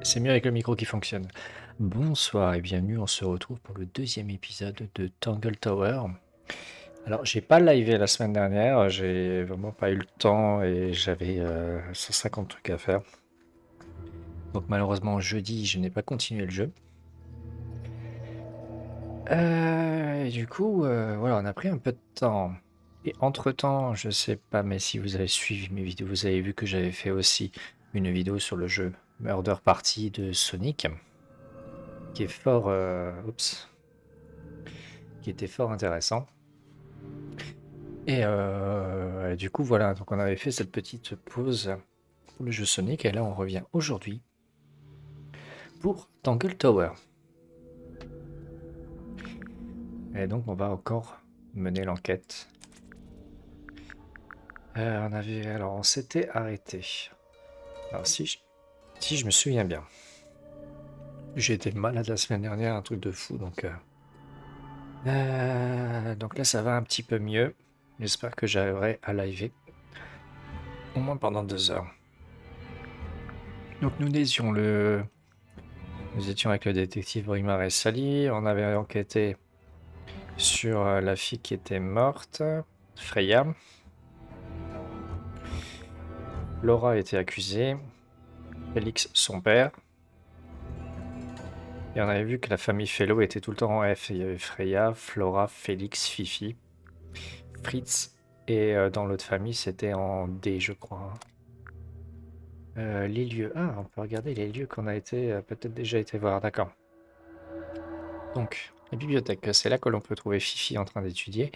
C'est mieux avec le micro qui fonctionne. Bonsoir et bienvenue, on se retrouve pour le deuxième épisode de Tangle Tower. Alors, j'ai pas livé la semaine dernière, j'ai vraiment pas eu le temps et j'avais 150 trucs à faire. Donc malheureusement, jeudi, je n'ai pas continué le jeu. Et du coup, voilà, on a pris un peu de temps. Et entre-temps, je sais pas, mais si vous avez suivi mes vidéos, vous avez vu que j'avais fait aussi une vidéo sur le jeu Murder Party de Sonic, qui est fort, qui était fort intéressant. Et du coup, voilà, donc on avait fait cette petite pause pour le jeu Sonic, et là on revient aujourd'hui pour Tangle Tower. Et donc on va encore mener l'enquête. Alors on s'était arrêté. Alors si je me souviens bien, j'ai été malade la semaine dernière, un truc de fou, donc là ça va un petit peu mieux. J'espère que j'arriverai à liver au moins pendant 2 heures. Donc nous étions avec le détective Brimar et Sally, on avait enquêté sur la fille qui était morte, Freya. Laura a été accusée, Félix son père. Et on avait vu que la famille Fellow était tout le temps en F. Il y avait Freya, Flora, Félix, Fifi, Fritz, et dans l'autre famille c'était en D, je crois. Les lieux. Ah, on peut regarder les lieux qu'on a peut-être déjà été voir, d'accord. Donc, la bibliothèque, c'est là que l'on peut trouver Fifi en train d'étudier.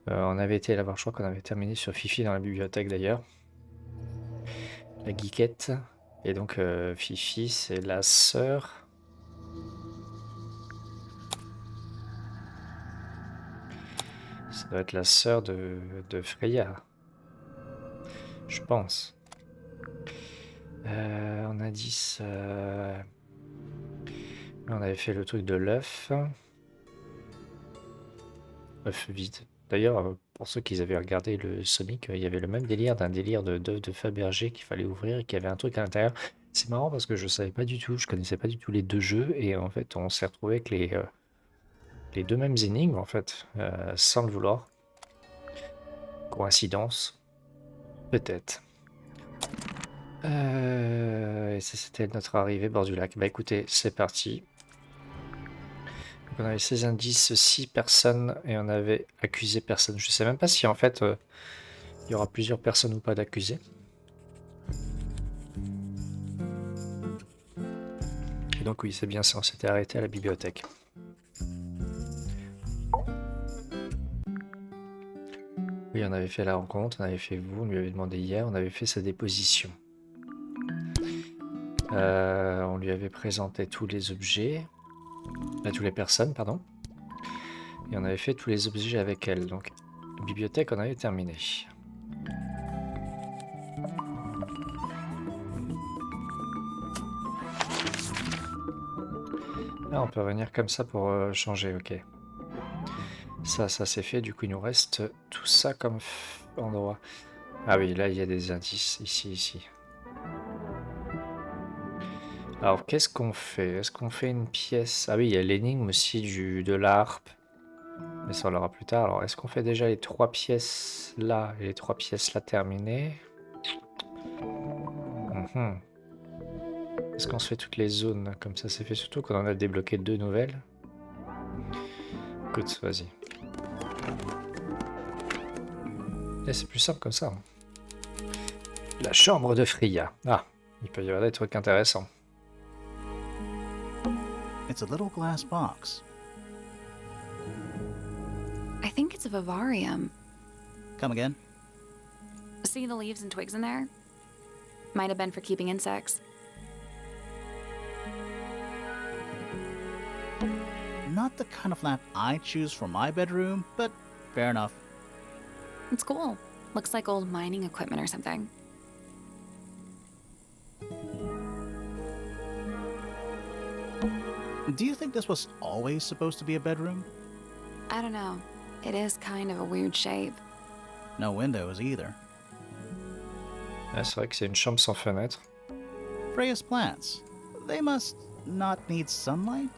On avait été là-bas, je crois qu'on avait terminé sur Fifi dans la bibliothèque d'ailleurs. La geekette. Et donc Fifi, c'est la sœur. Ça doit être la sœur de Freya. Je pense. On a dit... On avait fait le truc de l'œuf. Œuf vide. D'ailleurs, pour ceux qui avaient regardé le Sonic, il y avait le même délire d'un délire d'œuf de Fabergé qu'il fallait ouvrir et qu'il y avait un truc à l'intérieur. C'est marrant parce que je savais pas du tout, je connaissais pas du tout les deux jeux et en fait on s'est retrouvé avec les deux mêmes énigmes en fait, sans le vouloir. Coïncidence? Peut-être. Et ça c'était notre arrivée bord du lac. Bah écoutez, c'est parti. Donc on avait 16 indices, 6 personnes et on avait accusé personne. Je sais même pas si en fait il y aura plusieurs personnes ou pas d'accusés. Et donc oui, c'est bien ça, on s'était arrêté à la bibliothèque. Oui, on avait fait la rencontre, on avait fait vous, on lui avait demandé hier, on avait fait sa déposition. On lui avait présenté tous les objets, toutes les personnes, pardon. Et on avait fait tous les objets avec elle. Donc, la bibliothèque, on avait terminé. Là, on peut revenir comme ça pour changer, ok. Ça c'est fait, du coup il nous reste tout ça comme endroit. Ah oui, là il y a des indices, ici. Alors qu'est-ce qu'on fait? Est-ce qu'on fait une pièce? Ah oui, il y a l'énigme aussi de l'harpe. Mais ça on l'aura plus tard. Alors est-ce qu'on fait déjà les 3 pièces là et les 3 pièces là terminées? Est-ce qu'on se fait toutes les zones comme ça c'est fait? Surtout qu'on en a débloqué 2 nouvelles. Écoute, vas-y. Et c'est plus simple comme ça. La chambre de Freya. Ah, il peut y avoir des trucs intéressants. It's a little glass box. I think it's a vivarium. Come again? See the leaves and twigs in there? Might have been for keeping insects. Not the kind of lamp I choose for my bedroom, but fair enough. It's cool. Looks like old mining equipment or something. Do you think this was always supposed to be a bedroom? I don't know. It is kind of a weird shape. No windows either. Ah, c'est vrai que c'est une chambre sans fenêtre. Freya's plants. They must not need sunlight.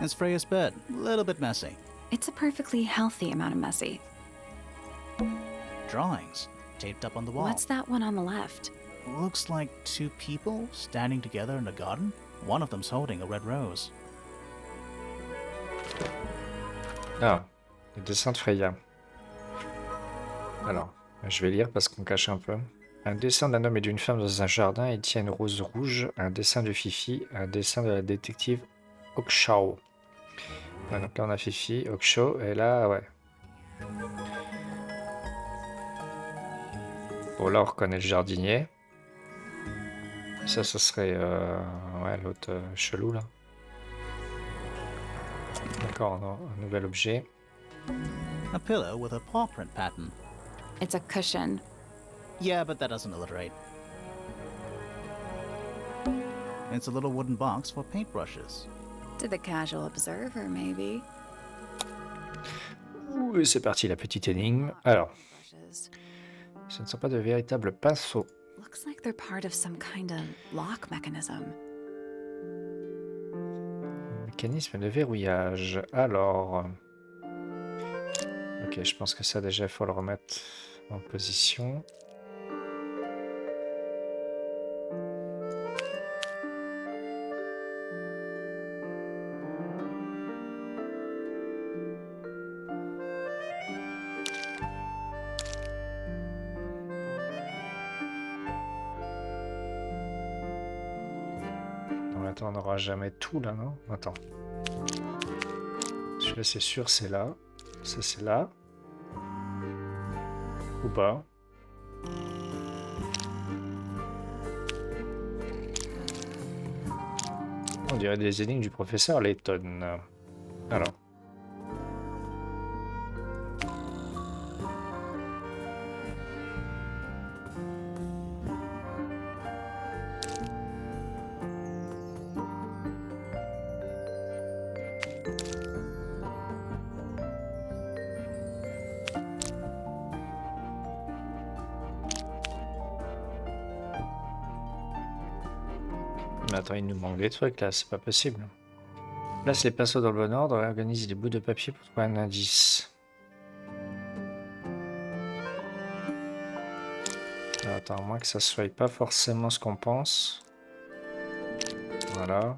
It's Freya's bed. A little bit messy. It's a perfectly healthy amount of messy. Drawings taped up on the wall. What's that one on the left? Looks like two people standing together in a garden. One of them's holding a red rose. Ah, le dessin de Freya. Alors, je vais lire parce qu'on cache un peu. Un dessin d'un homme et d'une femme dans un jardin, il tient une rose rouge, un dessin de Fifi, un dessin de la détective Okshaw. Ouais, donc là on a Fifi, Okshaw, et là, ouais. Bon, là on reconnaît le jardinier. Ça, ce serait ouais, l'autre chelou là. D'accord, un nouvel objet. A pillow with a paw print pattern. It's a cushion. Yeah, but that doesn't alliterate. It's a little wooden box for paintbrushes. To the casual observer, maybe. Ouh, c'est parti, la petite énigme. Alors, Brushes. ce ne sont pas de véritables pinceaux. Looks like they're part of some kind of lock mechanism. Mécanisme de verrouillage. Alors... Ok, je pense que ça déjà, il faut le remettre en position. Non, attends, on n'aura jamais tout là, non? Attends. Celui-là, c'est sûr, c'est là. Ça, c'est là. Ou pas. On dirait des énigmes du professeur Layton. Alors. Mais attends, il nous manque des trucs là, c'est pas possible. Place les pinceaux dans le bon ordre et organise les bouts de papier pour trouver un indice. Alors, attends, à moins que ça soit pas forcément ce qu'on pense. Voilà.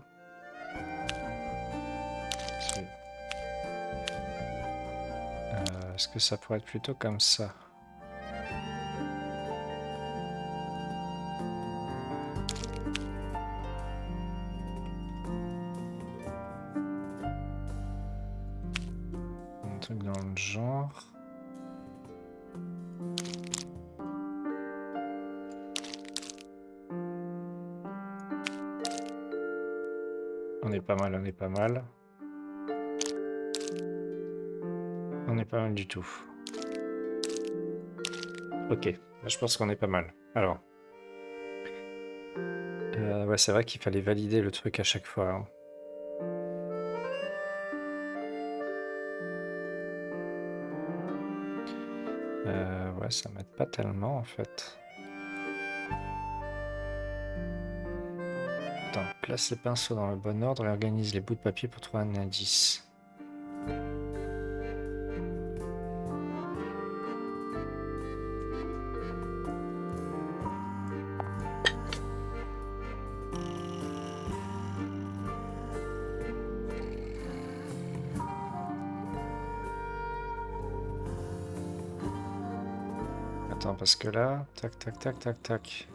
Est-ce que ça pourrait être plutôt comme ça? Un truc dans le genre. On est pas mal, on est pas mal. On est pas mal du tout. Ok, là je pense qu'on est pas mal. Alors. Ouais, c'est vrai qu'il fallait valider le truc à chaque fois. Hein. Ouais, ça m'aide pas tellement en fait. Attends, place les pinceaux dans le bon ordre et organise les bouts de papier pour trouver un indice. Attends, parce que là, tac, tac, tac, tac, tac.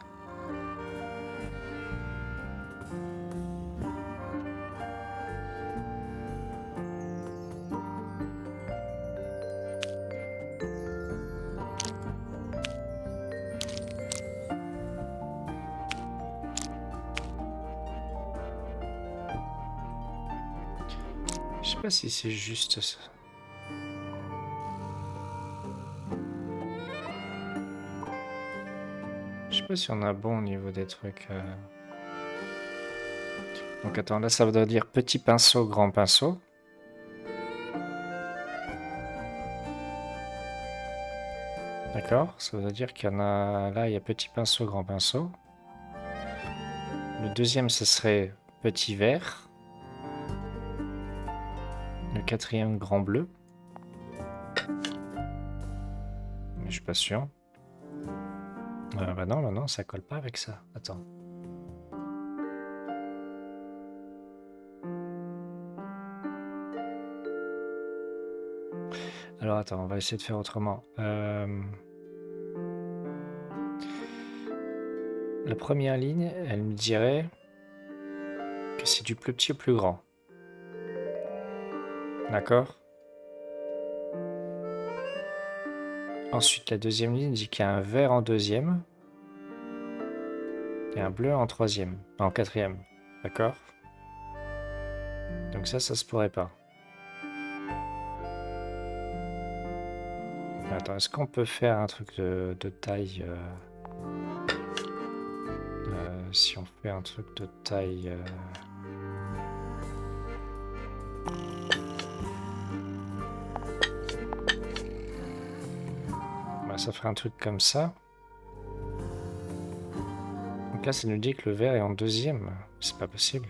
Je sais pas si c'est juste ça. Je sais pas si on a bon au niveau des trucs. Donc attends, là ça voudrait dire petit pinceau, grand pinceau. D'accord, ça veut dire qu'il y en a... Là, il y a petit pinceau, grand pinceau. Le deuxième, ce serait petit vert. Le quatrième, grand bleu. Mais je suis pas sûr. Bah non, ça colle pas avec ça. Attends. Alors attends, on va essayer de faire autrement. La première ligne, elle me dirait que c'est du plus petit au plus grand. D'accord? Ensuite, la deuxième ligne dit qu'il y a un vert en deuxième et un bleu en troisième, en quatrième. D'accord? Donc ça se pourrait pas. Attends, est-ce qu'on peut faire un truc de taille si on fait un truc de taille... bah, ça ferait un truc comme ça. Donc là, ça nous dit que le vert est en deuxième. C'est pas possible.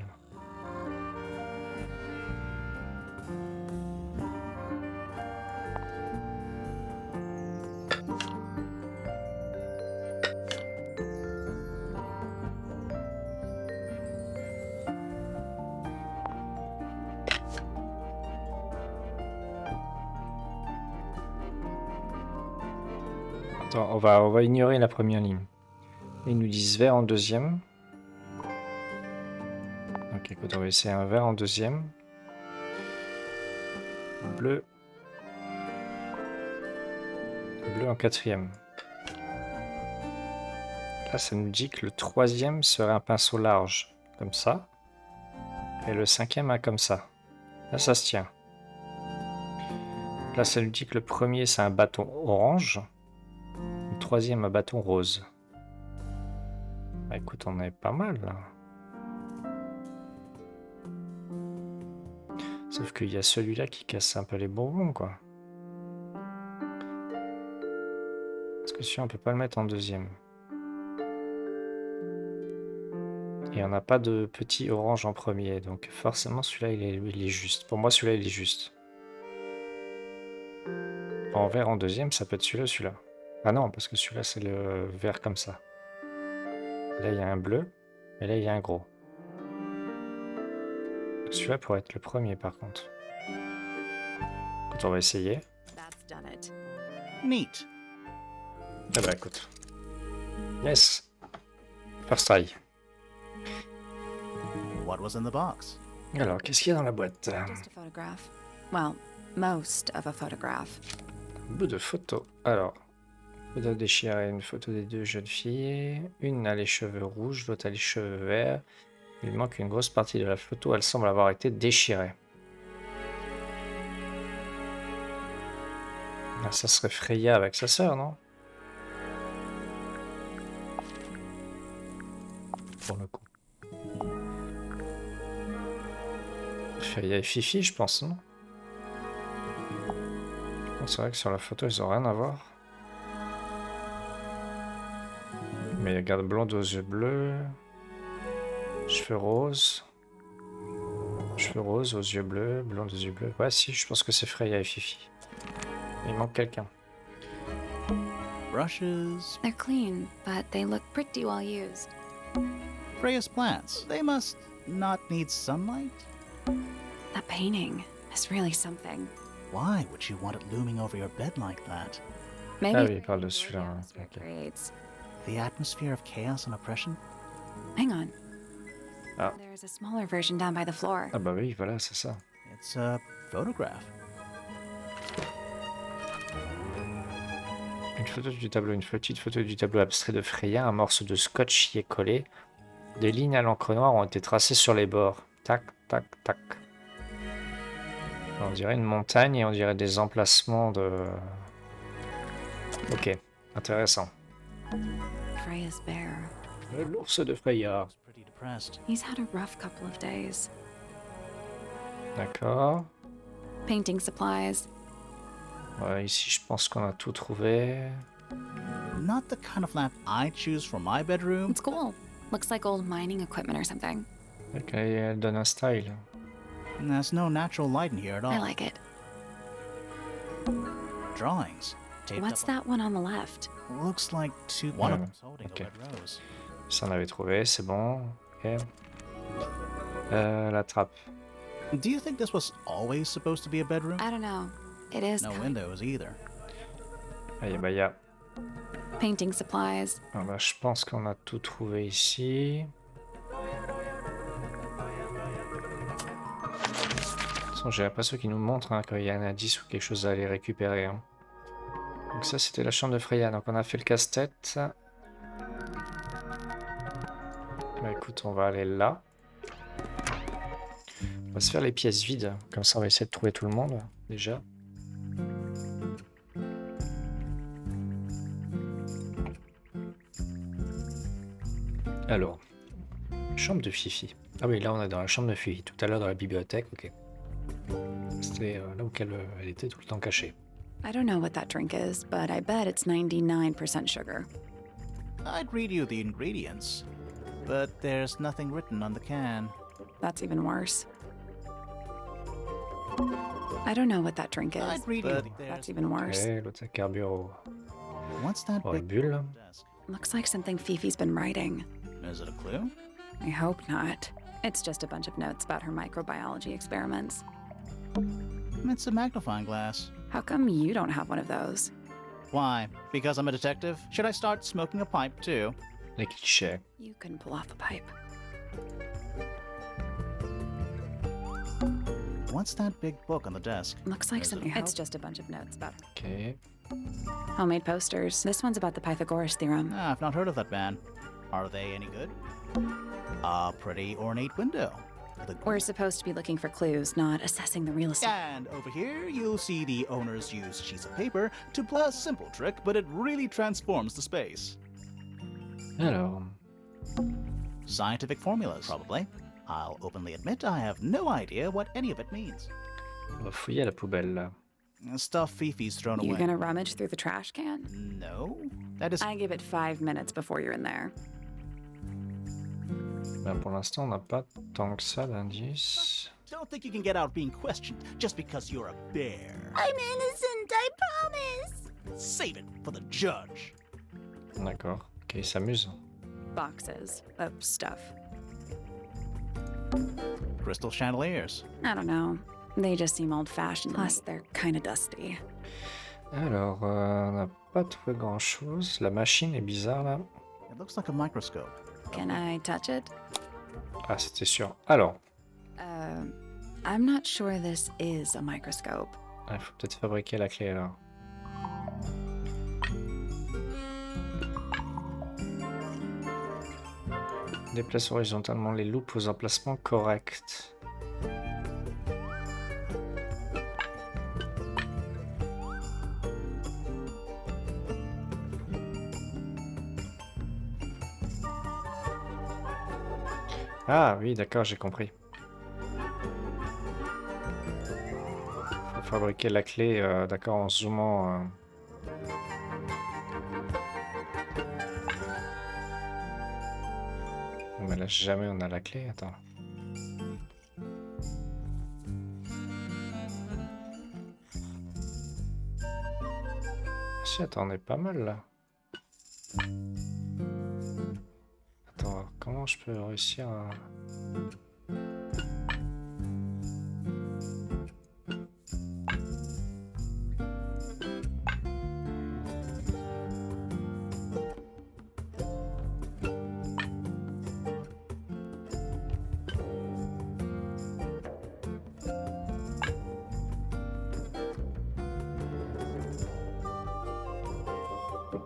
Attends, on va ignorer la première ligne. Ils nous disent vert en deuxième. Donc écoute, on va essayer un vert en deuxième. Bleu. Bleu en quatrième. Là, ça nous dit que le troisième serait un pinceau large, comme ça. Et le cinquième, comme ça. Là, ça se tient. Là, ça nous dit que le premier, c'est un bâton orange. Le troisième, un bâton rose. Bah, écoute, on est pas mal, là. Sauf qu'il y a celui-là qui casse un peu les bonbons, quoi. Parce que celui-là, on peut pas le mettre en deuxième. Et on n'a pas de petit orange en premier, donc forcément celui-là il est juste. Pour moi celui-là il est juste. En vert en deuxième, ça peut être celui-là ou celui-là. Ah non, parce que celui-là c'est le vert comme ça. Là il y a un bleu, et là il y a un gros. Celui-là pourrait être le premier par contre. Écoute, on va essayer. That's done it. Neat. Ah bah écoute. Yes. First try. What was in the box? Alors, qu'est-ce qu'il y a dans la boîte? Just a photograph. Well, most of a photograph. Un bout de photo. Alors, photo déchirée, une photo des deux jeunes filles. Une a les cheveux rouges, l'autre a les cheveux verts. Il manque une grosse partie de la photo, elle semble avoir été déchirée. Ah, ça serait Freya avec sa sœur, non? Pour le coup. Freya et Fifi, je pense, non? C'est vrai que sur la photo, ils ont rien à voir. Mais regarde, blonde aux yeux bleus. Cheveux roses. Cheveux roses aux yeux bleus. Blonde aux yeux bleus. Ouais, si, je pense que c'est Freya et Fifi. Il manque quelqu'un. Brushes. They're clean, but they look pretty well used. Freya's plants. They must not need sunlight? That painting is really something. Why would you want it looming over your bed like that? Maybe Ah oui, Freya il parle de enjoyed the celui-là. atmosphere it Ok. creates. The atmosphere of chaos and oppression? Hang on. Ah. There's a smaller version down by the floor. Ah bah oui, voilà, c'est ça. It's a photograph. Une photo du tableau, une petite photo du tableau abstrait de Freya, un morceau de scotch y est collé. Des lignes à l'encre noire ont été tracées sur les bords. Tac, tac, tac. On dirait une montagne et on dirait des emplacements de... Ok, intéressant. Freya's bear. L'ours de Freya. Was pretty depressed. He's had a rough couple of days. D'accord. Painting supplies. Ouais, ici, je pense qu'on a tout trouvé. Not the kind of lamp I choose for my bedroom. It's cool. Looks like old mining equipment or something. Donc, elle donne un style. There's no natural light in here at all. I like it. Drawings. Taped What's up on- that one on the left? Looks like two. One of Ah, them's holding okay. a red rose. Ça, on avait trouvé, c'est bon. Ok. La trappe. Do you think this was always supposed to be a bedroom? I don't know. It is No kind windows either. Ah, bah, y a... of painting supplies. Ah, bah, je pense qu'on a tout trouvé ici. De toute façon, j'ai l'impression qu'il nous montre hein, qu'il y a un indice ou quelque chose à aller récupérer. Hein. Donc ça, c'était la chambre de Freya. Donc on a fait le casse-tête. Bah écoute, on va aller là. On va se faire les pièces vides. Comme ça, on va essayer de trouver tout le monde, déjà. Alors, chambre de Fifi. Ah oui, là, on est dans la chambre de Fifi. Tout à l'heure, dans la bibliothèque, ok. C'était là où elle était tout le temps cachée. I don't know what that drink is, but I bet it's 99% sugar. I'd read you the ingredients, but there's nothing written on the can. That's even worse. I don't know what that drink is, I'd read you. but But that's there's. even worse. Ok, l'autre a carbure What's that au big bulle. on the desk? Looks like something Fifi's been writing. Is it a clue? I hope not. It's just a bunch of notes about her microbiology experiments. It's a magnifying glass. How come you don't have one of those? Why? Because I'm a detective? Should I start smoking a pipe too? Les clichés. You can pull off a pipe. What's that big book on the desk? Looks like Is it something. a It's hope? just a bunch of notes about Ok. homemade posters. This one's about the Pythagoras theorem. Ah, I've not heard of that band. Are they any good? A pretty ornate window. The We're supposed to be looking for clues, not assessing the real estate. And over here, you'll see the owners use sheets of paper to play a simple trick, but it really transforms the space. Alors, Scientific formulas, probably. I'll openly admit I have no idea what any of it means. on va fouiller à la poubelle, là. Stuff Fifi's thrown You're away. gonna rummage through the trash can? No, that is. I give it 5 minutes before you're in there. Ben, pour l'instant, on n'a pas tant que ça d'indices. Don't think you can get out being questioned just because you're a bear. I'm innocent, I promise! Save it for the judge. D'accord. Ok, il s'amuse. Boxes of stuff. Crystal chandeliers. I don't know. They just seem old-fashioned. Plus, they're kinda dusty. Alors, on n'a pas trouvé grand-chose. La machine est bizarre, là. It looks like a microscope. Can I touch it? Ah, c'était sûr. Alors, I'm not sure this is a microscope. il faut peut-être fabriquer la clé, alors. Déplace horizontalement les loupes aux emplacements corrects. Ah oui, d'accord, j'ai compris. Faut fabriquer la clé, d'accord, en zoomant. Mais là, jamais on a la clé, attends. Si, attends, on est pas mal là. Attends, comment je peux réussir à...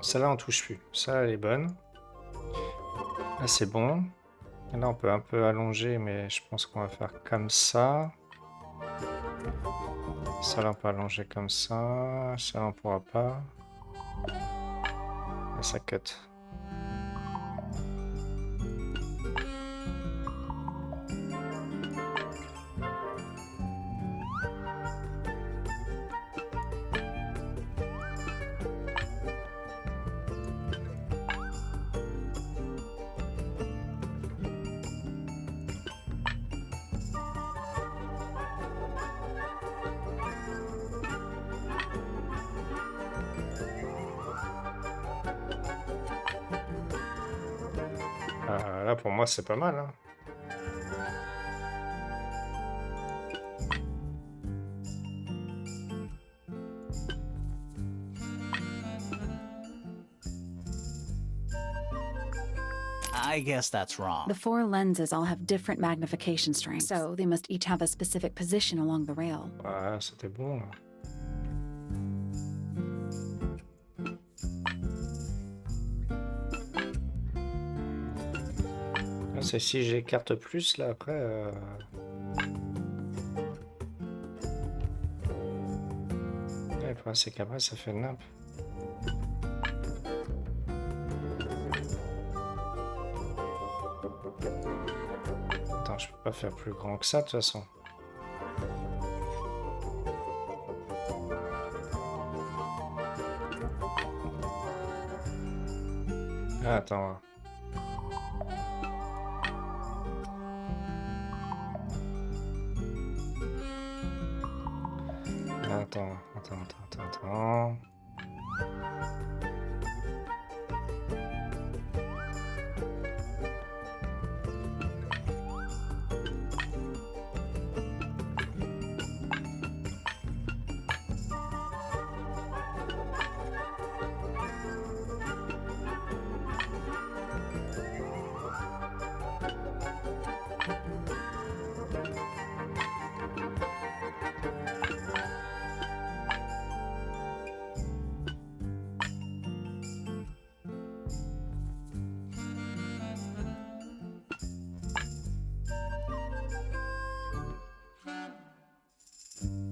Celle-là, on touche plus. Ça, elle est bonne. Là, c'est bon. Et là, on peut un peu allonger, mais je pense qu'on va faire comme ça. Ça, là, on peut allonger comme ça. Ça, là, on pourra pas. Et ça cut. Là, pour moi, c'est pas mal, hein. I guess that's wrong. The 4 lenses all have different magnification strengths, so they must each have a specific position along the rail. Ouais, c'était bon, là. Là, c'est si j'écarte plus, là, après... Ouais, le problème, c'est qu'après, ça fait nappe. Attends, je peux pas faire plus grand que ça, de toute façon. Ah, attends. Attends.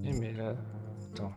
Eh, mais là... Attends.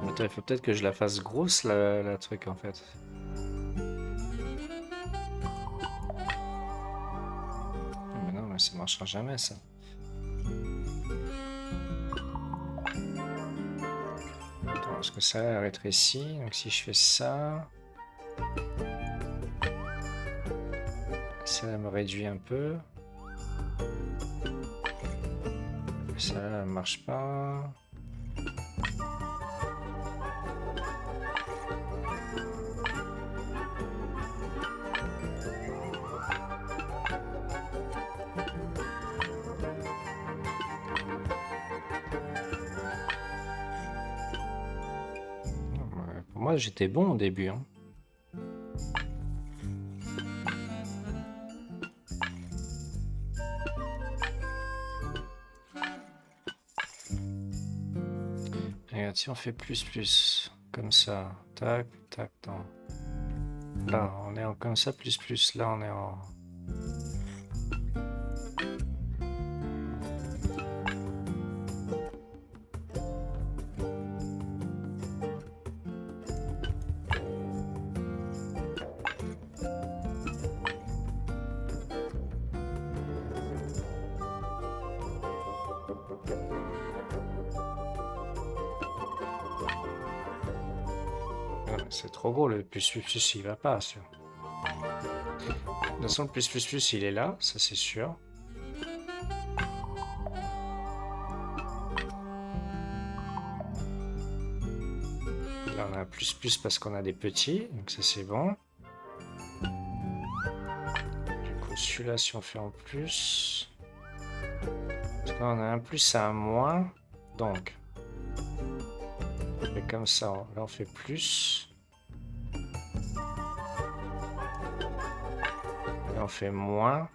Attends, il faut peut-être que je la fasse grosse, la truc, en fait. Mais non, mais ça marchera jamais, ça. Attends, parce que ça rétrécit, donc si je fais ça... Ça me réduit un peu. Ça ne marche pas. Pour moi, j'étais bon au début, hein. Regarde, si on fait plus, comme ça, tac, tac, non. Là, on est en comme ça, plus, là, on est en... C'est trop gros, le plus, il va pas, sûr. De toute façon, le plus, il est là, ça c'est sûr. Là, on a un plus parce qu'on a des petits, donc ça c'est bon. Du coup, celui-là, si on fait en plus... Parce qu'on a un plus à un moins, donc... On fait comme ça, là on fait plus. Là on fait moins.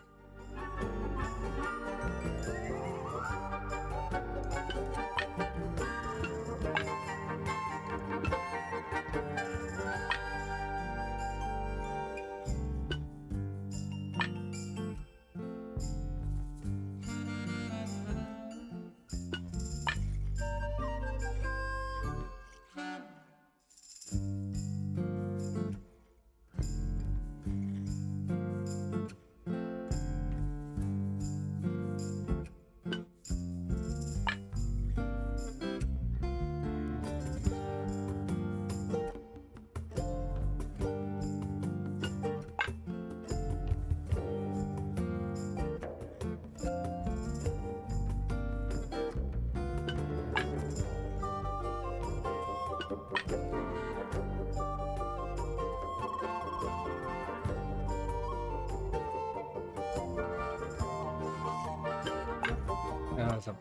Attends.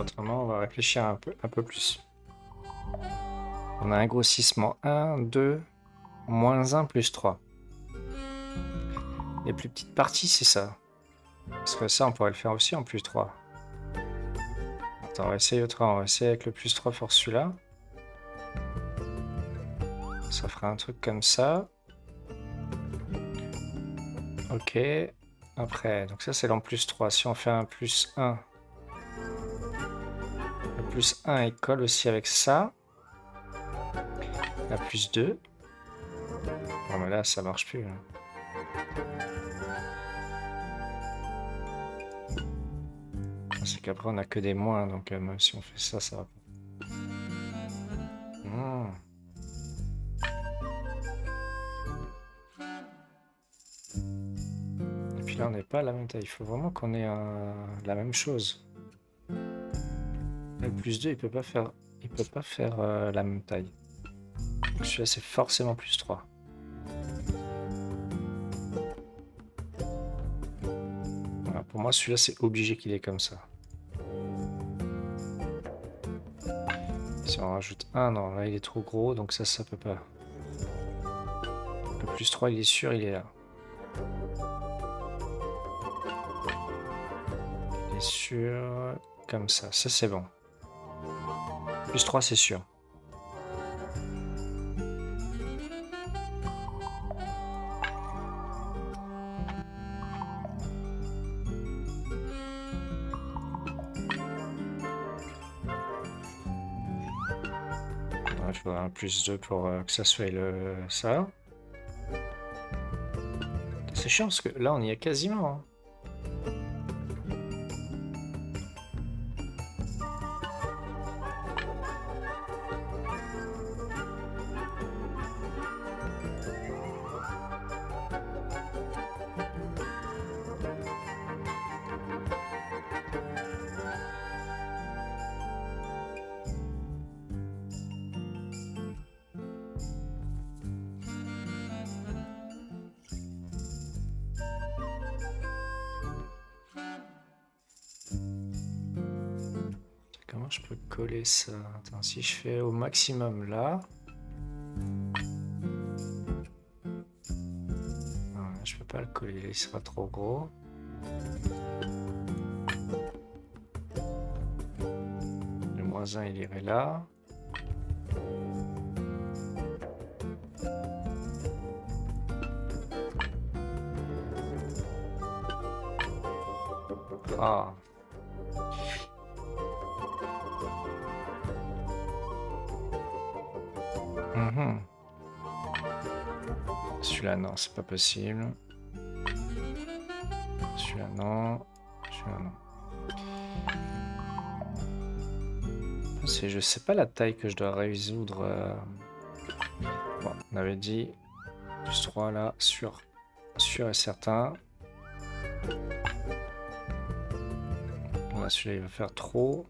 Autrement, on va réfléchir un peu plus. On a un grossissement 1, 2, moins 1, plus 3. Les plus petites parties, c'est ça. Parce que ça, on pourrait le faire aussi en plus 3. Attends, on va essayer autrement. On va essayer avec le plus 3 pour celui-là. Ça fera un truc comme ça. Ok. Après, donc ça, c'est l'en plus 3. Si on fait un plus 1, le plus 1, il colle aussi avec ça. La plus 2. Bon, mais là, ça marche plus. Hein. C'est qu'après, on a que des moins, donc même si on fait ça, ça va pas. Et puis là, on n'est pas à la même taille. Il faut vraiment qu'on ait la même chose. Le plus 2, il peut pas faire la même taille. Donc celui-là, c'est forcément plus 3. Voilà, pour moi, celui-là, c'est obligé qu'il est comme ça. Si on rajoute 1, non, là, il est trop gros, donc ça peut pas. Le plus 3, il est sûr, il est là. Il est sûr, comme ça. Ça, c'est bon. Plus 3, c'est sûr. Il faudra un plus 2 pour que ça soit ça. C'est chiant parce que là, on y est quasiment. Hein. Comment je peux coller ça? Attends, si je fais au maximum là... Non, je peux pas le coller, il sera trop gros. Le moins 1, il irait là. Ah. Celui-là, non, c'est pas possible. Celui-là, non. Celui-là, non. Je sais pas la taille que je dois résoudre. Bon, on avait dit plus 3 là, sûr et certain. Là, celui-là, il va faire trop.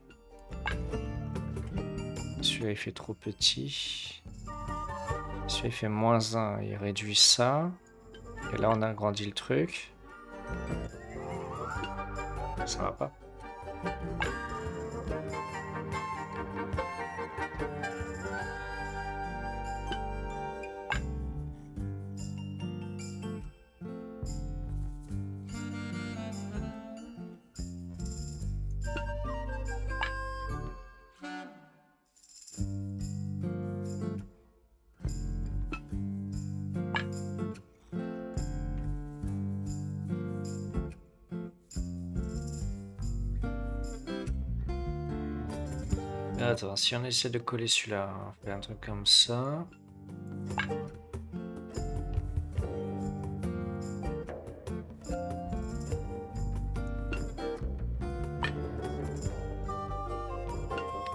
Celui-là, il fait trop petit. Celui-là, il fait moins 1, il réduit ça. Et là, on a agrandi le truc. Ça va pas. Attends, si on essaie de coller celui-là, on fait un truc comme ça.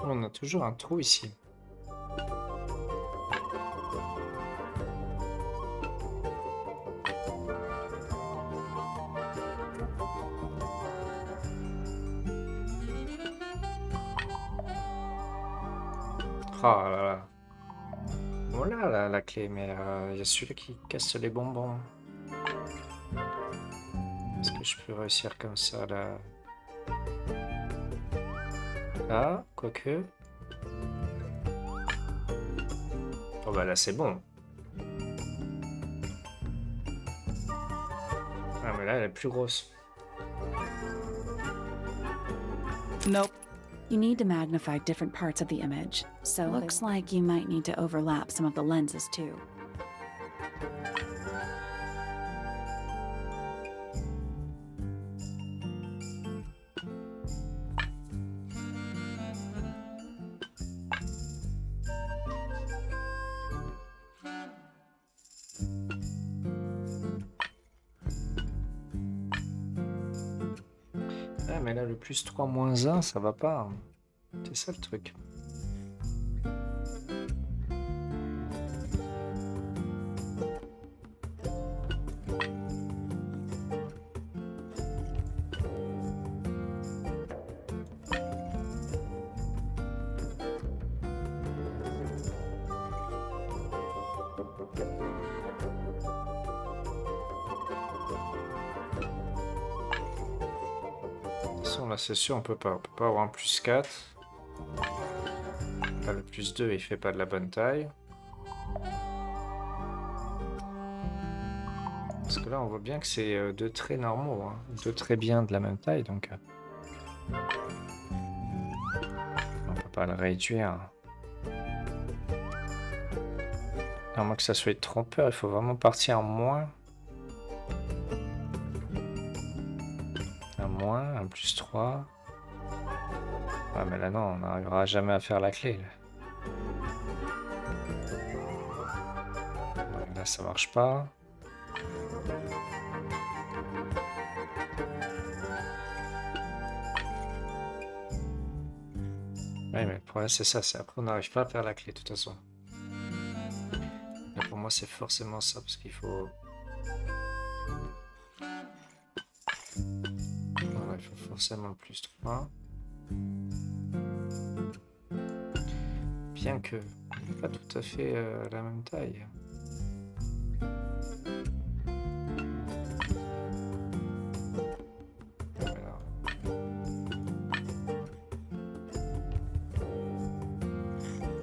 On a toujours un trou ici. Oh là là. Voilà la clé, mais il y a celui-là qui casse les bonbons. Est-ce que je peux réussir comme ça là? Ah, quoique. Oh bah là c'est bon. Ah mais là elle est plus grosse. Nope. You need to magnify different parts of the image, so looks like you might need to overlap some of the lenses too. Ah mais là le plus 3 moins 1 ça va pas. Hein. C'est ça le truc. Là c'est sûr on peut pas avoir un plus 4. Là, le plus 2 il fait pas de la bonne taille. Parce que là on voit bien que c'est deux traits normaux, hein. Deux traits bien de la même taille donc on peut pas le réduire. À moins que ça soit trompeur, il faut vraiment partir en moins. Un moins, un plus 3. Ah mais là non, on n'arrivera jamais à faire la clé. Là ça marche pas. Oui mais le problème c'est ça, c'est après on n'arrive pas à faire la clé de toute façon. Là pour moi c'est forcément ça parce qu'il faut... Voilà, il faut forcément le plus 3. Bien que pas tout à fait la même taille.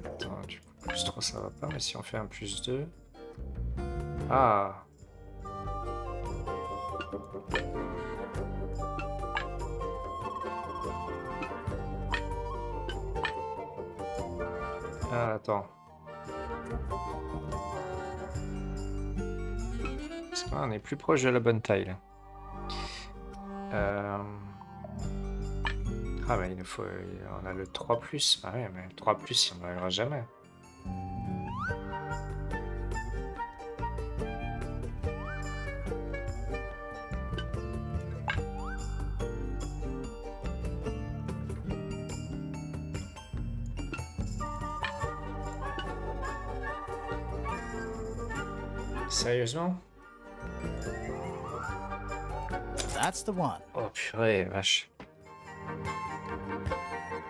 Attends, du coup plus 3 ça va pas, mais si on fait un plus 2... Ah! Ah, attends. Parce que là, on est plus proche de la bonne taille. Là. Ah, mais il nous faut... On a le 3+. Ah oui, mais le 3+, on n'arrivera jamais. Sérieusement? That's the one. Oh purée, vache.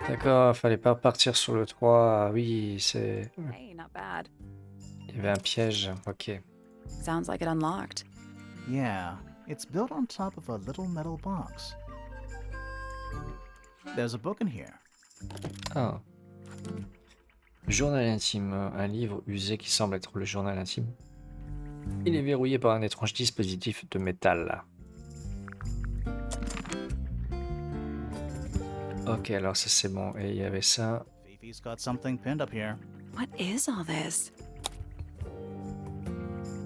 D'accord, fallait pas partir sur le 3. Ah oui, c'est... Hey, not bad. Il y avait un piège. Ok. Sounds like it unlocked. Yeah, it's built on top of a little metal box. There's a book in here. Ah. Journal intime. Un livre usé qui semble être le journal intime. Il est verrouillé par un étrange dispositif de métal. Ok, alors ça c'est bon. Et il y avait ça. Fifi's got something pinned up here. What is all this?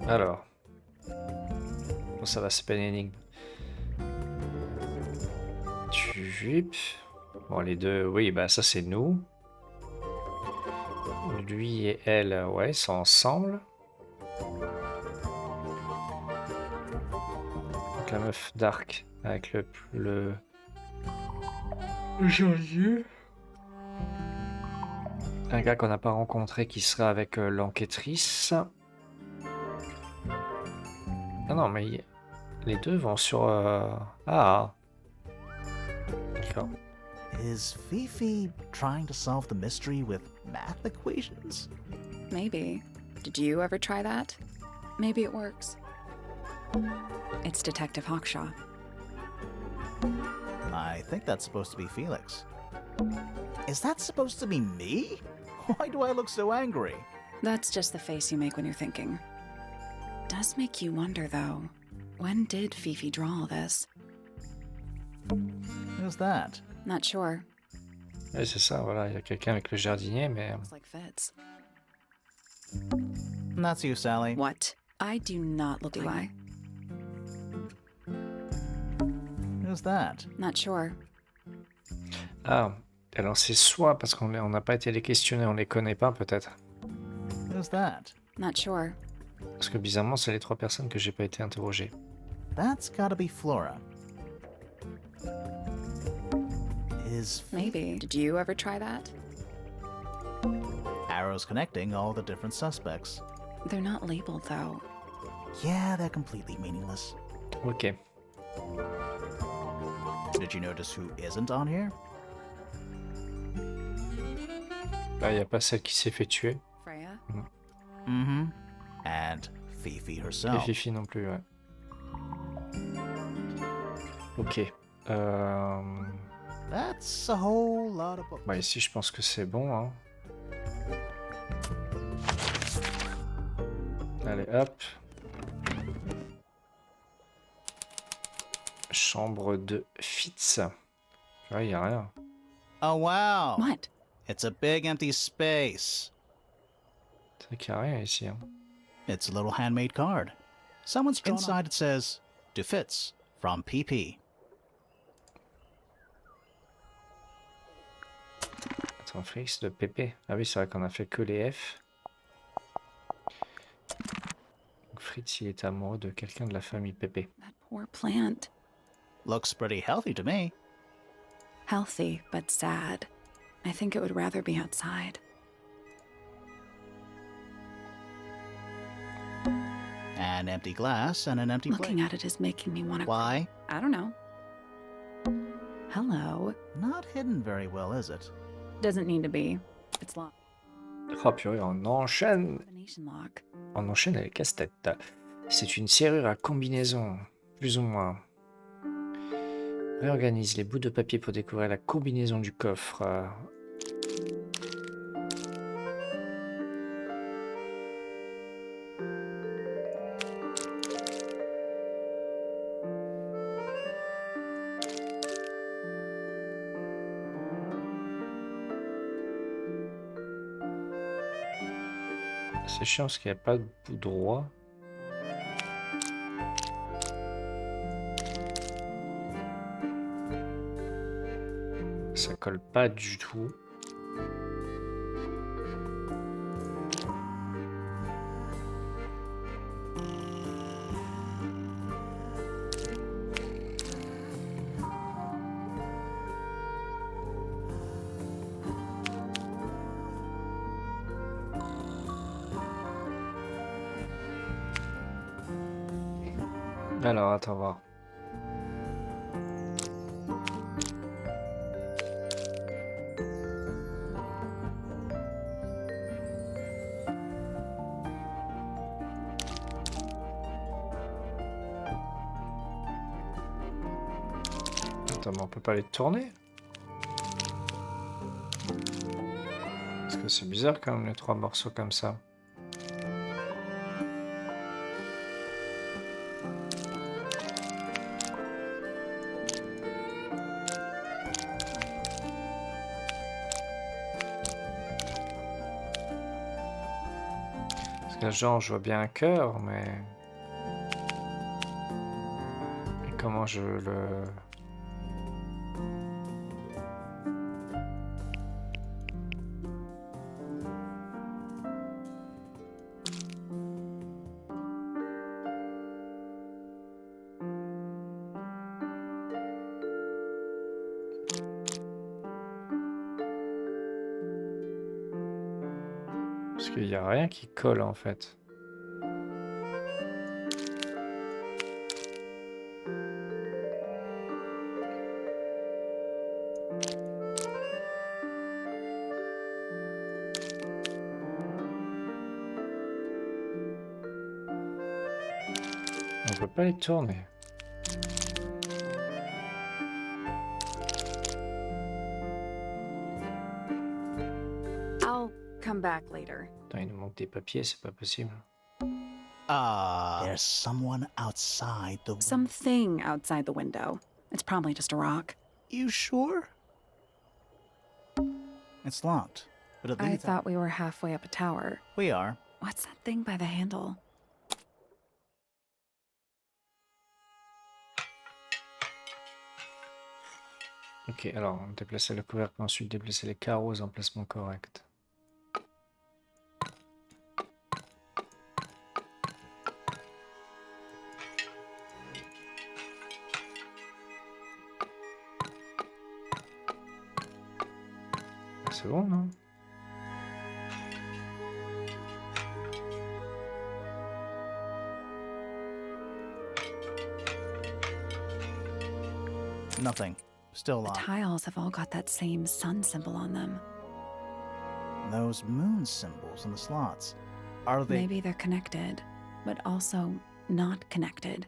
Alors. Bon, ça va, c'est pas une énigme. Jup. Bon, les deux, oui, bah ça c'est nous. Lui et elle, ouais, ils sont ensemble. Donc la meuf dark avec le janvier. Un gars qu'on n'a pas rencontré qui sera avec l'enquêtrice. Ah non, mais les deux vont sur... Ah. D'accord. Is Fifi trying to solve the mystery with math equations? Maybe. Did you ever try that? Maybe it works. It's Detective Hawkshaw. I think that's supposed to be Felix. Is that supposed to be me? Why do I look so angry? That's just the face you make when you're thinking. Does make you wonder, though. When did Fifi draw all this? Who's that? Not sure. Ouais, c'est ça, voilà, il y a quelqu'un avec le jardinier, mais Looks like Fitz. That's you, Sally. What? I do not look like... Who's that? Not sure. ah, alors c'est soit parce qu'on n'a pas été les questionner, on les connaît pas peut-être. Who's that? Not sure. Parce que bizarrement, c'est les 3 personnes que j'ai pas été interrogées. That's gotta be Flora. Is Maybe. Did you ever try that? arrows connecting all the different suspects? They're not labeled, though. Yeah, they're completely meaningless. Ok. Did you notice who isn't on here? Là, il n'y a pas celle qui s'est fait tuer. Freya? Mm-hmm. And Fifi Et herself. Fifi non plus, ouais. Ok. That's a whole lot of books. Bah, ici, je pense que c'est bon, hein. Allez, hop. Chambre de Fitz. Ouais, il n'y a rien. Oh wow! What? It's a big empty space. C'est vrai qu'il n'y a rien ici, hein. It's a little handmade card. Someone's inside it says, "To Fitz from PP." Attends, Félix de Pépé. Ah oui, c'est vrai qu'on a fait que les F. Donc Fritz, il est amoureux de quelqu'un de la famille Pépé. That poor plant. Looks pretty healthy to me. Healthy, but sad. I think it would rather be outside. An empty glass and an empty Looking plate. at it is making me want to... Why? I don't know. Hello. Not hidden very well, is it? Doesn't need to be. It's locked. Oh purée, on enchaîne. Combination lock. On enchaîne avec casse-tête. C'est une serrure à combinaison, plus ou moins. Réorganise les bouts de papier pour découvrir la combinaison du coffre. C'est chiant parce qu'il n'y a pas de bout droit. Ça colle pas du tout. Alors, attends voir. Attends, mais on peut pas les tourner? Parce que c'est bizarre quand même les 3 morceaux comme ça. Parce que genre je vois bien un cœur, mais... Et comment je le... Parce qu'il n'y a rien qui colle en fait. On peut pas les tourner. come back later. Attends, il nous manque des papiers, c'est pas possible. There's someone outside the... Something outside the window. It's probably just a rock. You sure? It's locked, but at I least... thought we were halfway up a tower. We are. What's that thing by the handle? Ok, alors déplacer le couvercle, ensuite déplacer les carreaux aux emplacements corrects. C'est bon, non? Nothing. Still The locked. tiles have all got that same sun symbol on them. Those moon symbols in the slots. Are they... Maybe they're connected, but also not connected.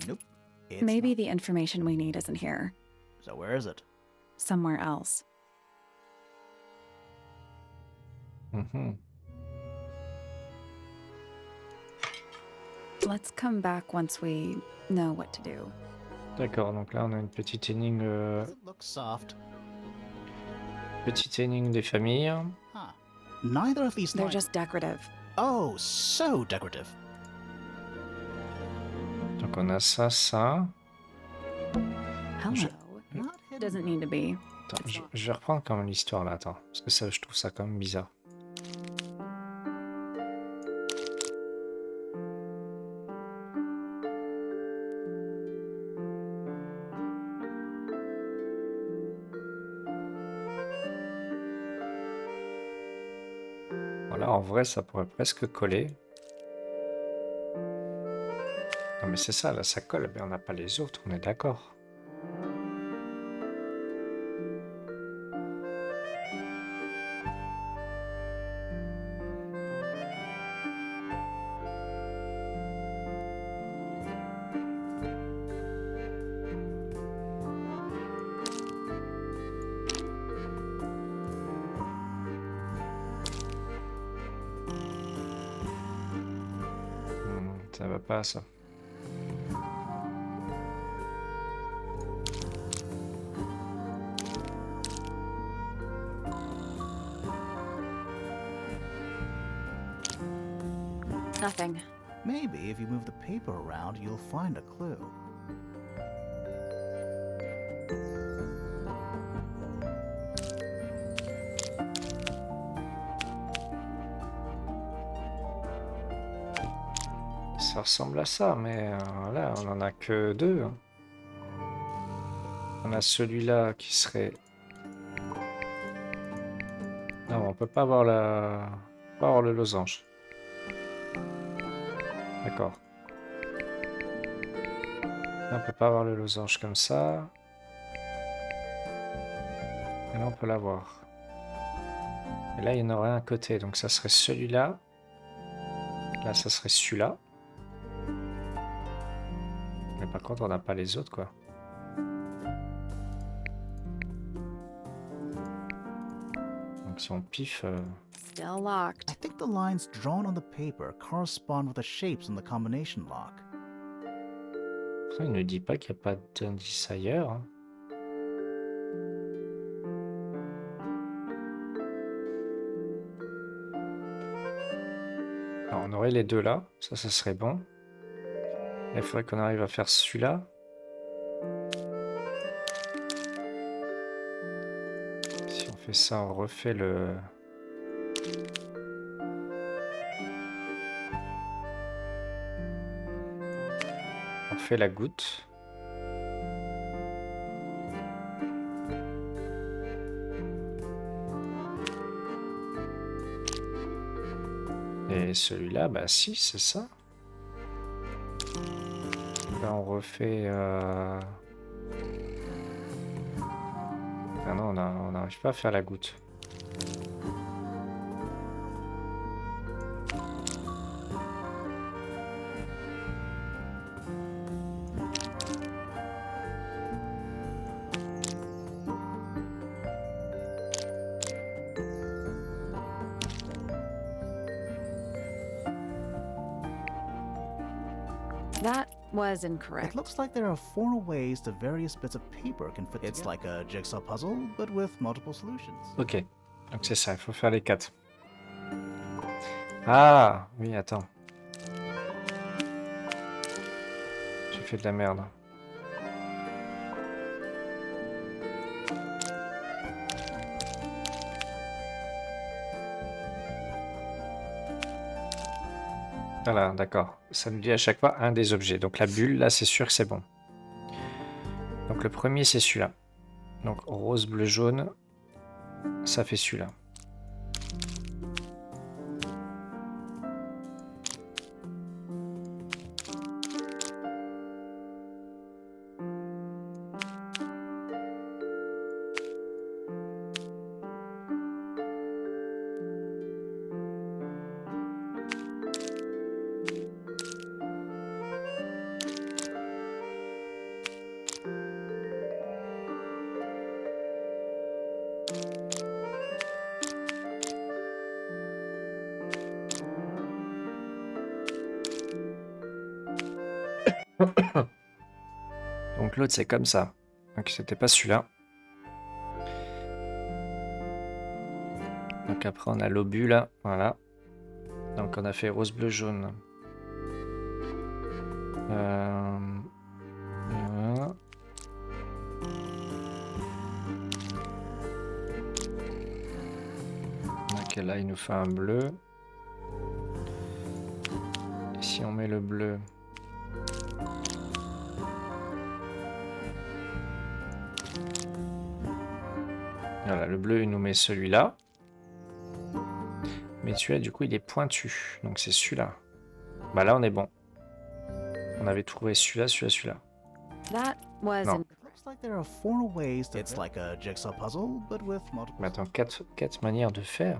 Nope. It's Maybe not. the information we need isn't here. So where is it? Somewhere else. Mhm. Let's come back once we know what to do. D'accord, donc là on a une petite énigme, Does it look soft? des familles. Huh. Neither of these They're lines... just decorative. Oh, so decorative. Donc on a ça, ça. Hello. Not hidden. Doesn't need to be. Attends, je vais reprendre quand même l'histoire là, attends. Parce que ça, je trouve ça quand même bizarre. Voilà, en vrai, ça pourrait presque coller. Non mais c'est ça, là, ça colle, mais on n'a pas les autres, on est d'accord. Ça va pas, ça. Nothing. Maybe if you move the paper around, you'll find a clue. Ça ressemble à ça, mais là, on en a que deux. Hein. On a celui-là qui serait... Non, on peut pas avoir la... pas avoir le losange. D'accord. Là, on peut pas avoir le losange comme ça. Et là, on peut l'avoir. Et là, il y en aurait un côté, donc ça serait celui-là. Là, ça serait celui-là. Mais par contre, on n'a pas les autres, quoi. Donc si on piffe... Still locked. I think the lines drawn on the paper correspond with the shapes in the combination lock. Pourtant, il ne dit pas qu'il n'y a pas d'indice ailleurs. Hein. Alors, on aurait les deux là. Ça serait bon. Là, il faudrait qu'on arrive à faire celui-là. Si on fait ça, on refait le... On fait la goutte. Et celui-là, bah si, c'est ça. Là, on refait... Ah non, on n'arrive pas à faire la goutte. That was incorrect. It looks like there are 4 ways the various bits of paper can fit It's like a jigsaw puzzle, but with multiple solutions. Ok. Donc c'est ça, il faut faire les 4. Ah, oui, attends. J'ai fait de la merde. Voilà, d'accord. Ça nous dit à chaque fois un des objets. Donc la bulle, là, c'est sûr que c'est bon. Donc le premier, c'est celui-là. Donc rose, bleu, jaune, ça fait celui-là. Donc l'autre, c'est comme ça. Donc c'était pas celui-là. Donc après, on a l'obus, là. Voilà. Donc on a fait rose, bleu, jaune. Voilà. Ok, là, il nous fait un bleu. Et si on met le bleu... Voilà, le bleu, il nous met celui-là. Mais celui-là, du coup, il est pointu. Donc c'est celui-là. Bah là, on est bon. On avait trouvé celui-là, celui-là, celui-là. That was Non. It looks like there are 4 ways to It's like a jigsaw puzzle, but with multiple Mais attends, quatre manières de faire.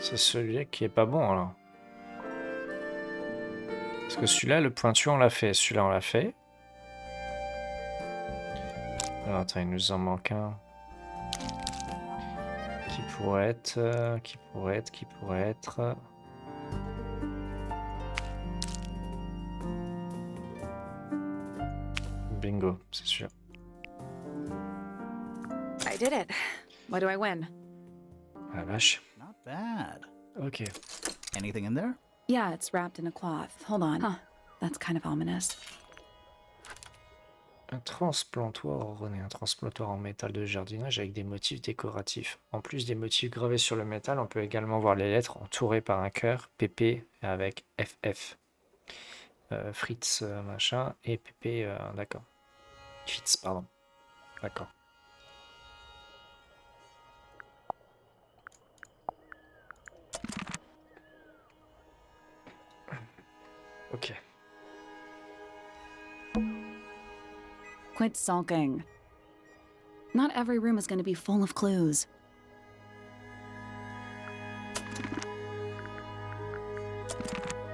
C'est celui-là qui est pas bon, alors. Parce que celui-là, le pointu, on l'a fait. Celui-là, on l'a fait. Alors, attends, il nous en manque un. Qui pourrait être... Qui pourrait être... Bingo, c'est celui-là. I did it. What do I win? Ah la vache. Not bad. Ok. Anything in there? Yeah, it's wrapped in a cloth. Hold on. Huh. That's kind of ominous. Un transplantoir ordonné, un transplantoir en métal de jardinage avec des motifs décoratifs. En plus des motifs gravés sur le métal, on peut également voir les lettres entourées par un cœur, PP avec FF. Fritz, machin, et PP, d'accord. Fitz, pardon. D'accord. Ok. Quit sulking. Not every room is going to be full of clues.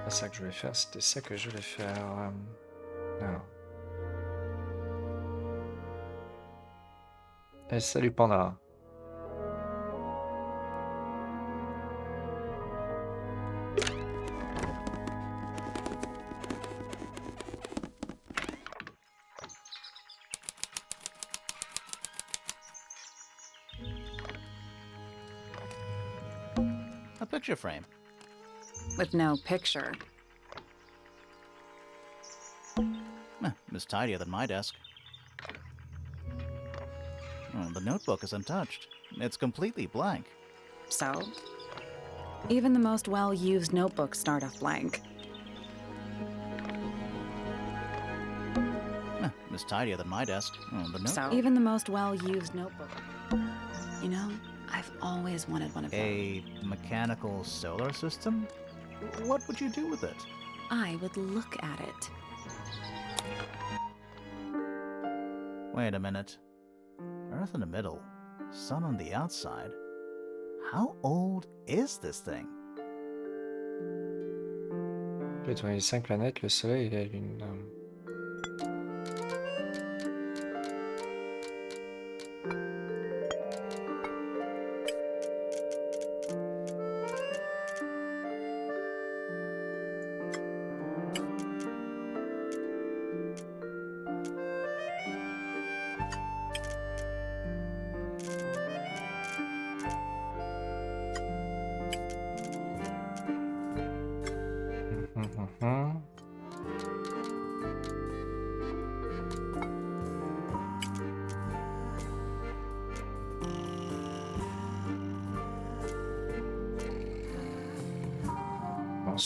C'est ça que je voulais faire, c'était ça que je voulais faire. Alors. Eh, salut Panda. A picture frame. With no picture. It's tidier than my desk. Oh, the notebook is untouched. It's completely blank. So? Even the most well-used notebooks start off blank. It's tidier than my desk. Oh, the notebook. So? Even the most well-used notebook. You know, I've always wanted one of those. A mechanical solar system? What would you do with it? I would look at it. Wait a minute. Earth in the middle, sun on the outside. How old is this thing? J'ai tourné les 5 planètes, le soleil et la lune.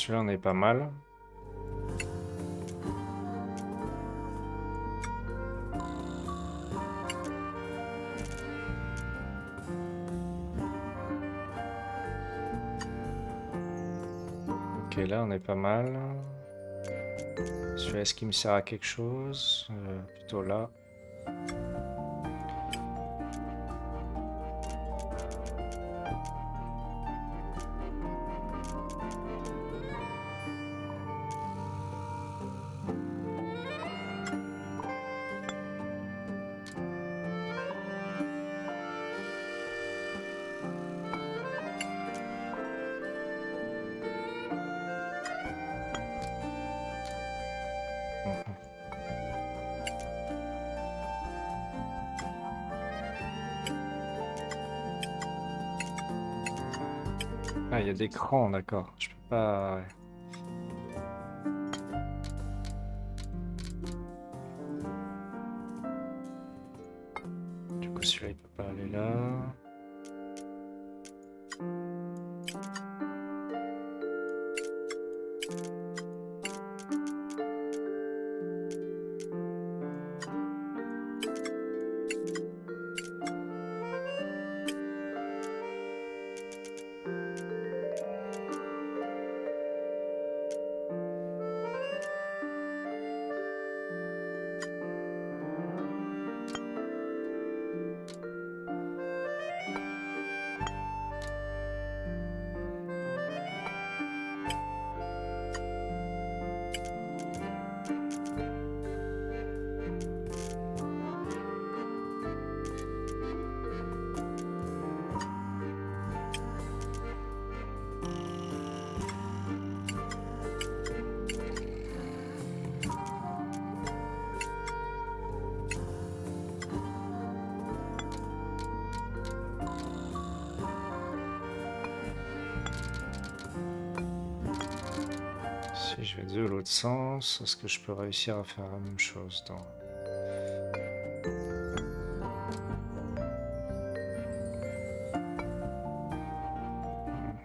Celui-là, on est pas mal. Ok, là, on est pas mal. Celui-là, est-ce qu'il me sert à quelque chose? Plutôt là. Mhm. Ah, il y a des crans, d'accord. Je peux pas... ouais. Du coup, celui-là, il peut pas aller là. Si je vais de l'autre sens, est-ce que je peux réussir à faire la même chose dans...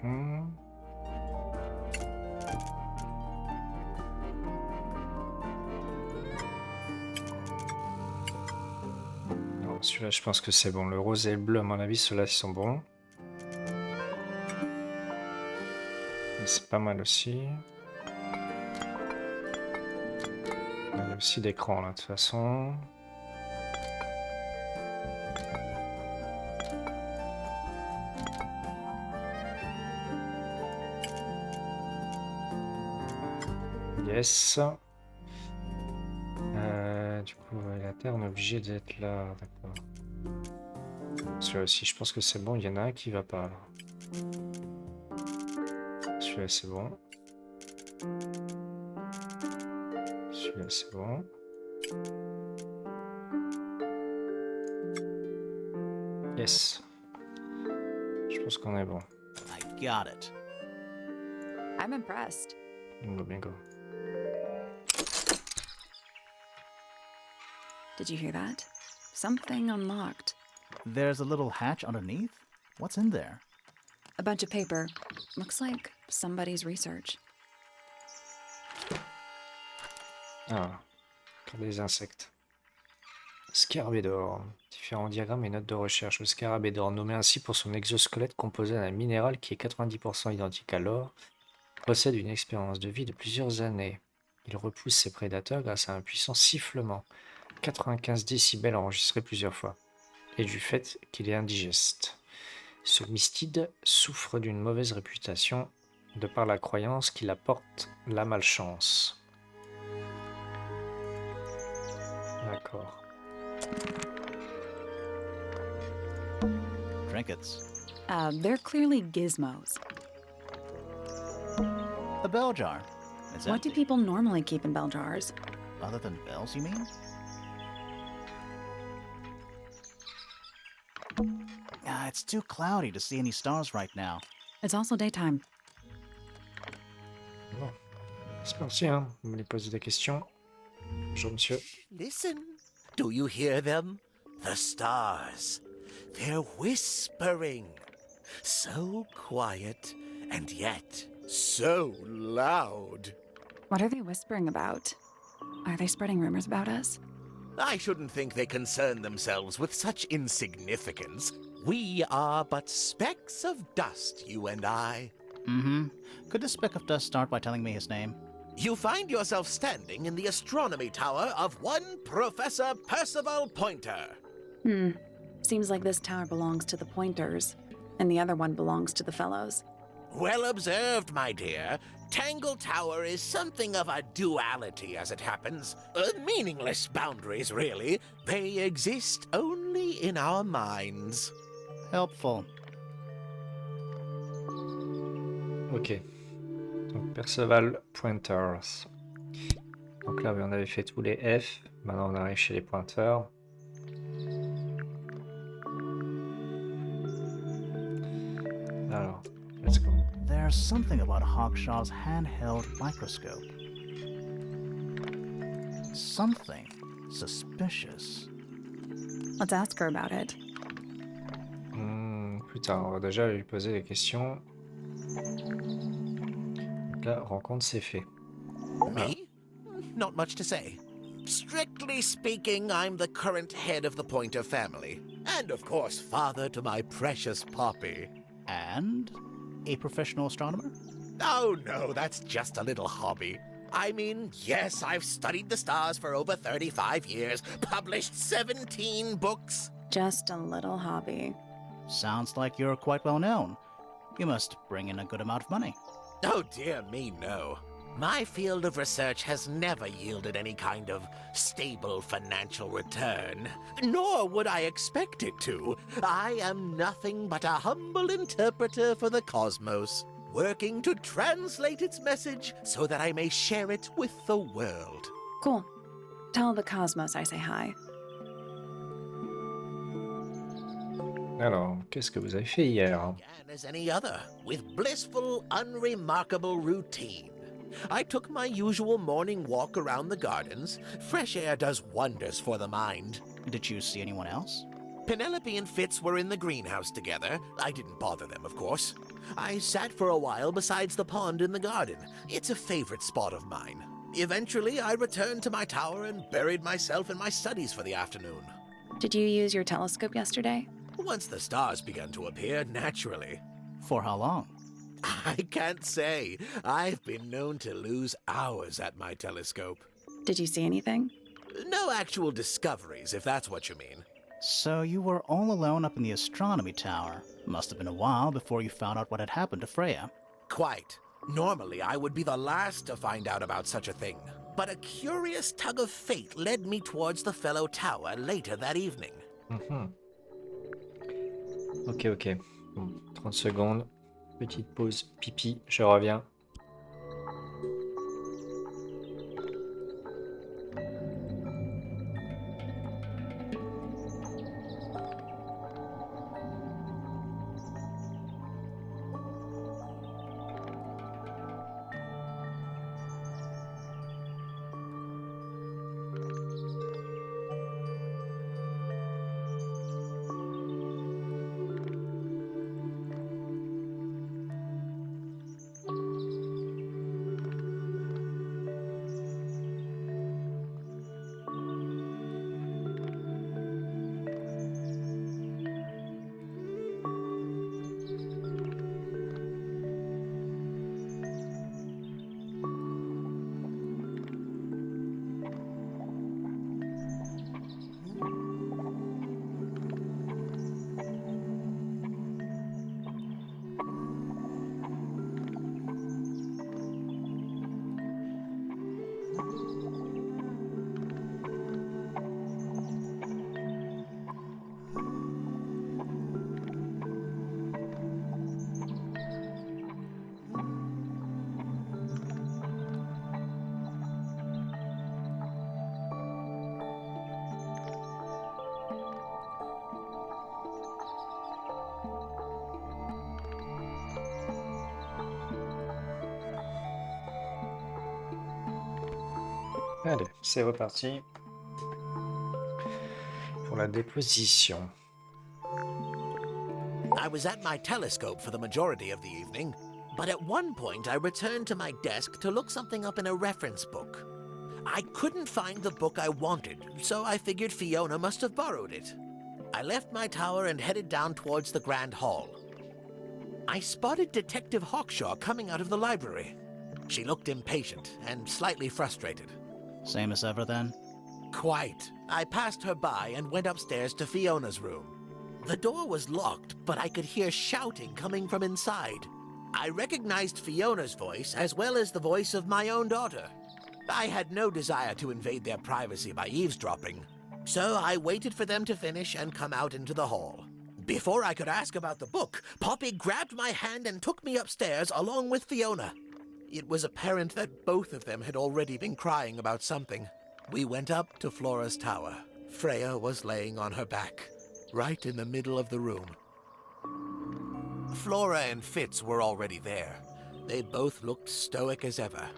Mhm. Non, celui-là, je pense que c'est bon. Le rose et le bleu, à mon avis, ceux-là, ils sont bons. Mais c'est pas mal aussi. Il y a aussi des crans, là, de toute façon. Yes. Du coup, ouais, la Terre, on est obligé d'être là. D'accord. Celui-là aussi, je pense que c'est bon. Il y en a un qui va pas, là. Celui-là, c'est bon. Celui-là, c'est bon. Yes. Je pense qu'on est bon. I got it. I'm impressed. Bingo, bingo. Did you hear that? Something unlocked. There's a little hatch underneath? What's in there? A bunch of paper. Looks like somebody's research. Ah, encore des insectes. Scarabée d'or. Différents diagrammes et notes de recherche. Le scarabée d'or, nommé ainsi pour son exosquelette composé d'un minéral qui est 90% identique à l'or, possède une expérience de vie de plusieurs années. Il repousse ses prédateurs grâce à un puissant sifflement, 95 décibels enregistrés plusieurs fois, et du fait qu'il est indigeste. Ce mystide souffre d'une mauvaise réputation de par la croyance qu'il apporte la malchance. D'accord. Trinkets. They're clearly gizmos. A bell jar. It's What do empty. people normally keep in bell jars? Other than bells, you mean? It's too cloudy to see any stars right now. It's also daytime. Bon. C'est parti, hein. Vous me posez des questions. Bonjour, monsieur. Listen. Do you hear them? The stars. They're whispering. So quiet and yet So loud. What are they whispering about? Are they spreading rumors about us? I shouldn't think they concern themselves with such insignificance. We are but specks of dust, you and I. Mm-hmm. Could the speck of dust start by telling me his name? You find yourself standing in the astronomy tower of one Professor Percival Pointer. Seems like this tower belongs to the Pointers, and the other one belongs to the Fellows. Well observed, my dear. Tangle Tower is something of a duality, as it happens. Meaningless boundaries, really. They exist only in our minds. Helpful. Ok. Donc Perceval Pointers. Donc là, oui, on avait fait tous les F. Maintenant, on arrive chez les pointeurs. Alors, let's go. There's something about Hawkshaw's handheld microscope. Something suspicious. Let's ask her about it. Plus tard, on va déjà lui poser des questions. Donc là, rencontre c'est fait. Me? Not much to say. Strictly speaking, I'm the current head of the Pointer family. And of course, father to my precious Poppy. And a professional astronomer? Oh no, that's just a little hobby. I mean, yes, I've studied the stars for over 35 years, published 17 books. Just a little hobby. Sounds like you're quite well known. You must bring in a good amount of money. Oh dear me, no. My field of research has never yielded any kind of stable financial return, nor would I expect it to. I am nothing but a humble interpreter for the cosmos, working to translate its message so that I may share it with the world. Cool. Tell the Cosmos I say hi. Alors, qu'est-ce que vous avez fait hier? Began as any other, with blissful, unremarkable routine. I took my usual morning walk around the gardens. Fresh air does wonders for the mind. Did you see anyone else? Penelope and Fitz were in the greenhouse together. I didn't bother them, of course. I sat for a while besides the pond in the garden. It's a favorite spot of mine. Eventually, I returned to my tower and buried myself in my studies for the afternoon. Did you use your telescope yesterday? Once the stars began to appear, naturally. For how long? I can't say. I've been known to lose hours at my telescope. Did you see anything? No actual discoveries, if that's what you mean. So you were all alone up in the astronomy tower. Must have been a while before you found out what had happened to Freya. Quite. Normally, I would be the last to find out about such a thing. But a curious tug of fate led me towards the fellow tower later that evening. Ok, ok. Bon, 30 secondes. Petite pause pipi, je reviens. Allez, c'est reparti pour la déposition. I was at my telescope for the majority of the evening. But at one point, I returned to my desk to look something up in a reference book. I couldn't find the book I wanted, so I figured Fiona must have borrowed it. I left my tower and headed down towards the Grand Hall. I spotted Detective Hawkshaw coming out of the library. She looked impatient and slightly frustrated. Same as ever then? Quite. I passed her by and went upstairs to Fiona's room. The door was locked, but I could hear shouting coming from inside. I recognized Fiona's voice as well as the voice of my own daughter. I had no desire to invade their privacy by eavesdropping, so I waited for them to finish and come out into the hall. Before I could ask about the book, Poppy grabbed my hand and took me upstairs along with Fiona. It was apparent that both of them had already been crying about something. We went up to Flora's tower. Freya was laying on her back, right in the middle of the room. Flora and Fitz were already there. They both looked stoic as ever.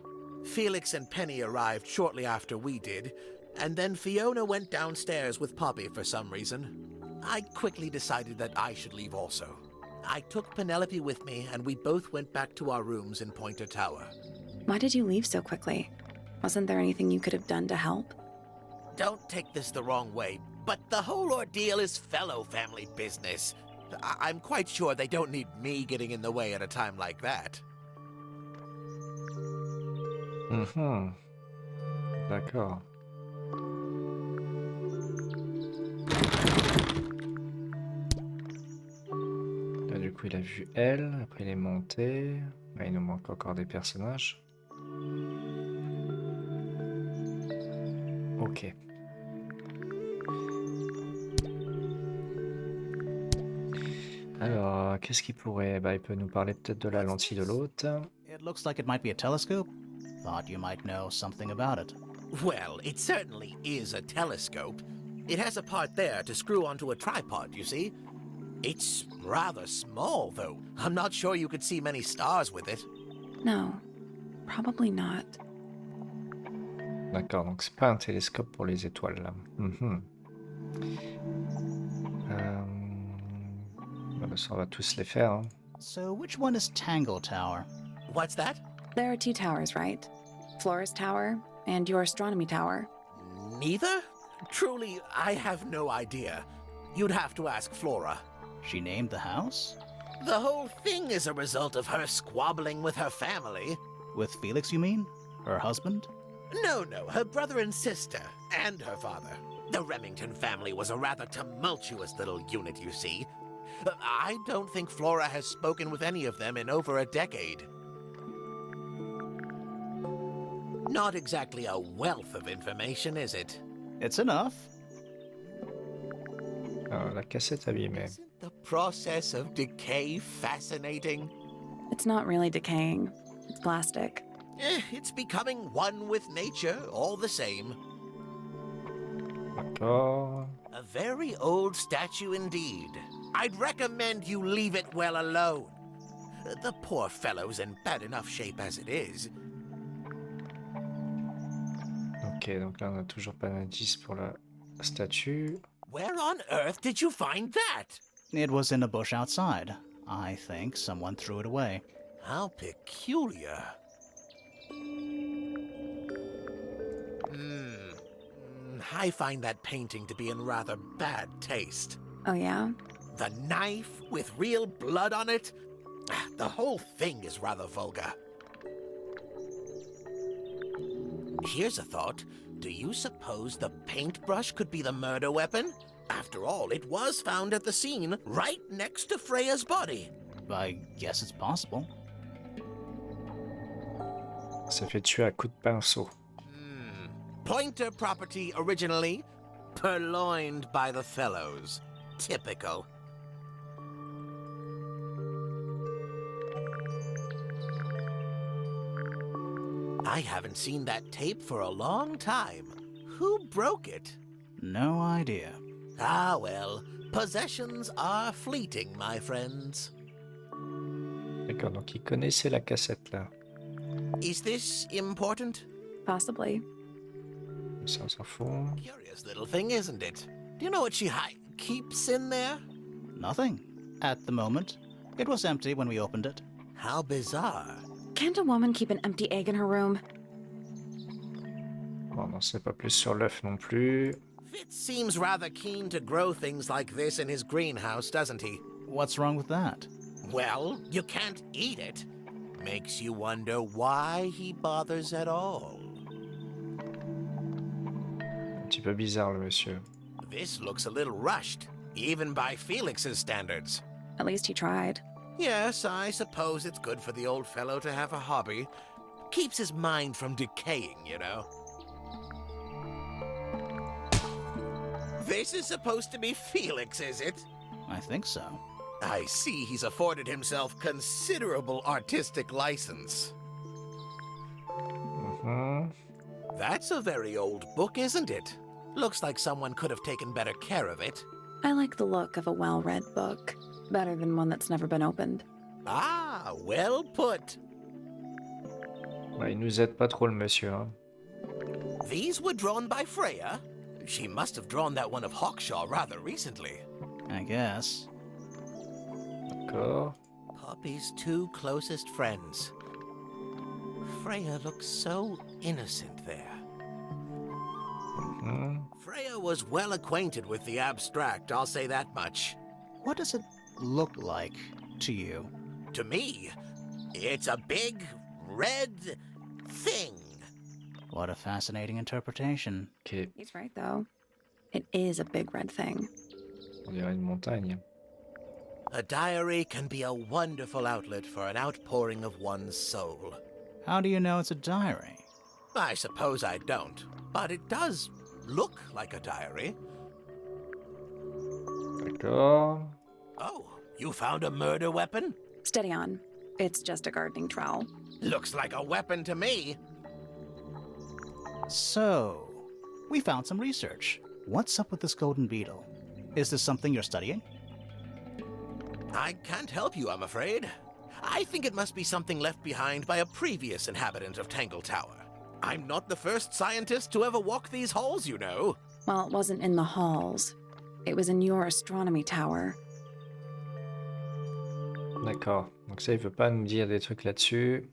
Felix and Penny arrived shortly after we did, and then Fiona went downstairs with Poppy for some reason. I quickly decided that I should leave also. I took Penelope with me, and we both went back to our rooms in Pointer Tower. Why did you leave so quickly? Wasn't there anything you could have done to help? Don't take this the wrong way, but the whole ordeal is fellow family business. I'm quite sure they don't need me getting in the way at a time like that. D'accord. Là, du coup, il a vu elle, après il est monté. Ouais, il nous manque encore des personnages. Ok. Alors, qu'est-ce qu'il pourrait... Bah, il peut nous parler peut-être de la lentille de l'hôte. It looks like it might be a telescope. Thought you might know something about it. Well, it certainly is a telescope. It has a part there to screw onto a tripod, you see. It's rather small, though. I'm not sure you could see many stars with it. No, probably not. D'accord, donc c'est pas un télescope pour les étoiles, là. Bah, ça, on va tous les faire, hein. So which one is Tangle Tower? What's that? There are two towers, right? Flora's tower and your astronomy tower. Neither? Truly, I have no idea. You'd have to ask Flora. She named the house? The whole thing is a result of her squabbling with her family. With Felix, you mean? Her husband? No, her brother and sister, and her father. The Remington family was a rather tumultuous little unit, you see. I don't think Flora has spoken with any of them in over a decade. Not exactly a wealth of information, is it? It's enough. Alors, la cassette abîmée. Isn't the process of decay fascinating? It's not really decaying. It's plastic. It's becoming one with nature, all the same. D'accord. A very old statue indeed. I'd recommend you leave it well alone. The poor fellow's in bad enough shape as it is. Ok, donc là on a toujours pas d'indice pour la statue. Where on earth did you find that? It was in a bush outside. I think someone threw it away. How peculiar. I find that painting to be in rather bad taste. Oh, yeah? The knife with real blood on it? The whole thing is rather vulgar. Here's a thought. Do you suppose the paintbrush could be the murder weapon? After all, it was found at the scene, right next to Freya's body. I guess it's possible. Ça fait tuer à coups de pinceau. Pointer property originally, purloined by the fellows. Typical. I haven't seen that tape for a long time. Who broke it? No idea. Ah, well, possessions are fleeting, my friends. D'accord, donc il connaissait la cassette là. Is this important? Possibly. Ça, on s'en fout. Curious little thing, isn't it? Do you know what she keeps in there? Nothing. At the moment. It was empty when we opened it. How bizarre. Can't a woman keep an empty egg in her room? Bon, on n'en sait pas plus sur l'œuf non plus. Fitz seems rather keen to grow things like this in his greenhouse, doesn't he? What's wrong with that? Well, you can't eat it. Makes you wonder why he bothers at all. Un petit peu bizarre, le monsieur. This looks a little rushed, even by Felix's standards. At least he tried. Yes, I suppose it's good for the old fellow to have a hobby. Keeps his mind from decaying, you know. This is supposed to be Felix, is it? I think so. I see he's afforded himself considerable artistic license. Mhm. That's a very old book, isn't it? Looks like someone could have taken better care of it. I like the look of a well-read book. Better than one that's never been opened. Ah, well put. Ouais, il nous aide pas trop, le monsieur. Hein. These were drawn by Freya. She must have drawn that one of Hawkshaw rather recently. I guess. D'accord. Poppy's two closest friends. Freya looks so innocent there. Mhm. Freya was well acquainted with the abstract, I'll say that much. What does it look like to you? To me, it's a big, red thing. What a fascinating interpretation. Ok, He's right, though. It is a big red thing. on dirait une montagne. A diary can be a wonderful outlet for an outpouring of one's soul. How do you know it's a diary? I suppose I don't, but it does look like a diary. D'accord. Oh, you found a murder weapon? Steady on. It's just a gardening trowel. Looks like a weapon to me. So, we found some research. What's up with this golden beetle? Is this something you're studying? I can't help you, I'm afraid. I think it must be something left behind by a previous inhabitant of Tangle Tower. I'm not the first scientist to ever walk these halls, you know. Well, it wasn't in the halls. It was in your astronomy tower. D'accord. Donc ça, il veut pas nous dire des trucs là-dessus.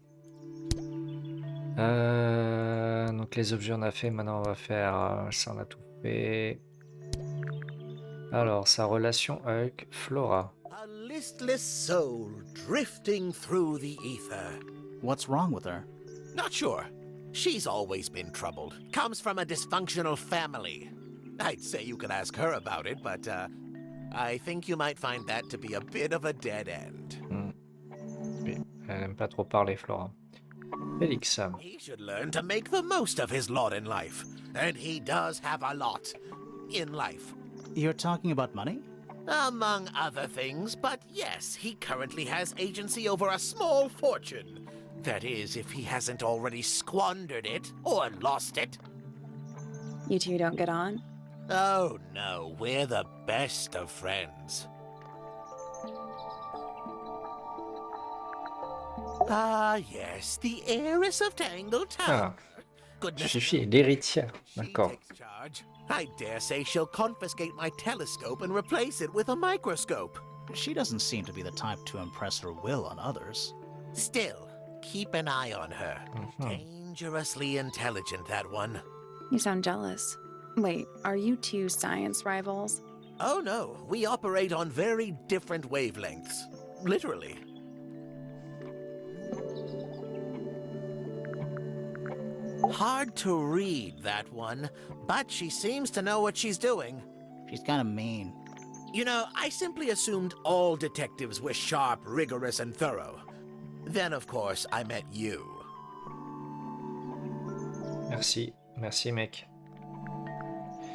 Donc les objets on a fait, maintenant on va faire... ça on a tout fait. Alors, sa relation avec Flora. A listless soul drifting through the ether. What's wrong with her? Not sure. She's always been troubled. Comes from a dysfunctional family. I'd say you could ask her about it, but I think you might find that to be a bit of a dead end. Oui, elle aime pas trop parler, Flora. Félix. He should learn to make the most of his lot in life. And he does have a lot in life. You're talking about money? Among other things, but yes, he currently has agency over a small fortune. That is, if he hasn't already squandered it or lost it. You two don't get on? Oh no, we're the best of friends. Ah yes, the heiress of Tangle Tower. Ah, Goodness, Fifi est l'héritière. she D'accord. takes charge. I dare say she'll confiscate my telescope and replace it with a microscope. She doesn't seem to be the type to impress her will on others. Still, keep an eye on her. Mhm. Dangerously intelligent, that one. You sound jealous. Wait, are you two science rivals? Oh no, we operate on very different wavelengths. Literally. Hard to read, that one, but she seems to know what she's doing. She's kind of mean. You know, I simply assumed all detectives were sharp, rigorous, and thorough. Then, of course, I met you. Merci. Merci, mec.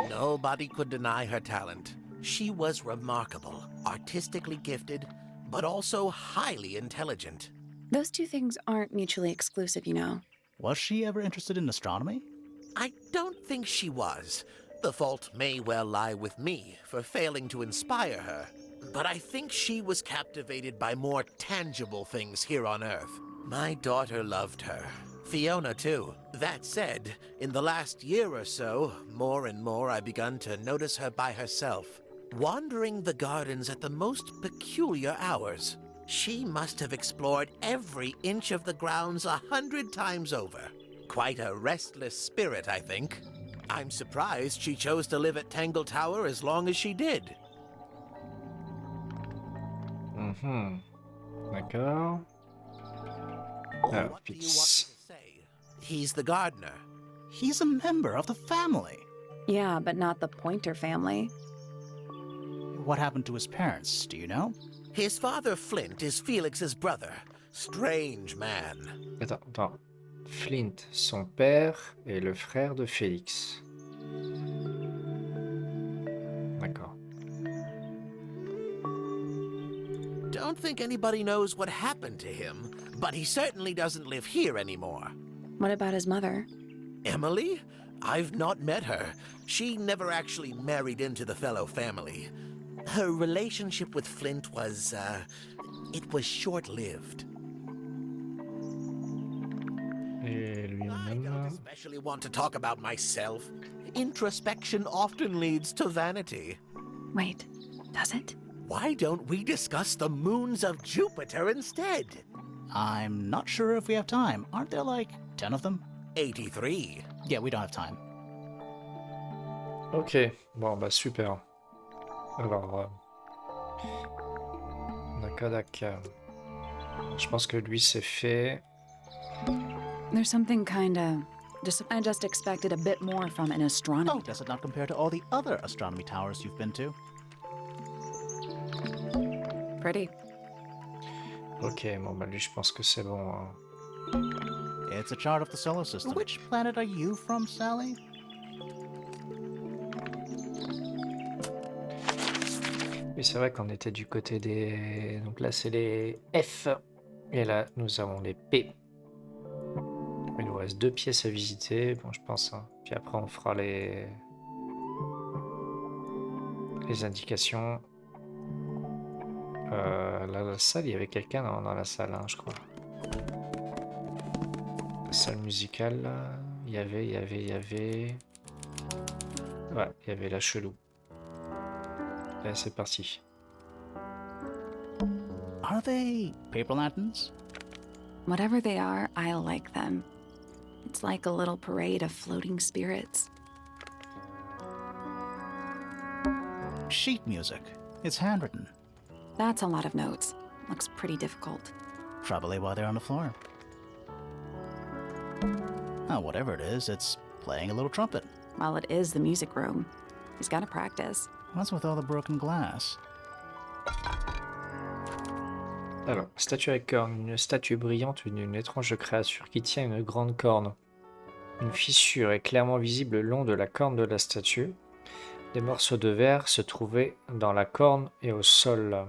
Nobody could deny her talent. She was remarkable, artistically gifted, but also highly intelligent. Those two things aren't mutually exclusive, you know. Was she ever interested in astronomy? I don't think she was. The fault may well lie with me for failing to inspire her. But I think she was captivated by more tangible things here on Earth. My daughter loved her. Fiona, too. That said, in the last year or so, more and more I've begun to notice her by herself, wandering the gardens at the most peculiar hours. She must have explored every inch of the grounds 100 times over. Quite a restless spirit, I think. I'm surprised she chose to live at Tangle Tower as long as she did. D'accord. Alors, What do you want me Pix. to say? He's the gardener. He's a member of the family. Yeah, but not the Pointer family. What happened to his parents, do you know? His father, Flint, is Felix's brother. Strange man. Attends. Flint, son père, est le frère de Félix. D'accord. Don't think anybody knows what happened to him, but he certainly doesn't live here anymore. What about his mother? Emily? I've not met her. She never actually married into the fellow family. Her relationship with Flint was, it was short-lived. Et I don't lui-même. especially want to talk about myself. Introspection often leads to vanity. Wait, does it? Why don't we discuss the moons of Jupiter instead? I'm not sure if we have time. Aren't there like 10 of them? 83. Yeah, we don't have time. Ok, bon bah super. Alors, Nakadak. Je pense que lui c'est fait. There's something kinda... I just expected a bit more from an astronomy. Oh, does it not compare to all the other astronomy towers you've been to? Pretty. Ok, bon bah lui je pense que c'est bon. Hein. It's a chart of the solar system. Which planet are you from, Sally? Oui, c'est vrai qu'on était du côté des... Donc là c'est les F. Et là nous avons les P. Il nous reste 2 pièces à visiter, bon je pense. Hein. Puis après on fera les indications. La salle, il y avait quelqu'un dans la salle, hein, je crois. La salle musicale, il y avait... Ouais, il y avait la chelou. Allez, c'est parti. Are they paper lanterns? Whatever they are, I like them. It's like a little parade of floating spirits. Sheet music. It's handwritten. That's a lot of notes. Looks pretty difficult. Probably while they're on the floor. Oh, whatever it is, it's playing a little trumpet. Well, it is the music room. He's gotta practice. What's with all the broken glass? Alors, statue avec corne. Une statue brillante d'une étrange créature qui tient une grande corne. Une fissure est clairement visible le long de la corne de la statue. Des morceaux de verre se trouvaient dans la corne et au sol.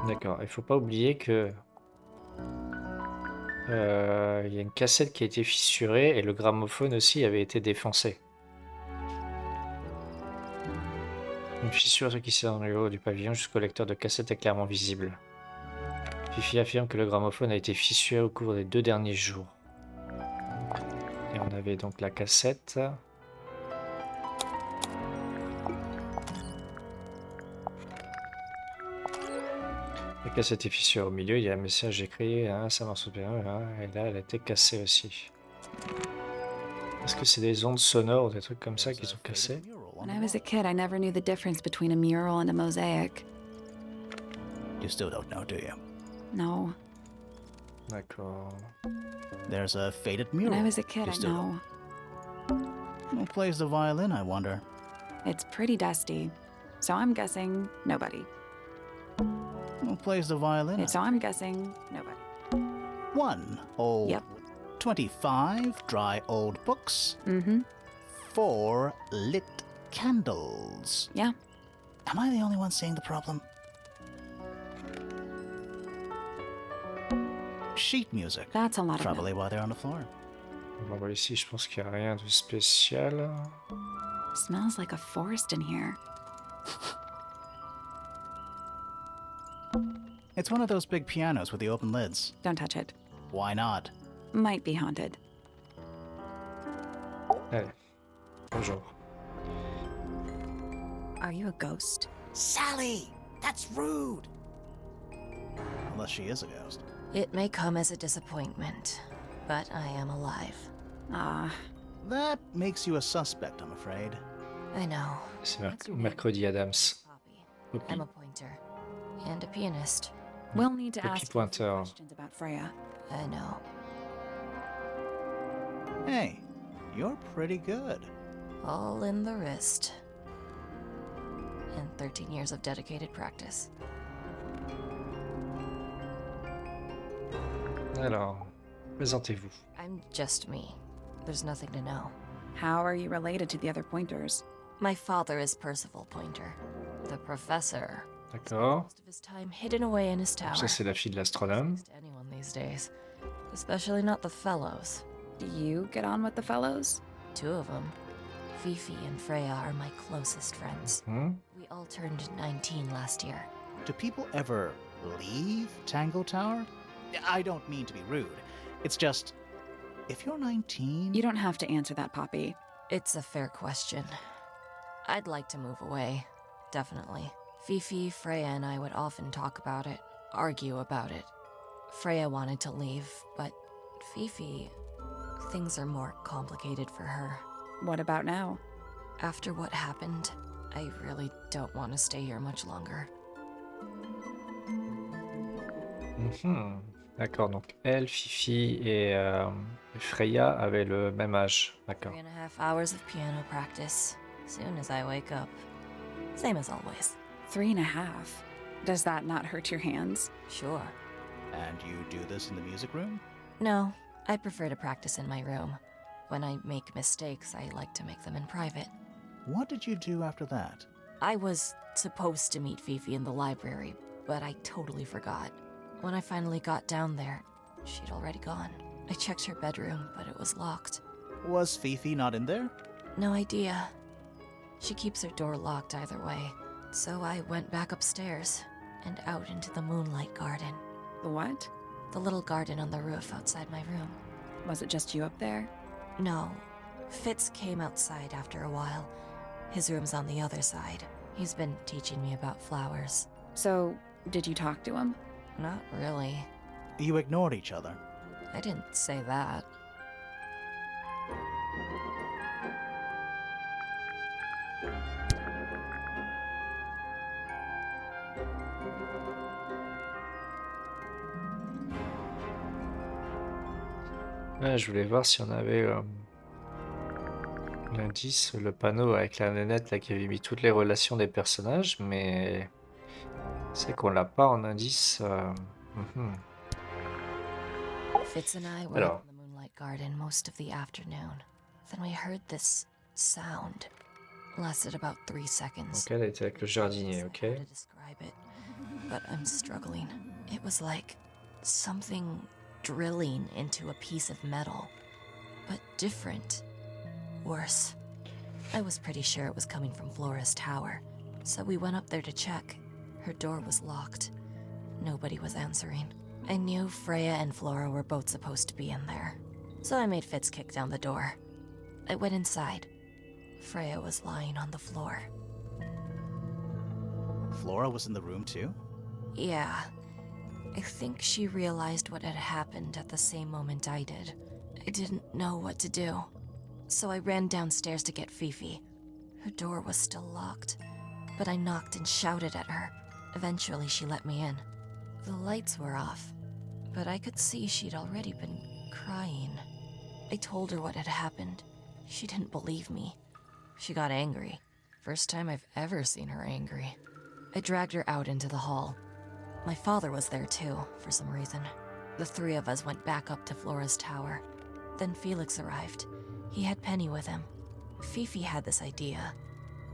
D'accord, il faut pas oublier que il y a une cassette qui a été fissurée et le gramophone aussi avait été défoncé. Une fissure qui s'est dans le haut du pavillon jusqu'au lecteur de cassette est clairement visible. Fifi affirme que le gramophone a été fissuré au cours des 2 derniers jours. Et on avait donc la cassette. La cassette est fissurée au milieu, il y a un message écrit, hein, ça marche bien, hein, et là elle a été cassée aussi. Est-ce que c'est des ondes sonores ou des trucs comme ça qui sont cassés? When I was a kid, I never knew the difference between a mural and a mosaic. You still don't know, do you? No. D'accord. There's a faded When mural. I was a kid, You I still know. Who plays the violin, I wonder? It's pretty dusty. So I'm guessing nobody. Who plays the violin? So I'm guessing nobody. 1 old. Yep. 25 dry old books. Mm-hmm. 4 lit candles. Yeah. Am I the only one seeing the problem? Sheet music. That's a lot of Probably notes. while they're on the floor. Bon, bah ici je pense qu'il n'y a rien de spécial. Smells like a forest in here. It's one of those big pianos with the open lids. Don't touch it. Why not? Might be haunted. Allez, bonjour. Are you a ghost? Sally! That's rude! Unless she is a ghost. It may come as a disappointment, but I am alive. Ah, That makes you a suspect, I'm afraid. I know. C'est What's your name? mercredi Adams. Poppy. Poppy. I'm a pointer. And a pianist. we'll need to Petit ask you a few pointeur. questions about Freya. I know. Hey, you're pretty good. All in the wrist. And 13 years of dedicated practice. Alors, présentez-vous. I'm just me. There's nothing to know. How are you related to the other pointers? My father is Percival Pointer. The professor. D'accord. Most of his time hidden away in his tower. Ça, c'est la fille de l'astronome. To anyone these days. Especially not the fellows. Do you get on with the fellows? 2 of them. Fifi and Freya are my closest friends. Hmm? We all turned 19 last year. Do people ever leave Tangle Tower? I don't mean to be rude. It's just, if you're 19... You don't have to answer that, Poppy. It's a fair question. I'd like to move away. Definitely. Fifi, Freya, and I would often talk about it, argue about it. Freya wanted to leave, but Fifi... Things are more complicated for her. What about now? After what happened, I really don't want to stay here much longer. Mhm. D'accord, donc elle, Fifi et Freya avaient le même âge. D'accord. 3.5 hours of piano practice. Soon as I wake up. Same as always. 3.5. Does that not hurt your hands? Sure. And you do this in the music room? No, I prefer to practice in my room. When I make mistakes, I like to make them in private. What did you do after that? I was supposed to meet Fifi in the library, but I totally forgot. When I finally got down there, she'd already gone. I checked her bedroom, but it was locked. Was Fifi not in there? No idea. She keeps her door locked either way. So I went back upstairs and out into the moonlight garden. The what? The little garden on the roof outside my room. Was it just you up there? No. Fitz came outside after a while. His room's on the other side. He's been teaching me about flowers. So, did you talk to him? Not really. You ignored each other. I didn't say that. Ouais, je voulais voir si on avait l'indice, le panneau avec la nénette là qui avait mis toutes les relations des personnages, mais c'est qu'on l'a pas en indice. Mhm. Fitz and I were Alors. out in the moonlight garden most of the afternoon. Then we heard this sound. Lasted about 3 seconds. Donc elle était avec le jardinier, ok. I don't know how to describe it, but I'm struggling. It was like something drilling into a piece of metal, but different. Worse. I was pretty sure it was coming from Flora's tower, so we went up there to check. Her door was locked. Nobody was answering. I knew Freya and Flora were both supposed to be in there, so I made Fitz kick down the door. I went inside. Freya was lying on the floor. Flora was in the room too? Yeah. I think she realized what had happened at the same moment I did. I didn't know what to do. So I ran downstairs to get Fifi. Her door was still locked, but I knocked and shouted at her. Eventually she let me in. The lights were off, but I could see she'd already been crying. I told her what had happened. She didn't believe me. She got angry. First time I've ever seen her angry. I dragged her out into the hall. My father was there too, for some reason. The 3 of us went back up to Flora's tower. Then Felix arrived. He had Penny with him. Fifi had this idea.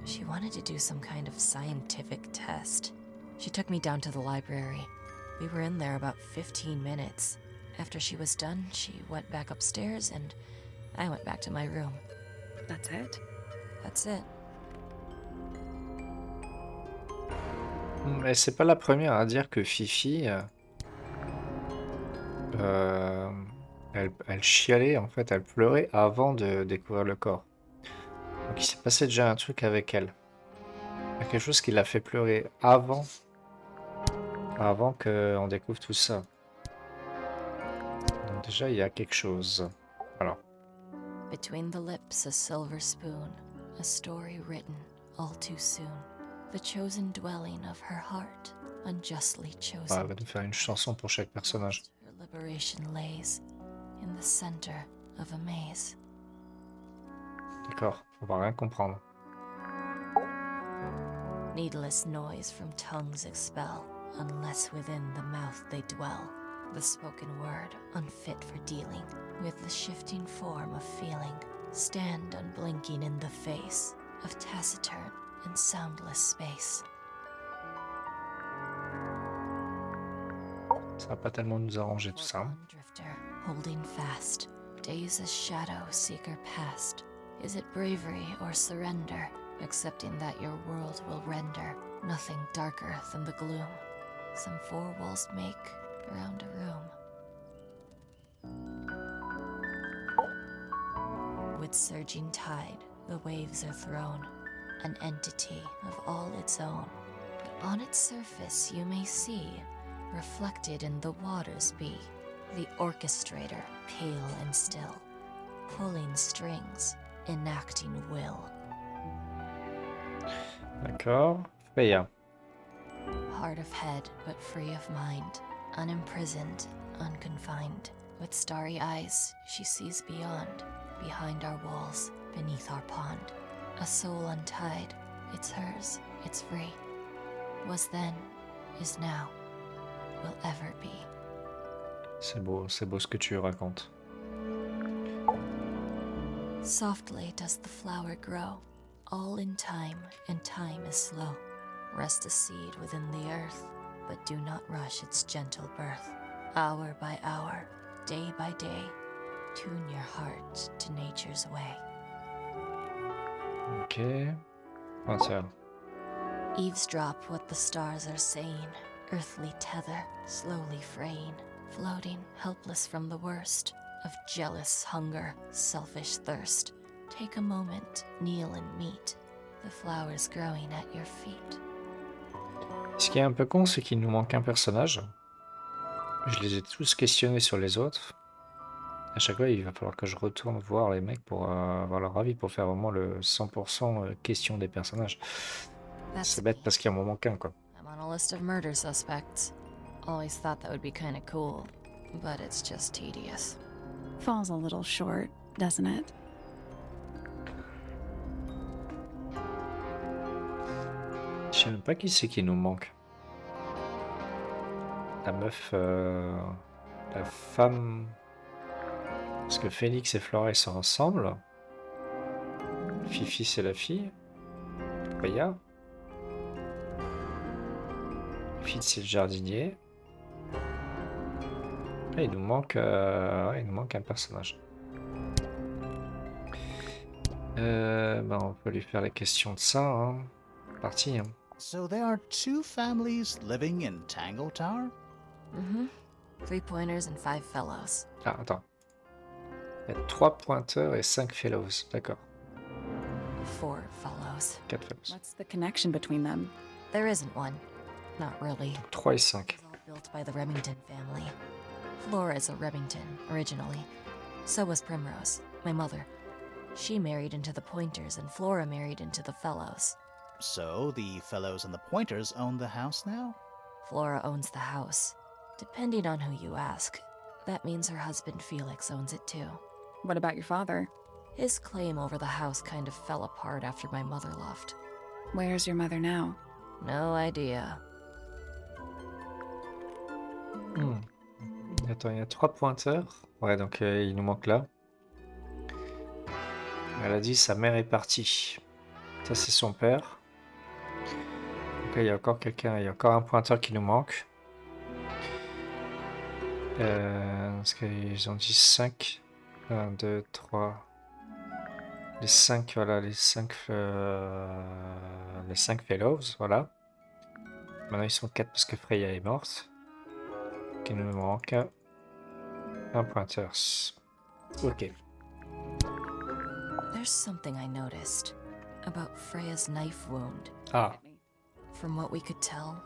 She wanted to do some kind of scientific test. She took me down to the library. We were in there about 15 minutes. After she was done, she went back upstairs and I went back to my room. That's it? That's it. Mais c'est pas la première à dire que Fifi, elle chialait en fait, elle pleurait avant de découvrir le corps. Donc il s'est passé déjà un truc avec elle. Il y a quelque chose qui l'a fait pleurer avant qu'on découvre tout ça. Donc déjà, il y a quelque chose. Alors, Between the lips, a silver spoon, a story written all too soon. The chosen dwelling of her heart, unjustly on chosen. va nous faire une chanson pour chaque personnage. Her liberation lays in the center of a maze. D'accord, on va rien comprendre. Needless noise from tongues expel, unless within the mouth they dwell. The spoken word, unfit for dealing with the shifting form of feeling, stand unblinking in the face of taciturn and soundless space. Ça va pas tellement nous arranger tout ça. Forlorn drifter, holding fast, days as shadow seeker past. Is it bravery or surrender, accepting that your world will render nothing darker than the gloom some four walls make around a room? With surging tide, the waves are thrown, an entity of all its own. But on its surface you may see, reflected in the waters be, the orchestrator, pale and still, pulling strings, enacting will. D'accord. Freya. Hard of head, but free of mind, unimprisoned, unconfined. With starry eyes, she sees beyond, behind our walls, beneath our pond. A soul untied, it's hers, it's free. Was then, is now, will ever be. C'est beau ce que tu racontes. Softly does the flower grow, all in time, and time is slow. Rest a seed within the earth, but do not rush its gentle birth. Hour by hour, day by day, tune your heart to nature's way. Ok. Pointeur. Eavesdrop what the stars are saying, earthly tether, slowly fraying, floating helpless from the worst of jealous hunger, selfish thirst. Take a moment, kneel and meet the flowers growing at your feet. Ce qui est un peu con, c'est qu'il nous manque un personnage. Je les ai tous questionnés sur les autres. À chaque fois, il va falloir que je retourne voir les mecs pour avoir leur avis, pour faire vraiment le 100% question des personnages. C'est bête parce qu'il m'en manque un, quoi. I'm on a list of murder suspects. Always thought that would be kind of cool, but it's just tedious. Falls a little short, doesn't it? Je sais même pas qui c'est qui nous manque. La meuf... la femme... Parce que Félix et Flora, ils sont ensemble. Fifi, c'est la fille. Freya. Fitz, c'est le jardinier. Ah, il nous manque un personnage. On peut lui faire la question de ça. Hein. Partie. Hein. So there are two families living in Tangle Tower? Mm-hmm. 3 pointers and 5 fellows. Ah, attends. Il y a 3 pointeurs et 5 fellows. D'accord. 4 fellows. 4 fellows. What's the connection between them? There isn't one. Not really. Donc 3 et 5. It was all built by the Remington family. Flora is a Remington, originally. So was Primrose, my mother. She married into the Pointers, and Flora married into the Fellows. So the fellows and the pointers own the house now? Flora owns the house. Depending on who you ask, that means her husband Felix owns it too. What about your father? His claim over the house kind of fell apart after my mother left. Where's your mother now? No idea. Attends, il y a 3 pointeurs. Ouais, donc il nous manque là. Elle a dit sa mère est partie. Ça, c'est son père. Donc là, il y a encore quelqu'un, il y a encore un pointeur qui nous manque. Parce qu'ils ont dit 5. 1, 2, 3. Les 5, voilà, les 5 fellows, voilà. Maintenant, ils sont 4 parce que Freya est morte. Donc, il nous manque un pointeur. Ok. There's something I noticed about Freya's knife wound. Ah, From what we could tell,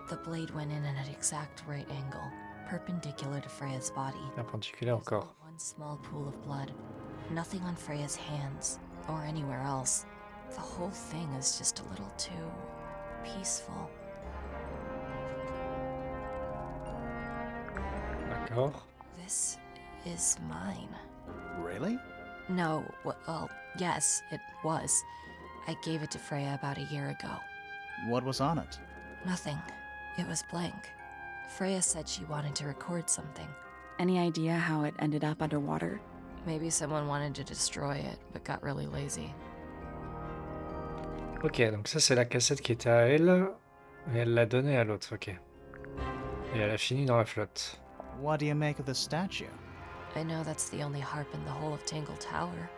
the blade went in at an exact right angle, perpendicular to Freya's body. Perpendiculaire There's encore. only one small pool of blood. Nothing on Freya's hands, or anywhere else. The whole thing is just a little too peaceful. D'accord. This is mine. Really? No, well, yes, it was. I gave it to Freya about a year ago. What was on it? Nothing. It was blank. Freya said she wanted to record something. Any idea how it ended up underwater? Maybe someone wanted to destroy it, but got really lazy. Ok, donc ça c'est la cassette qui était à elle, et elle l'a donnée à l'autre, ok. Et elle a fini dans la flotte. What do you make of the statue? I know that's the only harp in the whole of Tangle Tower.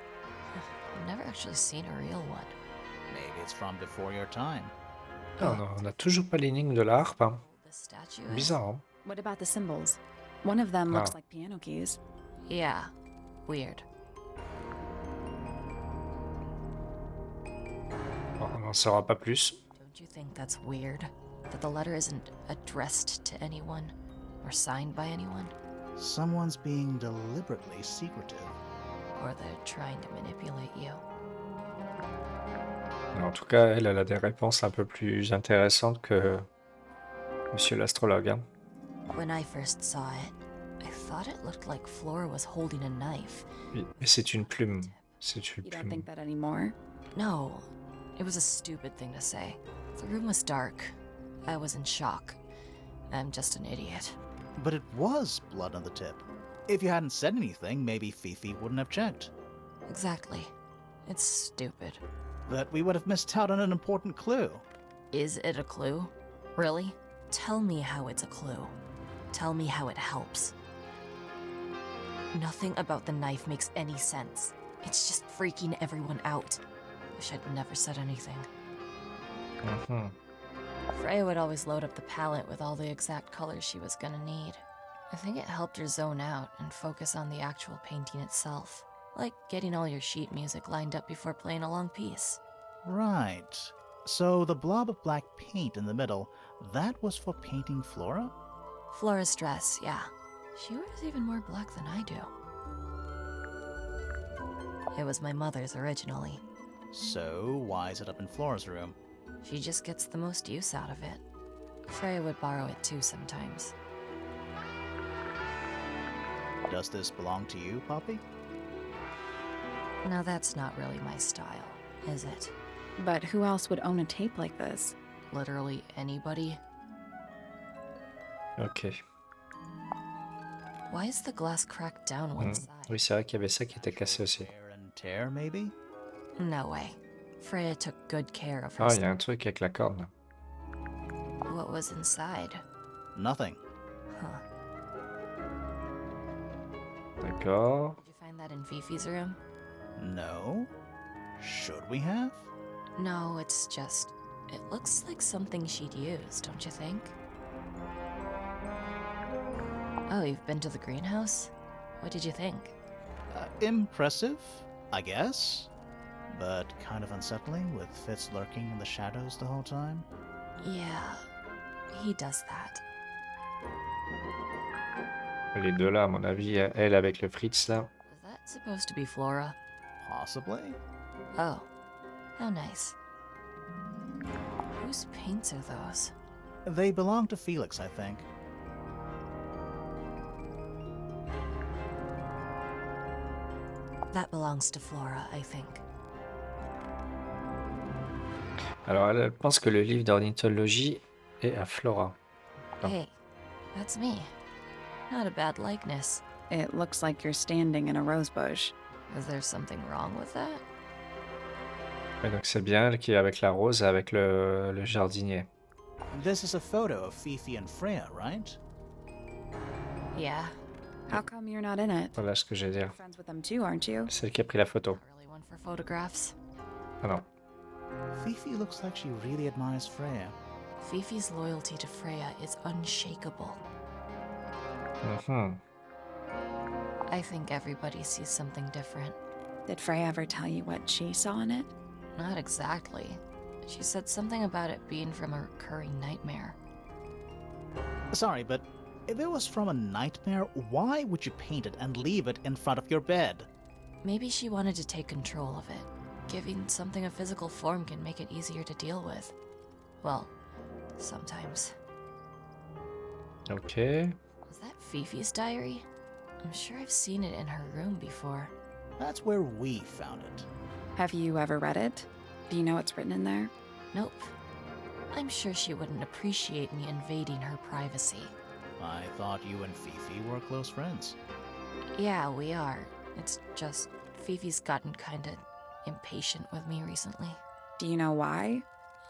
I've never actually seen a real one. Maybe it's from before your time. Ah, on a toujours pas l'énigme de la harpe, hein. The statue is? Bizarre, hein. What about the symbols? One of them looks Ah. like piano keys. Yeah, weird. Bon, on n'en saura pas plus. Don't you think that's weird? That the letter isn't addressed to anyone, or signed by anyone? Someone's being deliberately secretive. Or they're trying to manipulate you? Mais en tout cas, elle a des réponses un peu plus intéressantes que Monsieur l'astrologue, hein. When I first saw it, I thought it looked like Flora was holding a knife. Oui, mais c'est une plume. C'est une You don't plume. think that anymore? No, it was a stupid thing to say. The room was dark. I was in shock. I'm just an idiot. But it was blood on the tip. If you hadn't said anything, maybe Fifi wouldn't have checked. Exactly. It's stupid. But we would have missed out on an important clue. Is it a clue? Really? Tell me how it's a clue. Tell me how it helps. Nothing about the knife makes any sense. It's just freaking everyone out. Wish I'd never said anything. Mhm. Freya would always load up the palette with all the exact colors she was gonna need. I think it helped her zone out and focus on the actual painting itself. Like getting all your sheet music lined up before playing a long piece. Right. So the blob of black paint in the middle, that was for painting Flora? Flora's dress, yeah. She wears even more black than I do. It was my mother's originally. So why is it up in Flora's room? She just gets the most use out of it. Freya would borrow it too sometimes. Does this belong to you, Poppy? Now that's not really my style, is it? But who else would own a tape like this? Literally anybody? Ok. Why is the glass cracked down one side? Oui, c'est vrai qu'il y avait ça qui était cassé aussi. Wear and tear, maybe? No way. Freya took good care of her Ah, il y a un truc avec la corde, là. What was inside? Nothing. Huh. D'accord. Did you find that in Fifi's room? No? Should we have? No, it's just... It looks like something she'd use, don't you think? Oh, you've been to the greenhouse? What did you think? Impressive, I guess. But kind of unsettling with Fitz lurking in the shadows the whole time. Yeah, he does that. Les deux là, à mon avis, elle avec le Fritz là. Is that supposed to be Flora? Possibly? Oh, how nice. Whose paints are those? They belong to Felix, I think. That belongs to Flora, I think. Alors elle pense que le livre d'ornithologie est à Flora. Oh. Hey, that's me. Not a bad likeness. It looks like you're standing in a rose bush. Is there something wrong with that? Ouais, donc c'est bien elle qui est avec la rose, avec le jardinier. This is a photo of Fifi and Freya, right? Yeah, How come you're not in it? Voilà ce que j'ai dire. You're friends with them too, aren't you? C'est elle qui a pris la photo. not really one for photographs. Ah non. Fifi looks like she really admires Freya. Fifi's loyalty to Freya is unshakable. Mhm. I think everybody sees something different. Did Freya ever tell you what she saw in it? Not exactly. She said something about it being from a recurring nightmare. Sorry, but if it was from a nightmare, why would you paint it and leave it in front of your bed? Maybe she wanted to take control of it. Giving something a physical form can make it easier to deal with. Well, sometimes. Ok. Was that Fifi's diary? I'm sure I've seen it in her room before. That's where we found it. Have you ever read it? Do you know what's written in there? Nope. I'm sure she wouldn't appreciate me invading her privacy. I thought you and Fifi were close friends. Yeah, we are. It's just Fifi's gotten kinda impatient with me recently. Do you know why?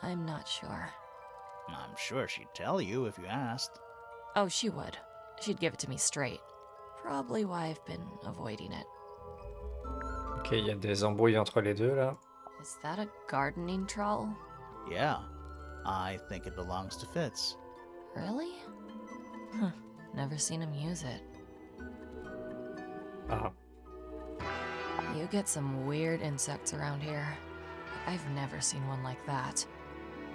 I'm not sure. I'm sure she'd tell you if you asked. Oh, she would. She'd give it to me straight. Probably why I've been avoiding it. Ok, il y a des embrouilles entre les deux là. Is that a gardening trowel? Yeah, I think it belongs to Fitz. Really? Huh. Never seen him use it. Ah, You get some weird insects around here. I've never seen one like that.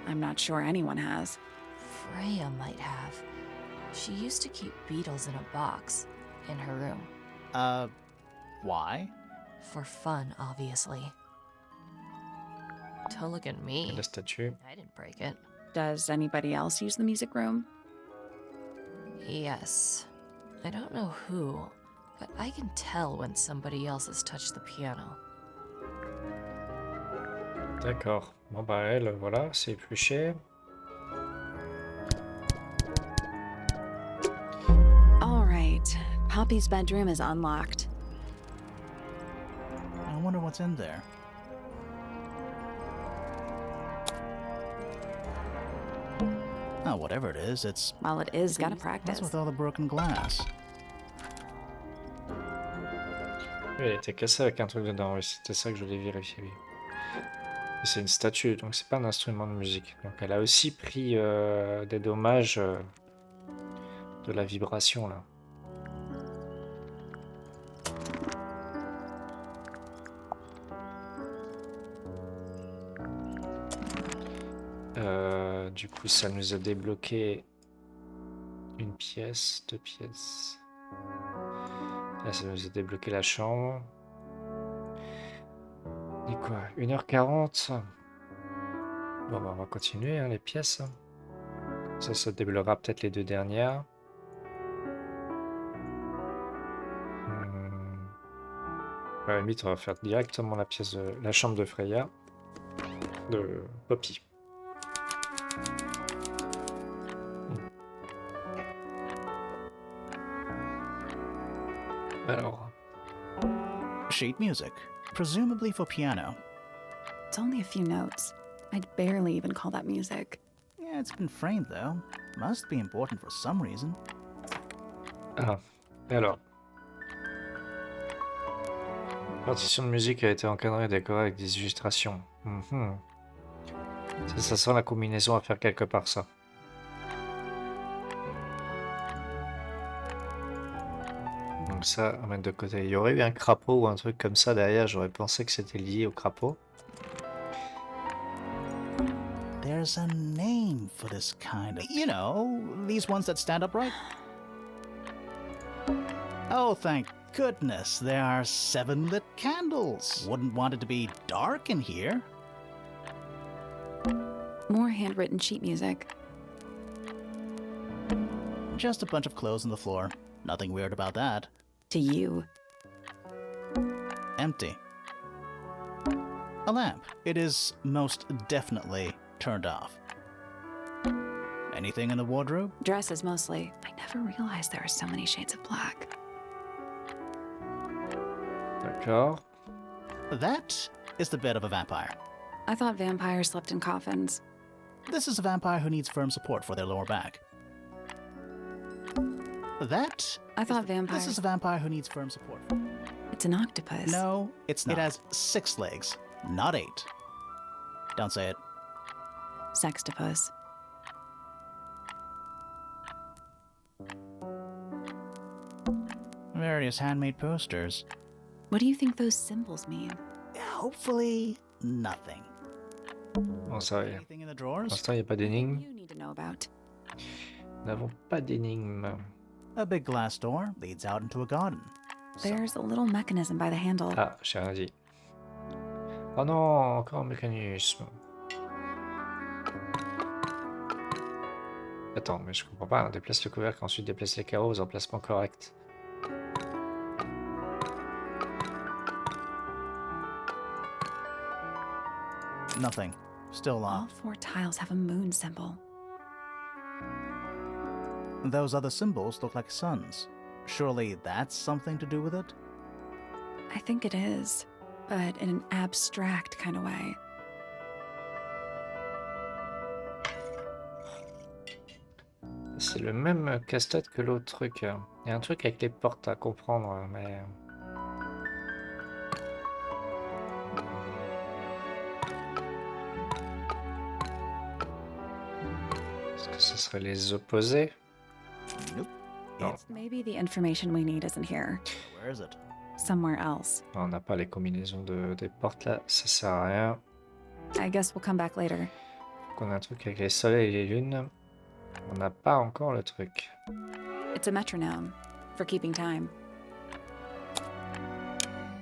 I'm not sure anyone has. Freya might have. She used to keep beetles in a box in her room. Why? For fun, obviously. Don't look at me. la statue. I didn't break it. Does anybody else use the music room? Yes. I don't know who, but I can tell when somebody else has touched the piano. D'accord. Bon bah elle, voilà, c'est épluché. All right. Poppy's bedroom is unlocked. I wonder what's in there. Oh, whatever it is, it's... Well, it is gotta What's practice. with all the broken glass? Oui, elle était cassée avec un truc dedans, oui, c'était ça que je voulais vérifier, oui. Et c'est une statue, donc c'est pas un instrument de musique. Donc elle a aussi pris des dommages de la vibration là. Du coup, ça nous a débloqué une pièce, 2 pièces. Là, ça nous a débloqué la chambre. Et quoi, 1h40. Bon, bah, on va continuer, hein, les pièces. Ça débloquera peut-être les 2 dernières. À la limite, on va faire directement la chambre de Freya. De Poppy. Alors, Sheet music, presumably for piano. It's only a few notes. I'd barely even call that music. Yeah, it's been framed though. Must be important for some reason. alors. Partition de musique a été encadrée et décorée avec des illustrations. Mhm. Ça sent la combinaison à faire quelque part, ça. Donc ça, on met de côté. Il y aurait eu un crapaud ou un truc comme ça derrière, j'aurais pensé que c'était lié au crapaud. There's a name for this kind of... You know, these ones that stand upright? Oh, thank goodness, there are 7 lit candles. Wouldn't want it to be dark in here. More handwritten sheet music. Just a bunch of clothes on the floor. Nothing weird about that. To you. Empty. A lamp. It is most definitely turned off. Anything in the wardrobe? Dresses mostly. I never realized there are so many shades of black. D'accord. That is the bed of a vampire. I thought vampires slept in coffins. This is a vampire who needs firm support for their lower back. I thought vampires... This is a vampire who needs firm support. It's an octopus. No, it's not. It has 6 legs, not 8. Don't say it. Sextopus. Various handmade posters. What do you think those symbols mean? Hopefully, nothing. Bon, ça va. Anything in the Pour drawers? l'instant, il n'y a pas Anything d'énigme. you need to know about. Nous n'avons pas d'énigme. A big glass door leads out into a garden. There's a little mechanism by the handle. Ah, j'ai rien dit. Oh non, encore un mécanisme. Attends, mais je comprends pas. On déplace le couvercle, ensuite déplace les carreaux aux emplacements corrects. Nothing. Still All locked. 4 tiles have a moon symbol. Those other symbols look like suns. Surely that's something to do with it? I think it is, but in an abstract kind of way. C'est le même casse-tête que l'autre truc. Il y a un truc avec les portes à comprendre, mais... Est-ce que ce serait les opposés? Nope. No. It's not. Maybe the information we need isn't here. Where is it? Somewhere else. On n'a pas les combinaisons des portes là, ça sert à rien. I guess we'll come back later. Qu'on a un truc avec les soleils et les lunes. On n'a pas encore le truc. It's a metronome for keeping time.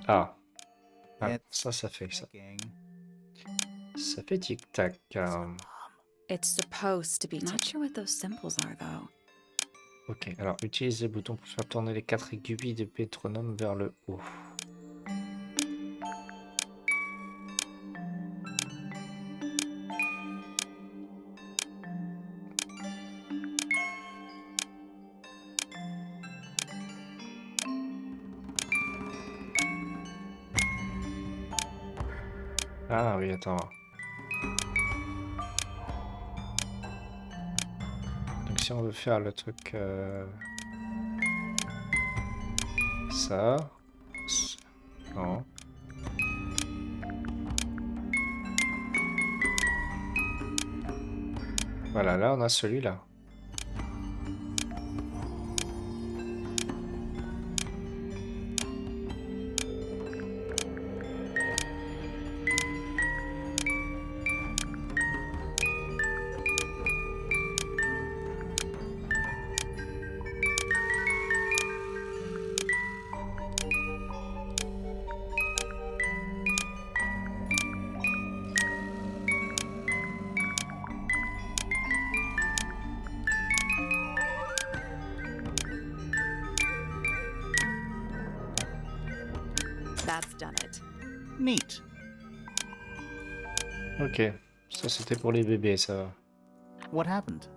Ah. Ah, It's ça fait ça. ticking. Ça fait tic-tac. It's supposed to be. Not sure what those symbols are, though. Ok, alors utilisez le bouton pour faire tourner les 4 aiguilles du métronome vers le haut. Ah oui, attends. Donc si on veut faire le truc... ça... Non. Voilà, là on a celui-là. That's done it. Neat. Ok, ça c'était pour les bébés, ça va. What happened?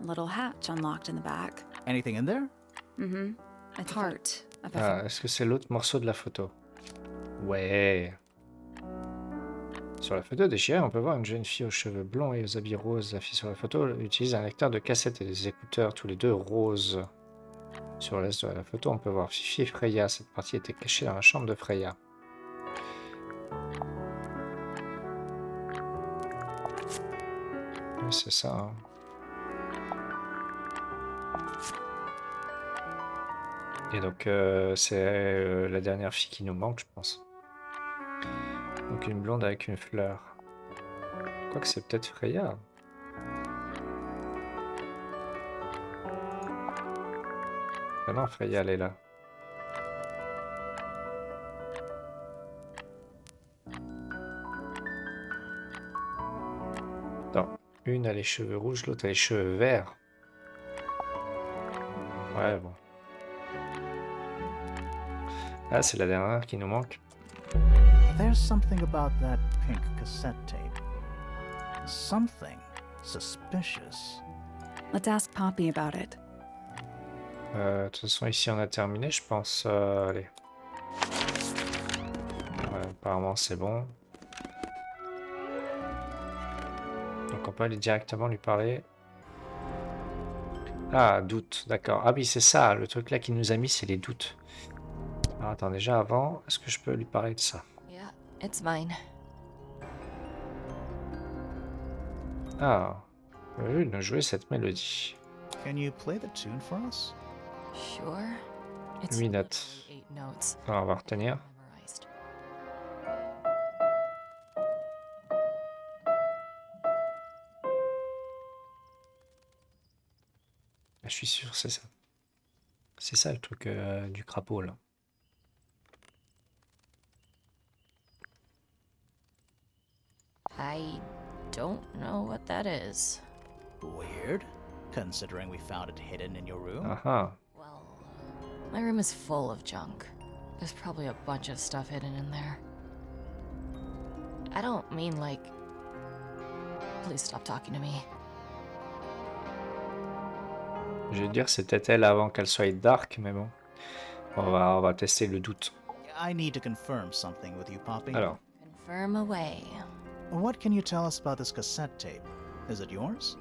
Little hatch unlocked in the back. Anything in there? Mm-hmm. It's part of a Ah, est-ce que c'est l'autre morceau de la photo? Ouais. Sur la photo déchirée, on peut voir une jeune fille aux cheveux blonds et aux habits roses. La fille sur la photo utilise un lecteur de cassette et des écouteurs, tous les deux roses. Sur le reste de la photo, on peut voir Fifi et Freya. Cette partie était cachée dans la chambre de Freya. Oui, c'est ça. Hein. Et donc, c'est la dernière fille qui nous manque, je pense. Donc, une blonde avec une fleur. Quoique c'est peut-être Freya. Ah non, Freya, elle est là. Non. Une a les cheveux rouges, l'autre a les cheveux verts. Ouais, bon. Ah, c'est la dernière qui nous manque. There's something about that pink cassette tape. Something suspicious. Let's ask Poppy about it. De toute façon, ici, on a terminé, je pense. Allez. Ouais, apparemment, c'est bon. Donc, on peut aller directement lui parler. Ah, doute, d'accord. Ah oui, c'est ça, le truc là qui nous a mis, c'est les doutes. Alors, attends, déjà avant, est-ce que je peux lui parler de ça? Yeah, it's mine. Ah, oui, nous jouer cette mélodie. Can you play the tune for us? Sure. It's 8 notes. literally 8 notes. Alors, on va retenir. Memorized. Je suis sûr, c'est ça. C'est ça le truc du crapaud là. I don't know what that is. Weird, considering we found it hidden in your room. Ah ah. Well, my room is full of junk. There's probably a bunch of stuff hidden in there. I don't mean like... Please stop talking to me. Je vais dire c'était elle avant qu'elle soit dark, mais bon. On va tester le doute. I need to confirm something with you, Poppy. Alors, Confirm away. What can you tell us about this cassette tape? Is it yours?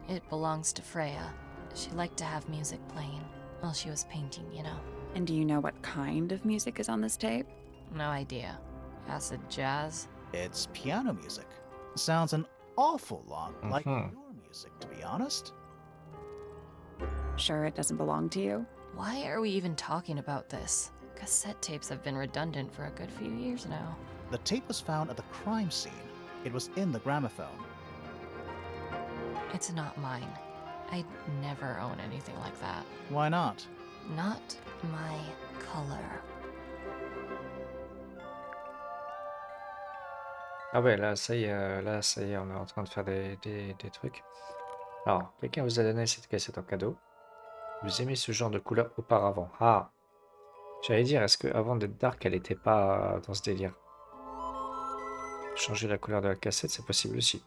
It belongs to Freya. She liked to have music playing while she was painting, you know. And do you know what kind of music is on this tape? No idea. Acid jazz? It's piano music. Sounds an awful lot like Mhm. your music, to be honest. Sure, it doesn't belong to you? Why are we even talking about this? Cassette tapes have been redundant for a good few years now. The tape was found at the crime scene. It was in the gramophone. It's not mine. I'd never own anything like that. Why not? Not my color. ah ouais, là ça y est, on est en train de faire des trucs. Alors, quelqu'un vous a donné cette cassette en cadeau. Vous aimez ce genre de couleur auparavant. Ah, j'allais dire, est-ce que avant d'être dark, elle n'était pas dans ce délire? Changer la couleur de la cassette, c'est possible aussi.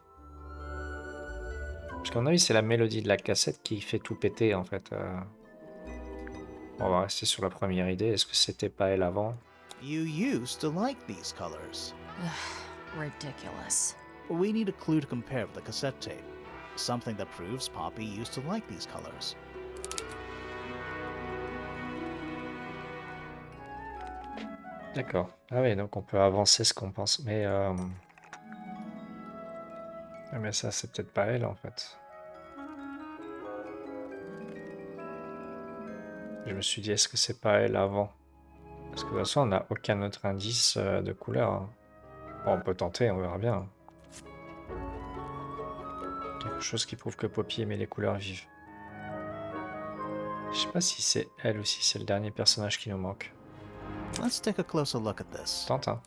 Parce qu'à mon avis, c'est la mélodie de la cassette qui fait tout péter, en fait. On va rester sur la première idée. Est-ce que c'était pas elle avant? You used to like these colors. Ridiculous. We need a clue to compare with the cassette tape. Something that proves Poppy used to like these colors. D'accord. Ah oui, donc on peut avancer ce qu'on pense. Mais ça, c'est peut-être pas elle, en fait. Je me suis dit, est-ce que c'est pas elle avant? Parce que de toute façon, on n'a aucun autre indice de couleur. Hein. Bon, on peut tenter, on verra bien. Quelque chose qui prouve que Poppy aimait les couleurs vives. Je sais pas si c'est elle ou si c'est le dernier personnage qui nous manque. Let's take a closer look at this. Tente, hein.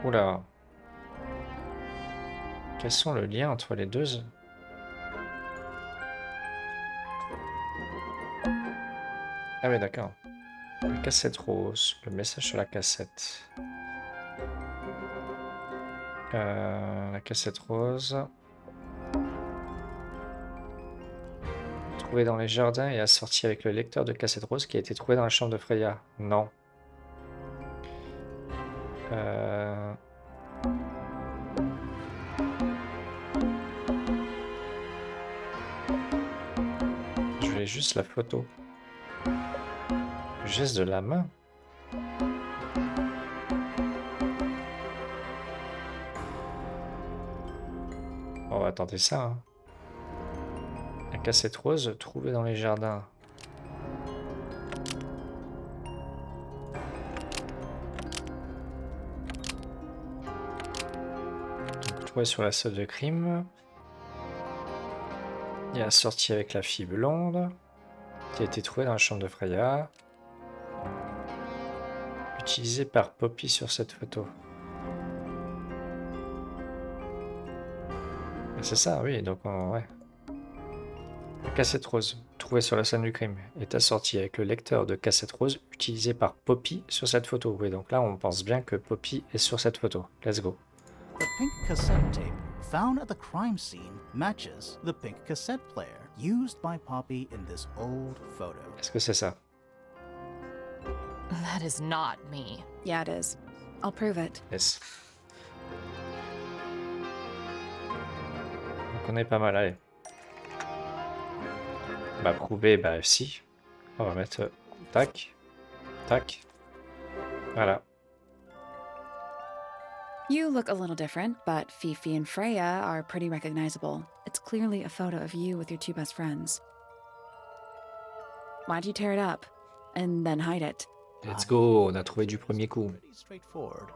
Oula. Quels sont les liens entre les deux? Ah oui, d'accord. La cassette rose, le message sur la cassette. La cassette rose. Trouvé dans les jardins et assorti avec le lecteur de cassette rose qui a été trouvé dans la chambre de Freya. Non. Je voulais juste la photo. Le geste de la main. On va tenter ça. Hein. La cassette rose trouvée dans les jardins. Donc, trouvée sur la scène de crime. Et assorti avec la fille blonde. Qui a été trouvée dans la chambre de Freya. Utilisée par Poppy sur cette photo. C'est ça, oui, donc ouais. La cassette rose, trouvée sur la scène du crime, est assortie avec le lecteur de cassette rose utilisé par Poppy sur cette photo. Oui, donc là, on pense bien que Poppy est sur cette photo. Let's go. The pink cassette tape found at the crime scene matches the pink cassette player used by Poppy in this old photo. Est-ce que c'est ça? That is not me. Yeah, it is. I'll prove it. Yes. Donc on est pas mal, allez. Bah prouver, bah si. On va mettre tac, tac. Voilà. You look a little different, but Fifi and Freya are pretty recognizable. It's clearly a photo of you with your two best friends. Why'd you tear it up? And then hide it? Let's go, on a trouvé du premier coup. Pretty straightforward.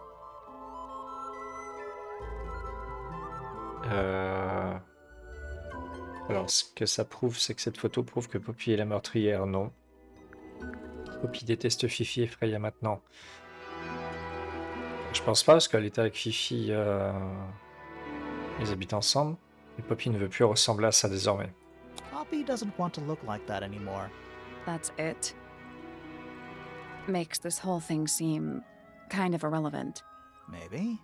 Euh, Alors, ce que ça prouve, c'est que cette photo prouve que Poppy est la meurtrière, non. Poppy déteste Fifi et Freya maintenant. Je pense pas, parce qu'elle était avec Fifi, ils habitent ensemble, et Poppy ne veut plus ressembler à ça désormais. Poppy doesn't want to look like that anymore. That's it. Makes this whole thing seem kind of irrelevant. Maybe.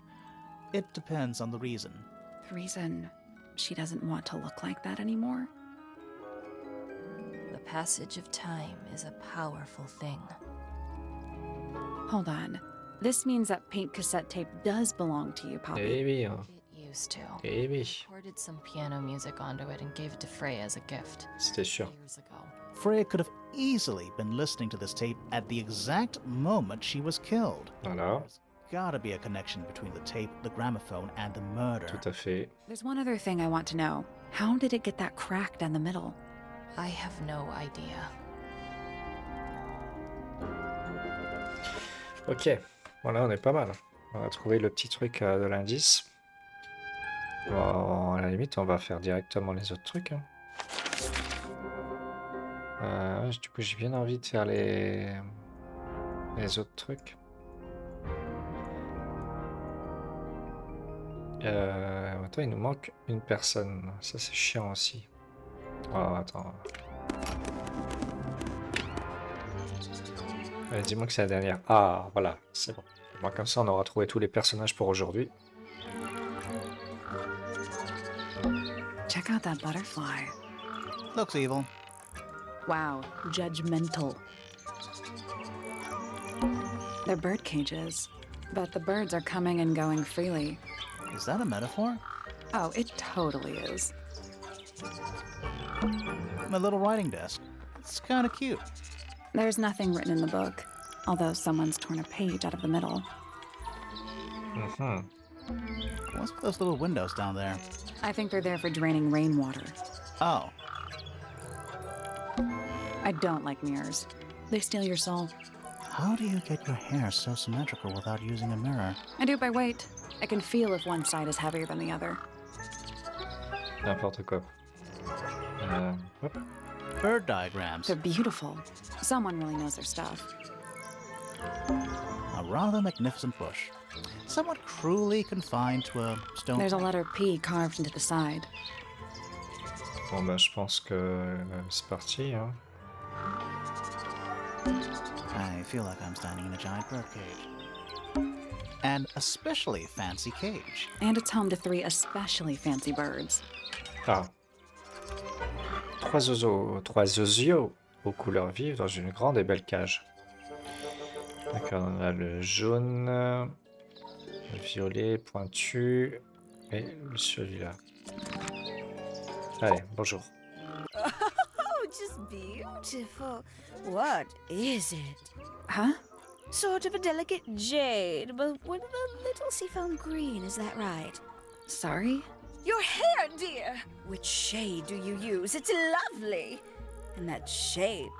It depends on the reason. The reason she doesn't want to look like that anymore? The passage of time is a powerful thing. Hold on. This means that paint cassette tape does belong to you, Poppy. Eh oui, hein. It used to. Eh oui, Recorded some piano music onto it and gave it to Freya as a gift c'était sûr. years ago. Freya could have easily been listening to this tape at the exact moment she was killed. Voilà, There's gotta be a connection between the tape, the gramophone, and the murder. tout à fait. There's one other thing I want to know. How did it get that crack down the middle? I have no idea. Ok, voilà, on est pas mal. On a trouvé le petit truc de l'indice. Bon, à la limite, on va faire directement les autres trucs, hein. Du coup, j'ai bien envie de faire les autres trucs. Attends, il nous manque une personne. Ça, c'est chiant aussi. Oh, attends. Allez, dis-moi que c'est la dernière. Ah, voilà, c'est bon. Bon, comme ça, on aura trouvé tous les personnages pour aujourd'hui. Check out that butterfly. Looks evil. Wow, judgmental. They're bird cages, but the birds are coming and going freely. Is that a metaphor? Oh, it totally is. My little writing desk. It's kind of cute. There's nothing written in the book, although someone's torn a page out of the middle. Mhm. What's with those little windows down there? I think they're there for draining rainwater. Oh, I don't like mirrors. They steal your soul. how do you get your hair so symmetrical without using a mirror? I do it by weight. I can feel if one side is heavier than the other. N'importe quoi. Hop. Bird diagrams. They're beautiful. Someone really knows their stuff. A rather magnificent bush. Somewhat cruelly confined to a stone. There's a letter P carved into the side. Bon, bah, je pense que c'est parti, hein. I feel like I'm standing in a giant bird cage. An especially fancy cage. And it's home to 3 especially fancy birds. Ah. 3 osios aux couleurs vives dans une grande et belle cage. D'accord, on a le jaune, le violet pointu et celui-là. Allez, bonjour. Oh, just beautiful. What is it? Huh? Sort of a delicate jade, but with a little seafoam green, is that right? Sorry? Your hair, dear! Which shade do you use? It's lovely! And that shape,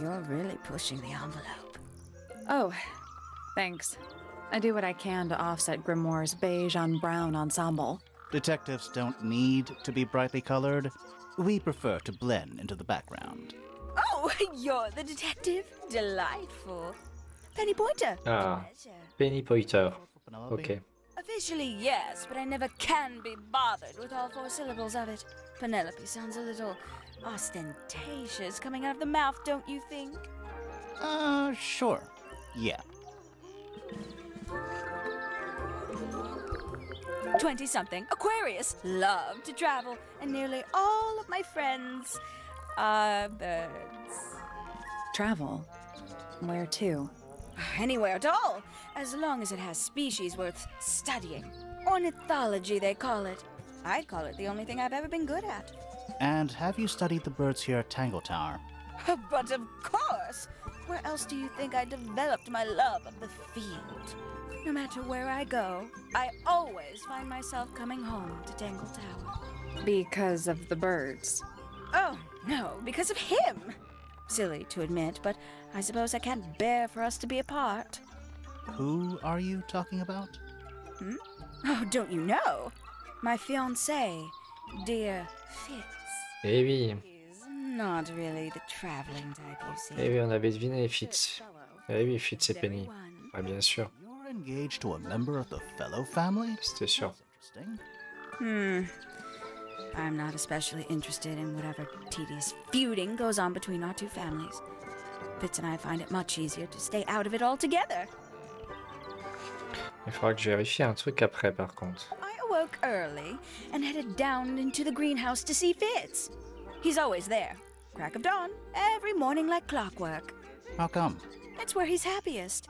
you're really pushing the envelope. Oh, thanks. I do what I can to offset Grimoire's beige on brown ensemble. Detectives don't need to be brightly colored. We prefer to blend into the background. Oh, you're the detective? Delightful. Penny Pointer. Ah, Pleasure. Penny Pointer. Penelope? Ok. Officially, yes, but I never can be bothered with all 4 syllables of it. Penelope sounds a little ostentatious coming out of the mouth, don't you think? Sure. Yeah. 20-something, Aquarius, love to travel, and nearly all of my friends are birds. Travel? Where to? Anywhere at all, as long as it has species worth studying. Ornithology, they call it. I'd call it the only thing I've ever been good at. And have you studied the birds here at Tangle Tower? But of course! Where else do you think I developed my love of the field? No matter where I go, I always find myself coming home to Tangle Tower. Because of the birds. Oh, no, because of him! Silly to admit, but I suppose I can't bear for us to be apart. Who are you talking about? Oh, don't you know? My fiancé, dear Fitz. Eh oui, He's not really the traveling type, you see. eh oui, on avait deviné Fitz. Fellow. Eh oui, Fitz et Very Penny. one. Ah, bien sûr, You're engaged to a member of the Fellow family? c'était sûr. That's interesting. I'm not especially interested in whatever tedious feuding goes on between our two families. Fitz and I find it much easier to stay out of it altogether. Il faudra que je vérifie un truc après, par contre. I awoke early and headed down into the greenhouse to see Fitz. He's always there, crack of dawn, every morning like clockwork. How come? It's where he's happiest.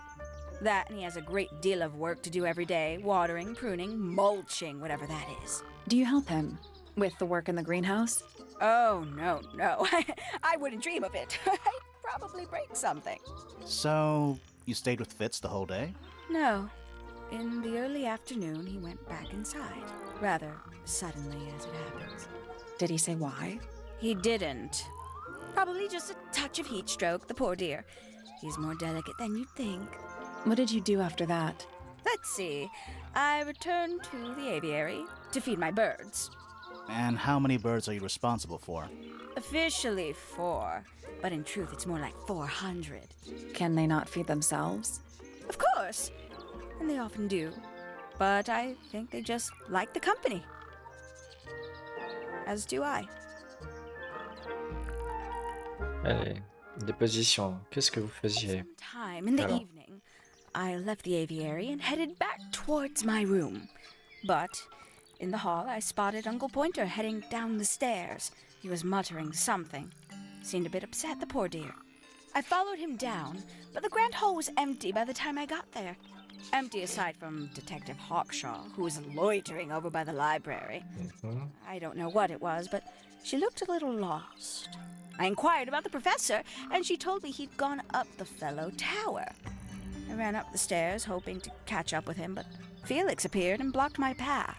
That and he has a great deal of work to do every day, watering, pruning, mulching, whatever that is. Do you help him with the work in the greenhouse? Oh, no. I wouldn't dream of it. I'd probably break something. So, you stayed with Fitz the whole day? No. In the early afternoon, he went back inside. Rather suddenly, as it happens. Did he say why? He didn't. Probably just a touch of heat stroke, the poor dear. He's more delicate than you'd think. What did you do after that? Let's see. I returned to the aviary to feed my birds. And how many birds are you responsible for? Officially 4, but in truth it's more like 400. Can they not feed themselves? Of course, and they often do. But I think they just like the company. As do I. Allez, déposition. Qu'est-ce que vous faisiez? Sometime in the Alors. evening, I left the aviary and headed back towards my room. But in the hall, I spotted Uncle Pointer heading down the stairs. He was muttering something. Seemed a bit upset, the poor dear. I followed him down, but the grand hall was empty by the time I got there. Empty aside from Detective Hawkshaw, who was loitering over by the library. Mhm. I don't know what it was, but she looked a little lost. I inquired about the professor, and she told me he'd gone up the fellow tower. I ran up the stairs, hoping to catch up with him, but Felix appeared and blocked my path.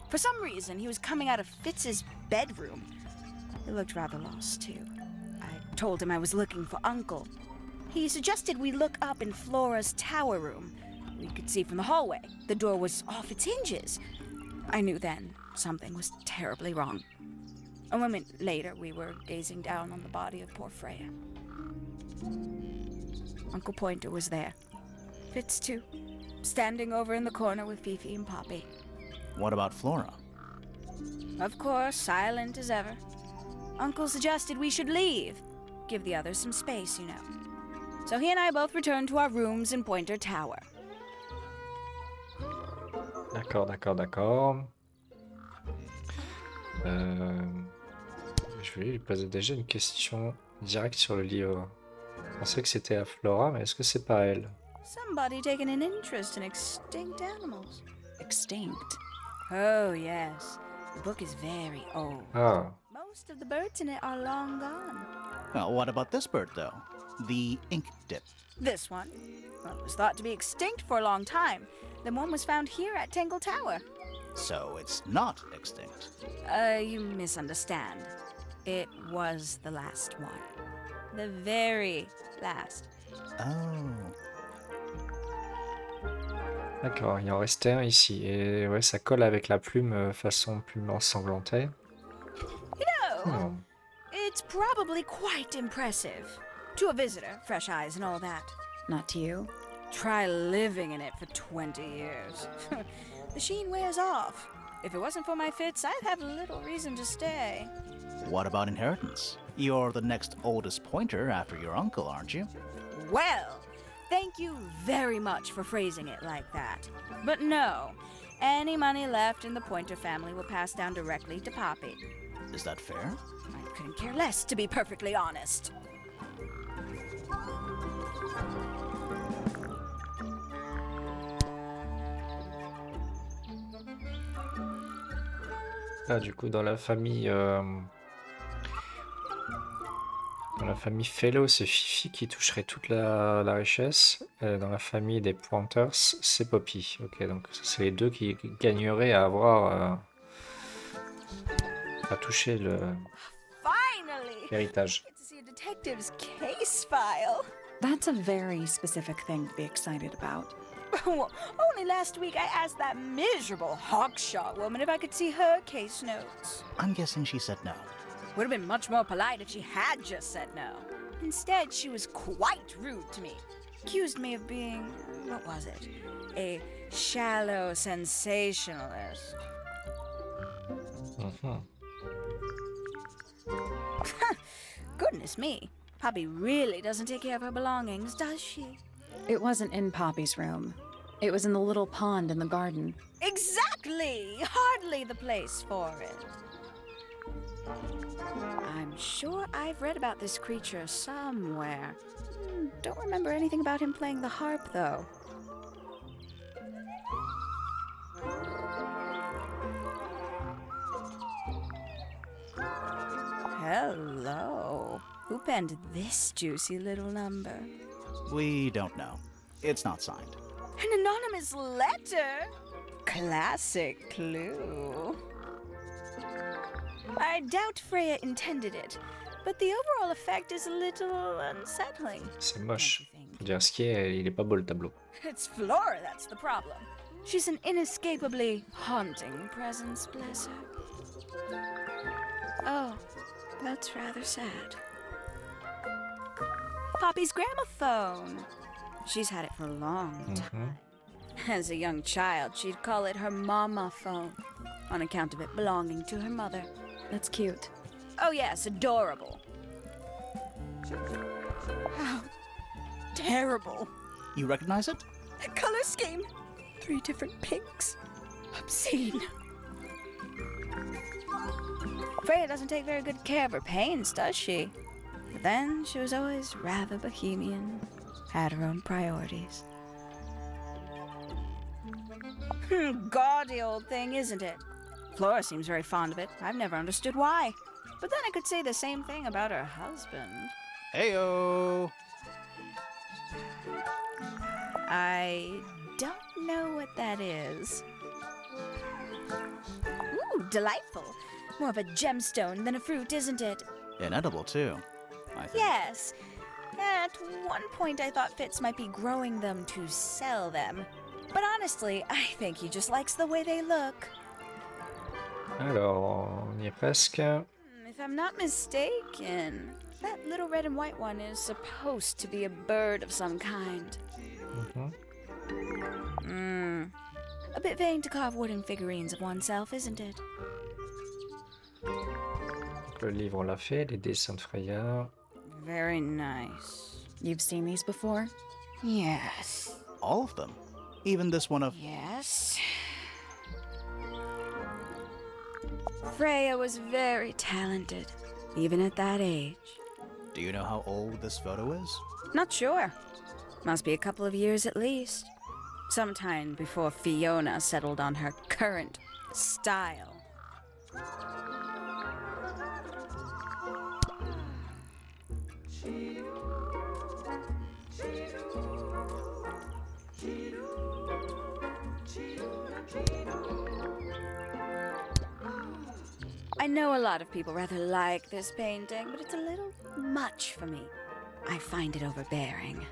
For some reason, he was coming out of Fitz's bedroom. He looked rather lost, too. I told him I was looking for Uncle. He suggested we look up in Flora's tower room. We could see from the hallway. The door was off its hinges. I knew then something was terribly wrong. A moment later, we were gazing down on the body of poor Freya. Uncle Pointer was there. Fitz, too, standing over in the corner with Fifi and Poppy. What about Flora? Of course, silent as ever. Uncle suggested we should leave. Give the others some space, you know. So he and I both returned to our rooms in Pointer Tower. D'accord. Je vais lui poser déjà une question directe sur le livre. Je pensais que c'était à Flora, mais est-ce que c'est pas elle? Somebody taking an interest in extinct animals. Extinct. Oh, yes. The book is very old. Ah, Most of the birds in it are long gone. Well, what about this bird, though? The ink dip. This one, well, it was thought to be extinct for a long time. Then one was found here at Tangle Tower. So it's not extinct. You misunderstand. It was the last one. The very last. Oh. d'accord, il en restait un ici. Et ouais, ça colle avec la plume façon plume ensanglantée. You know, Hmm. it's probably quite impressive. To a visitor, fresh eyes and all that. Not to you? Try living in it for 20 years. The sheen wears off. If it wasn't for my Fitz, I'd have little reason to stay. What about inheritance? You're the next oldest Pointer after your uncle, aren't you? Well, thank you very much for phrasing it like that. But no, any money left in the Pointer family will pass down directly to Poppy. Is that fair? I couldn't care less, to be perfectly honest. Ah, du coup, dans la famille Fellow, c'est Fifi qui toucherait toute la richesse. Dans la famille des Pointers, c'est Poppy. Ok, donc ça, c'est les deux qui gagneraient à avoir à toucher Finally! l'héritage. I get to see a detective's case file. That's a very specific thing to be excited about. Oh, only last week I asked that miserable Hawkshaw woman if I could see her case notes. I'm guessing she said no. Would have been much more polite if she had just said no. Instead, she was quite rude to me. Accused me of being, what was it? A shallow sensationalist. Goodness me. Poppy really doesn't take care of her belongings, does she? It wasn't in Poppy's room. It was in the little pond in the garden. Exactly! Hardly the place for it. I'm sure I've read about this creature somewhere. Don't remember anything about him playing the harp, though. Hello. Who penned this juicy little number? We don't know. It's not signed. An anonymous letter? Classic clue. I doubt Freya intended it, but the overall effect is a little unsettling. C'est don't moche. you think? Faut dire ce qui est, il est pas beau le tableau. It's Flora that's the problem. She's an inescapably haunting presence, bless her. Oh, that's rather sad. Poppy's gramophone. She's had it for a long time. As a young child, she'd call it her mama phone, on account of it belonging to her mother. That's cute. Oh yes, adorable. How terrible. You recognize it? The color scheme. 3 different pinks. Obscene. Freya doesn't take very good care of her paints, does she? But then she was always rather bohemian, had her own priorities. Gaudy old thing, isn't it? Flora seems very fond of it. I've never understood why. But then I could say the same thing about her husband. Heyo! I don't know what that is. Ooh, delightful. More of a gemstone than a fruit, isn't it? Inedible, too, I think. Yes. At one point I thought Fitz might be growing them to sell them. But honestly, I think he just likes the way they look. Alors, on y est presque. If I'm not mistaken, that little red and white one is supposed to be a bird of some kind. A bit vain to carve wooden figurines of oneself, isn't it? Le livre, on l'a fait, les dessins de Freya. Very nice. You've seen these before? Yes. All of them. Even this one of... Yes. Freya was very talented, even at that age. Do you know how old this photo is? Not sure. Must be a couple of years at least. Sometime before Fiona settled on her current style. I know a lot of people rather like this painting, but it's a little much for me. I find it overbearing.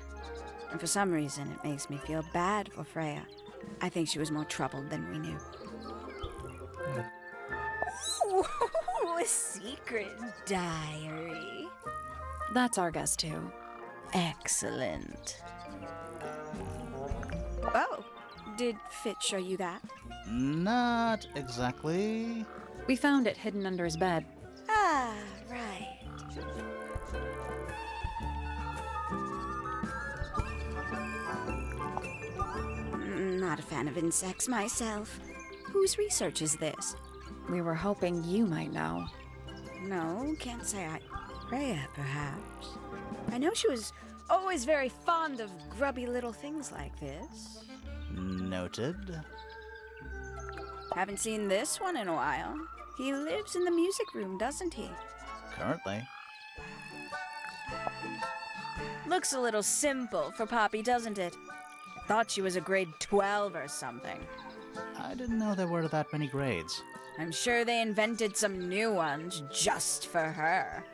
And for some reason, it makes me feel bad for Freya. I think she was more troubled than we knew. Ooh, a secret diary. That's our guess too. Excellent. Oh, did Fitz show you that? Not exactly. We found it hidden under his bed. Ah, right. Not a fan of insects myself. Whose research is this? We were hoping you might know. No, can't say I... Freya, perhaps. I know she was always very fond of grubby little things like this. Noted. Haven't seen this one in a while. He lives in the music room, doesn't he? Currently. Looks a little simple for Poppy, doesn't it? Thought she was a grade 12 or something. I didn't know there were that many grades. I'm sure they invented some new ones just for her.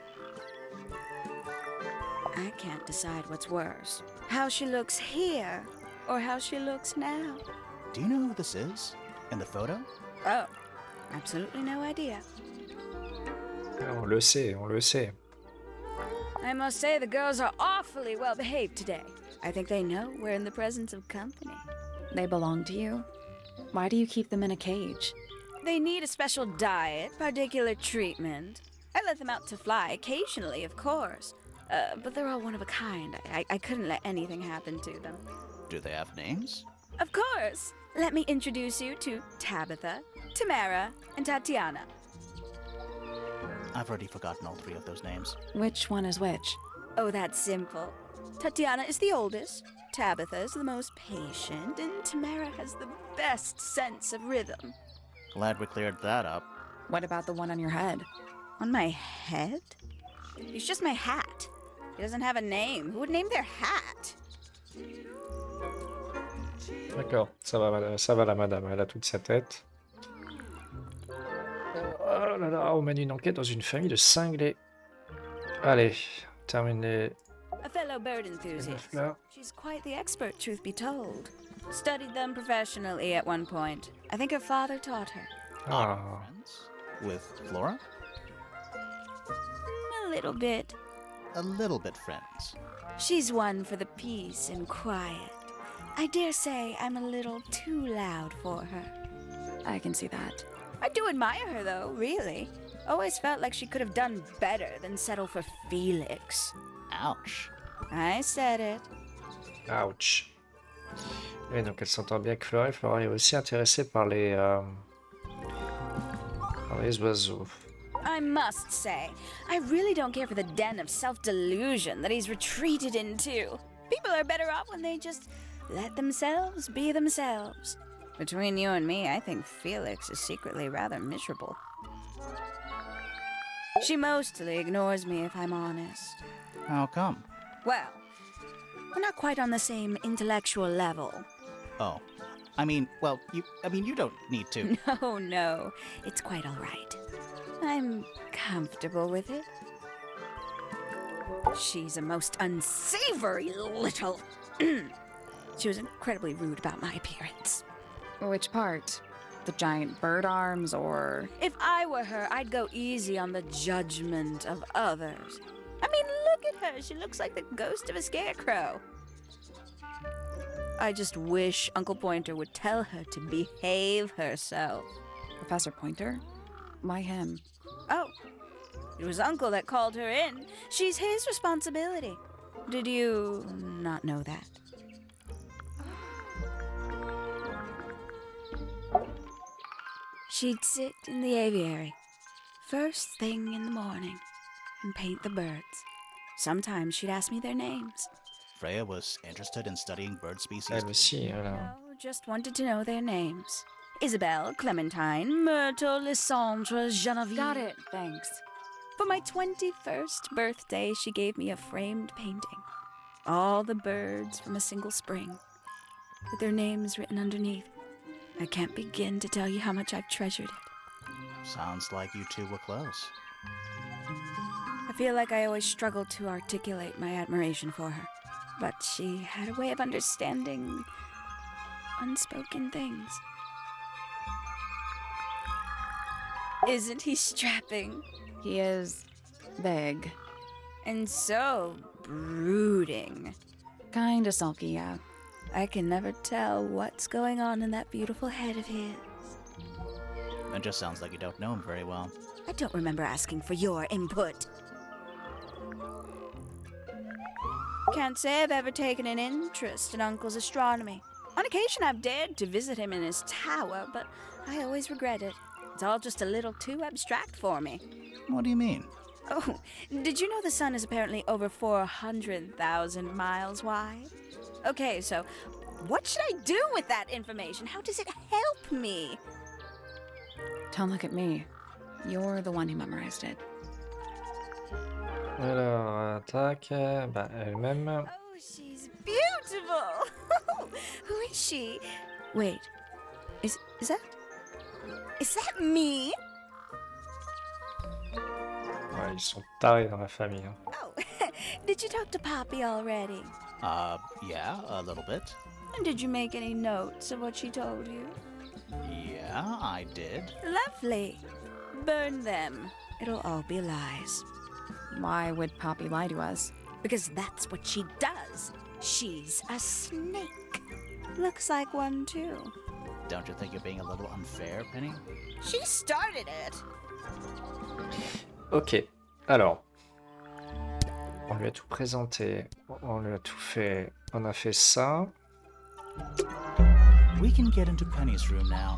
I can't decide what's worse. How she looks here, or how she looks now. Do you know who this is? In the photo? Oh, absolutely no idea. On le sait, on le sait. I must say the girls are awfully well behaved today. I think they know we're in the presence of company. They belong to you? Why do you keep them in a cage? They need a special diet, particular treatment. I let them out to fly occasionally, of course. But they're all one of a kind. I couldn't let anything happen to them. Do they have names? Of course. Let me introduce you to Tabitha, Tamara, and Tatiana. I've already forgotten all three of those names. Which one is which? Oh, that's simple. Tatiana is the oldest, Tabitha is the most patient, and Tamara has the best sense of rhythm. Glad we cleared that up. What about the one on your head? On my head? He's just my hat. He doesn't have a name. Who would name their hat? D'accord, ça va la madame, elle a toute sa tête. Oh là là, on mène une enquête dans une famille de cinglés. Allez, termine les A fellow bird enthusiast. fleurs. She's quite the expert, truth be told. Studied them professionally at one point. I think her father taught her. Ah, Friends? With Flora? A little bit. A little bit friends. She's one for the peace and quiet. I dare say I'm a little too loud for her. I can see that. I do admire her, though, really. Always felt like she could have done better than settle for Felix. Ouch. I said it. ouch. Oui, donc elle s'entend bien avec Flora. Flora est aussi intéressée par les oiseaux. I must say, I really don't care for the den of self-delusion that he's retreated into. People are better off when they just let themselves be themselves. Between you and me, I think Felix is secretly rather miserable. She mostly ignores me, if I'm honest. How come? Well, we're not quite on the same intellectual level. Oh. you don't need to. No, it's quite all right. I'm comfortable with it. She's a most unsavory little... She was incredibly rude about my appearance. Which part? The giant bird arms, or... If I were her, I'd go easy on the judgment of others. I mean, look at her. She looks like the ghost of a scarecrow. I just wish Uncle Pointer would tell her to behave herself. Professor Pointer? Why him? Oh, it was Uncle that called her in. She's his responsibility. Did you not know that? She'd sit in the aviary, first thing in the morning, and paint the birds. Sometimes she'd ask me their names. Freya was interested in studying bird species. Elle aussi, voilà. No, just wanted to know their names. Isabelle, Clementine, Myrtle, Lysandre, Genevieve. Got it, thanks. For my 21st birthday, she gave me a framed painting. All the birds from a single spring, with their names written underneath. I can't begin to tell you how much I've treasured it. Sounds like you two were close. I feel like I always struggled to articulate my admiration for her, but she had a way of understanding unspoken things. Isn't he strapping? He is... big. And so brooding. Kinda sulky, yeah. I can never tell what's going on in that beautiful head of his. It just sounds like you don't know him very well. I don't remember asking for your input. Can't say I've ever taken an interest in Uncle's astronomy. On occasion I've dared to visit him in his tower, but I always regret it. It's all just a little too abstract for me. What do you mean? Oh, did you know the sun is apparently over 400,000 miles wide? Okay, so what should I do with that information? How does it help me? Don't look at me. You're the one who memorized it. Alors, tac, bah, elle-même. Oh, she's beautiful! Who is she? Wait, is that me? Ouais, ils sont tarés dans la famille. Hein. Oh, did you talk to Poppy already? Yeah, a little bit. And did you make any notes of what she told you? Yeah, I did. Lovely. Burn them. It'll all be lies. Why would Poppy lie to us? Because that's what she does. She's a snake. Looks like one, too. Don't you think you're being a little unfair, Penny? She started it. Ok, alors. On lui a tout présenté, on lui a tout fait, on a fait ça. We can get into Penny's room now.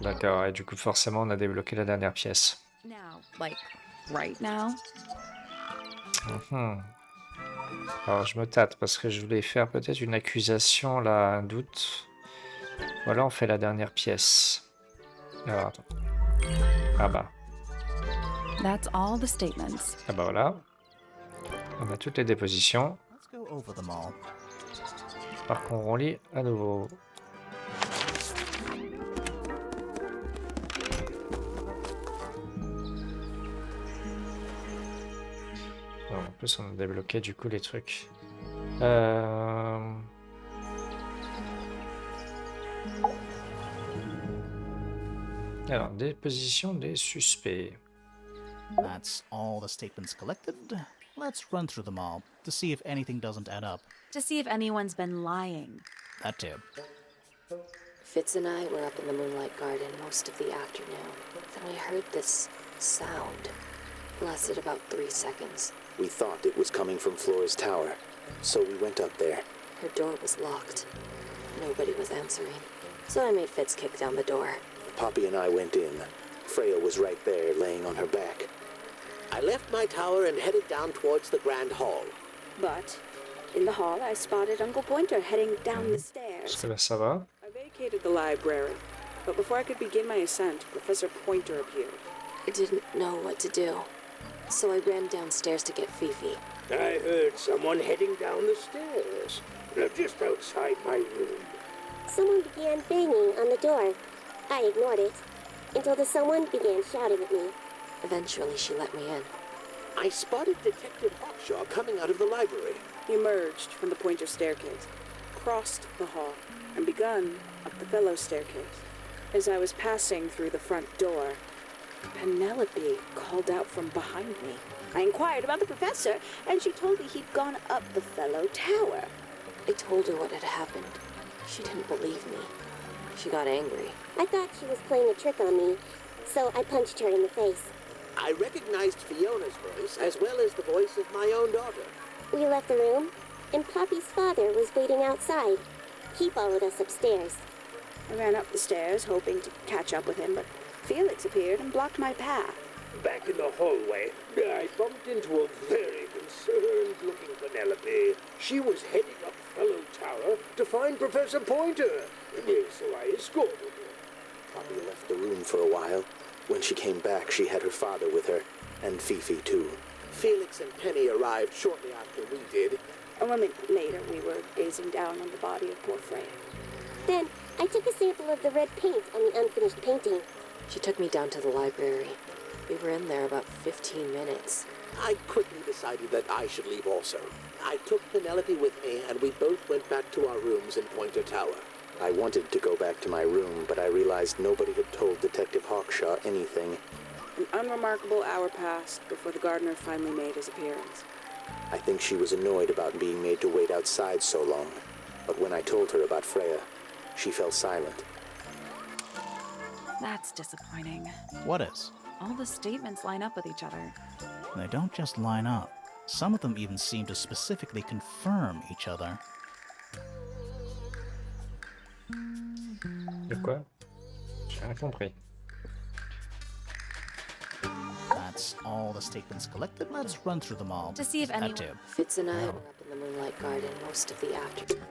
D'accord, et du coup forcément on a débloqué la dernière pièce. Now, like, right now? Mhm. Alors je me tâte parce que je voulais faire peut-être une accusation là, un doute. Voilà, on fait la dernière pièce. Alors attends. Ah bah. That's all the statements. Ah bah voilà. On a toutes les dépositions. Let's go over them all. Par contre on lit à nouveau. Bon, en plus on a débloqué du coup les trucs. Alors, déposition des suspects. That's all the statements collected. Let's run through them all to see if anything doesn't add up. To see if anyone's been lying. That too. Fitz and I were up in the Moonlight Garden most of the afternoon. Then we heard this sound. Lasted about 3 seconds. We thought it was coming from Flora's tower, so we went up there. Her door was locked. Nobody was answering. So I made Fitz kick down the door. Poppy and I went in. Freya was right there, laying on her back. I left my tower and headed down towards the Grand Hall. But in the hall, I spotted Uncle Pointer heading down the stairs. Jusque là, ça va. I vacated the library, but before I could begin my ascent, Professor Pointer appeared. I didn't know what to do. So I ran downstairs to get Fifi. I heard someone heading down the stairs, just outside my room. Someone began banging on the door. I ignored it, until the someone began shouting at me. Eventually, she let me in. I spotted Detective Hawkshaw coming out of the library. He emerged from the Pointer staircase, crossed the hall, and begun up the fellow staircase. As I was passing through the front door, Penelope called out from behind me. I inquired about the professor, and she told me he'd gone up the fellow tower. I told her what had happened. She didn't believe me. She got angry. I thought she was playing a trick on me, so I punched her in the face. I recognized Fiona's voice as well as the voice of my own daughter. We left the room, and Poppy's father was waiting outside. He followed us upstairs. I ran up the stairs, hoping to catch up with him, but Felix appeared and blocked my path. Back in the hallway, I bumped into a very concerned-looking Penelope. She was heading up Fellow Tower to find Professor Pointer, so I escorted her. Poppy left the room for a while. When she came back, she had her father with her, and Fifi too. Felix and Penny arrived shortly after we did. A moment later, we were gazing down on the body of poor Freya. Then, I took a sample of the red paint on the unfinished painting. She took me down to the library. We were in there about 15 minutes. I quickly decided that I should leave also. I took Penelope with me, and we both went back to our rooms in Pointer Tower. I wanted to go back to my room, but I realized nobody had told Detective Hawkshaw anything. An unremarkable hour passed before the gardener finally made his appearance. I think she was annoyed about being made to wait outside so long. But when I told her about Freya, she fell silent. That's disappointing. What is? All the statements line up with each other. They don't just line up. Some of them even seem to specifically confirm each other. De quoi? J'ai rien compris. That's all the statements collected. Let's run through them all. To see if That anyone... too. Fitz and I were up in the Moonlight Garden most of the afternoon.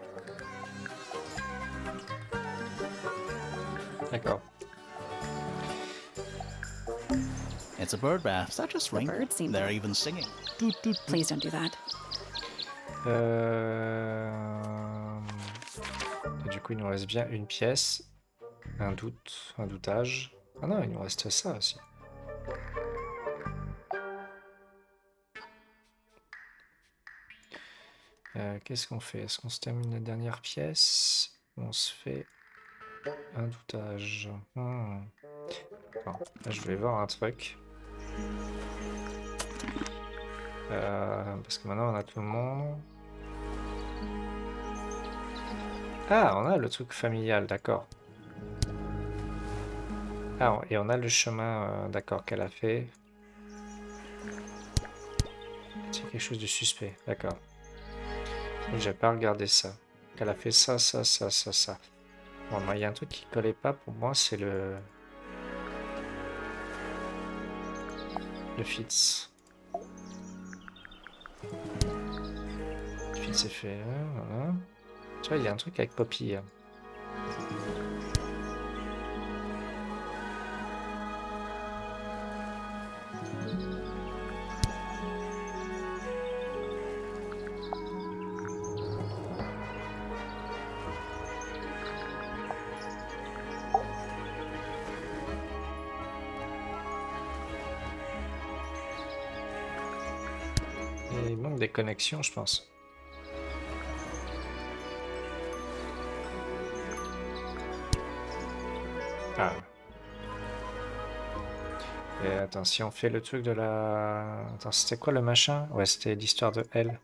D'accord. It's a bird bath. Is that just rain? birds seem They're to- even singing. Toot, toot, toot. Please don't do that. Et du coup, il nous reste bien une pièce. Un doute, un doutage. Ah non, il nous reste ça aussi. Qu'est-ce qu'on fait? Est-ce qu'on se termine la dernière pièce? Ou on se fait un doutage? Bon, là, je voulais voir un truc. Parce que maintenant on a tout le monde. Ah, on a le truc familial, d'accord. Ah, et on a le chemin, d'accord, qu'elle a fait. C'est quelque chose de suspect, d'accord. J'ai pas regardé ça. Qu'elle a fait ça, ça, ça, ça, ça. Bon, moi, il y a un truc qui collait pas pour moi, c'est le Fitz. Fitz est fait, voilà. Tu vois, il y a un truc avec Poppy. Et il manque des connexions, je pense. Ah. Et attends, si on fait le truc de la... Attends, c'était quoi le machin? Ouais, c'était l'histoire de elle.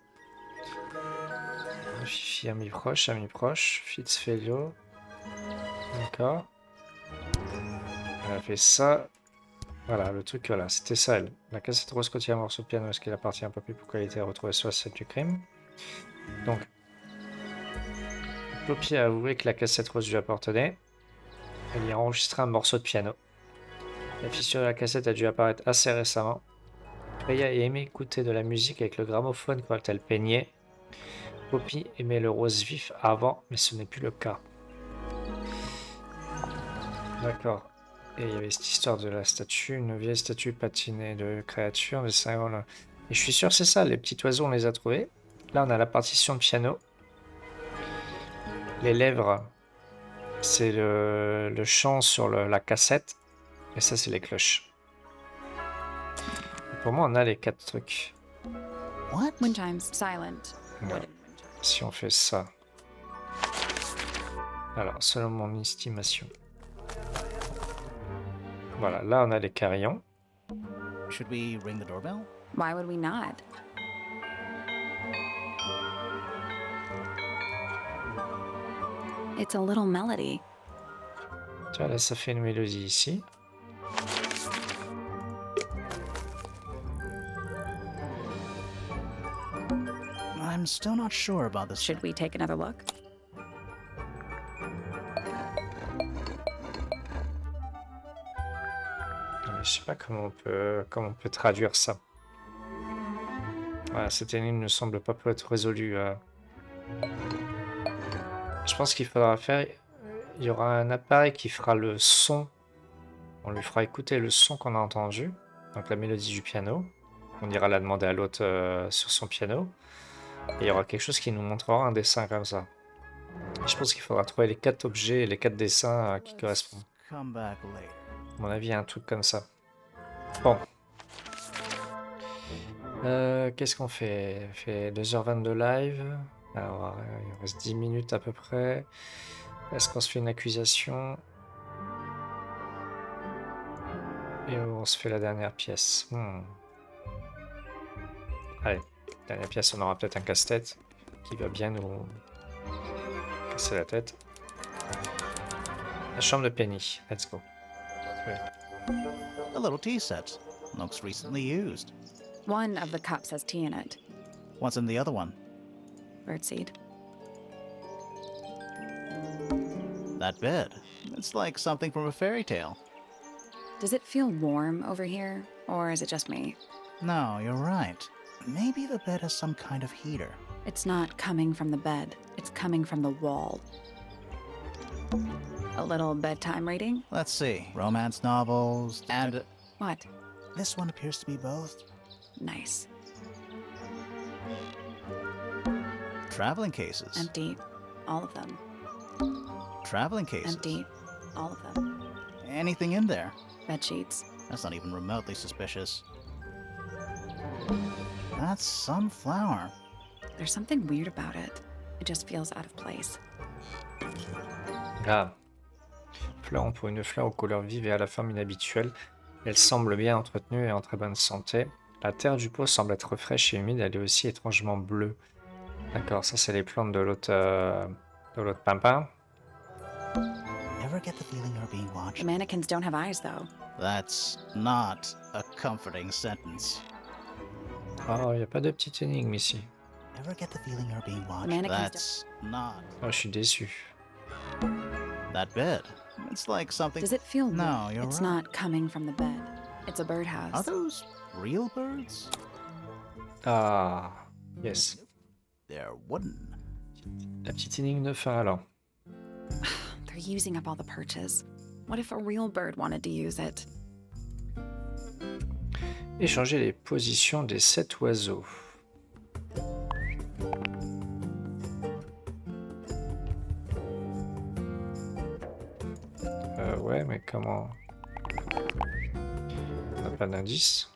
Fifi, ami proche. Fitzfelio. D'accord. Elle a fait ça. Voilà, le truc, voilà, c'était ça, elle. La cassette rose côtière morceau de piano, est-ce qu'il appartient à Poppy? Pourquoi elle a été retrouvée sur la scène du crime? Donc, Poppy a avoué que la cassette rose lui appartenait. Elle y a enregistré un morceau de piano. La fissure de la cassette a dû apparaître assez récemment. Freya aimait écouter de la musique avec le gramophone quand elle peignait. Poppy aimait le rose vif avant, mais ce n'est plus le cas. D'accord. Et il y avait cette histoire de la statue, une vieille statue patinée de créatures, des symboles. Et je suis sûr c'est ça, les petits oiseaux on les a trouvés. Là on a la partition de piano. Les lèvres, c'est le chant sur la cassette. Et ça c'est les cloches. Et pour moi on a les 4 trucs. What? Wind chimes, silent. Ouais. Si on fait ça. Alors, selon mon estimation. Voilà, là on a les carillons. Should we ring the doorbell? Why would we not? It's a little melody. Tu vois, là ça fait une mélodie ici. I'm still not sure about this. Should we take another look? Mais je sais pas comment on peut traduire ça. Voilà, cette énigme ne semble pas pouvoir être résolue. Je pense qu'il faudra faire... Il y aura un appareil qui fera le son. On lui fera écouter le son qu'on a entendu. Donc la mélodie du piano. On ira la demander à l'autre sur son piano. Et il y aura quelque chose qui nous montrera un dessin comme ça. Et je pense qu'il faudra trouver les 4 objets et les 4 dessins qui correspondent. Come back later. À mon avis, il y a un truc comme ça. Bon. Qu'est-ce qu'on fait? On fait 2h22 de live. Alors, il reste 10 minutes à peu près. Est-ce qu'on se fait une accusation? Et on se fait la dernière pièce. Allez, dernière pièce, on aura peut-être un casse-tête qui va bien nous casser la tête. La chambre de Penny. Let's go. Ouais. A little tea set. Looks recently used. One of the cups has tea in it. What's in the other one? Birdseed. That bed. It's like something from a fairy tale. Does it feel warm over here, or is it just me? No, you're right. Maybe the bed has some kind of heater. It's not coming from the bed. It's coming from the wall. A little bedtime reading? Let's see. Romance novels and... What? This one appears to be both. Nice. Traveling cases. Empty. All of them. Traveling cases. Empty. All of them. Anything in there? Bed sheets. That's not even remotely suspicious. That's some flower. There's something weird about it. It just feels out of place. Là, fleurons pour une fleur aux couleurs vives et à la forme inhabituelle. Elle semble bien entretenue et en très bonne santé. La terre du pot semble être fraîche et humide, elle est aussi étrangement bleue. D'accord, ça c'est les plantes de l'autre pimpin. Ever get the feeling you're being watched? The mannequins don't have eyes, though. That's not a comforting sentence. Oh, il n'y a pas de petite énigme ici. Ever get the feeling you're being watched? mannequins That's not Oh, je suis déçu. that bed. It's like something. Does it feel No, weird? you're It's right. not coming from the bed. It's a Are birdhouse. those real birds? Ah, yes. They're wooden. La petite énigme de fin alors. They're using up all the perches. What if a real bird wanted to use it? Échanger les positions des 7 oiseaux. Ouais, mais comment? On n'a pas d'indice.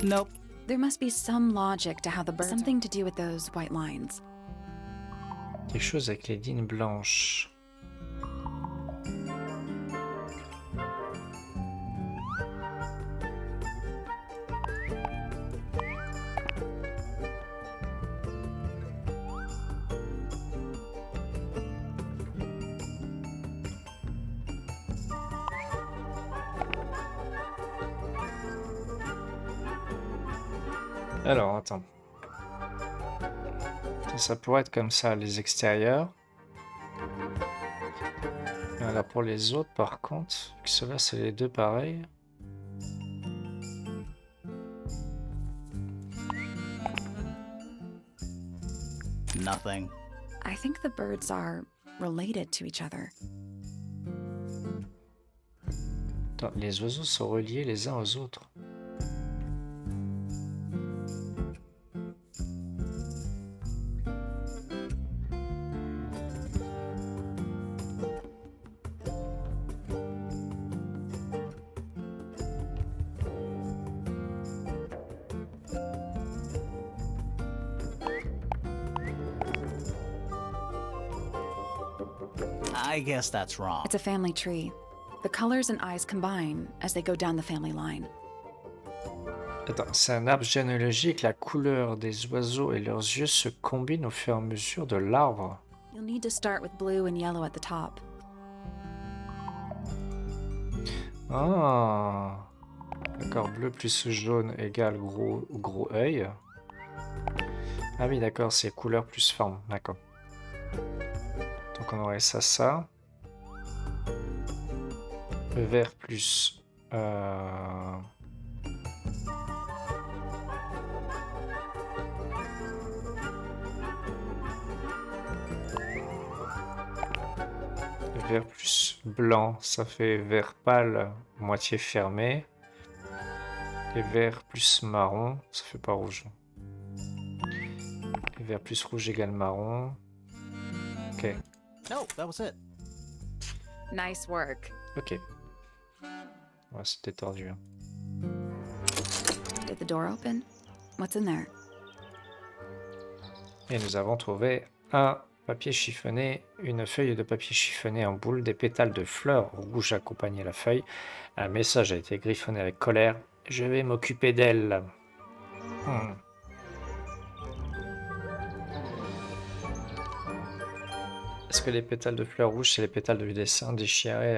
Nope. There must be some logic to how the birds. Something to do with those white lines. Quelque chose avec les lignes blanches. Alors, attends. Ça pourrait être comme ça, les extérieurs. Alors pour les autres, par contre, vu que ceux-là, c'est les deux pareils. Nothing. I think the birds are related to each other. Attends, les oiseaux sont reliés les uns aux autres. I guess that's wrong. It's a family tree. The colors and eyes combine as they go down the family line. Attends, c'est un arbre généalogique. La couleur des oiseaux et leurs yeux se combinent au fur et à mesure de l'arbre. You'll need to start with blue and yellow at the top. Ah, d'accord, bleu plus jaune égale gros œil. Ah oui, d'accord, c'est couleur plus forme, d'accord. Donc on aurait ça. Vert plus... Vert plus blanc, ça fait vert pâle, moitié fermé. Et vert plus marron, ça fait pas rouge. Et vert plus rouge égale marron. Ok. No, that was it. Nice work. Ok. Ouais, c'était tordu. Hein. Did the door open? What's in there? Et nous avons trouvé un papier chiffonné, une feuille de papier chiffonné en boule, des pétales de fleurs rouges accompagnaient la feuille. Un message a été griffonné avec colère. Je vais m'occuper d'elle. Est-ce que les pétales de fleurs rouges, c'est les pétales du dessin déchiré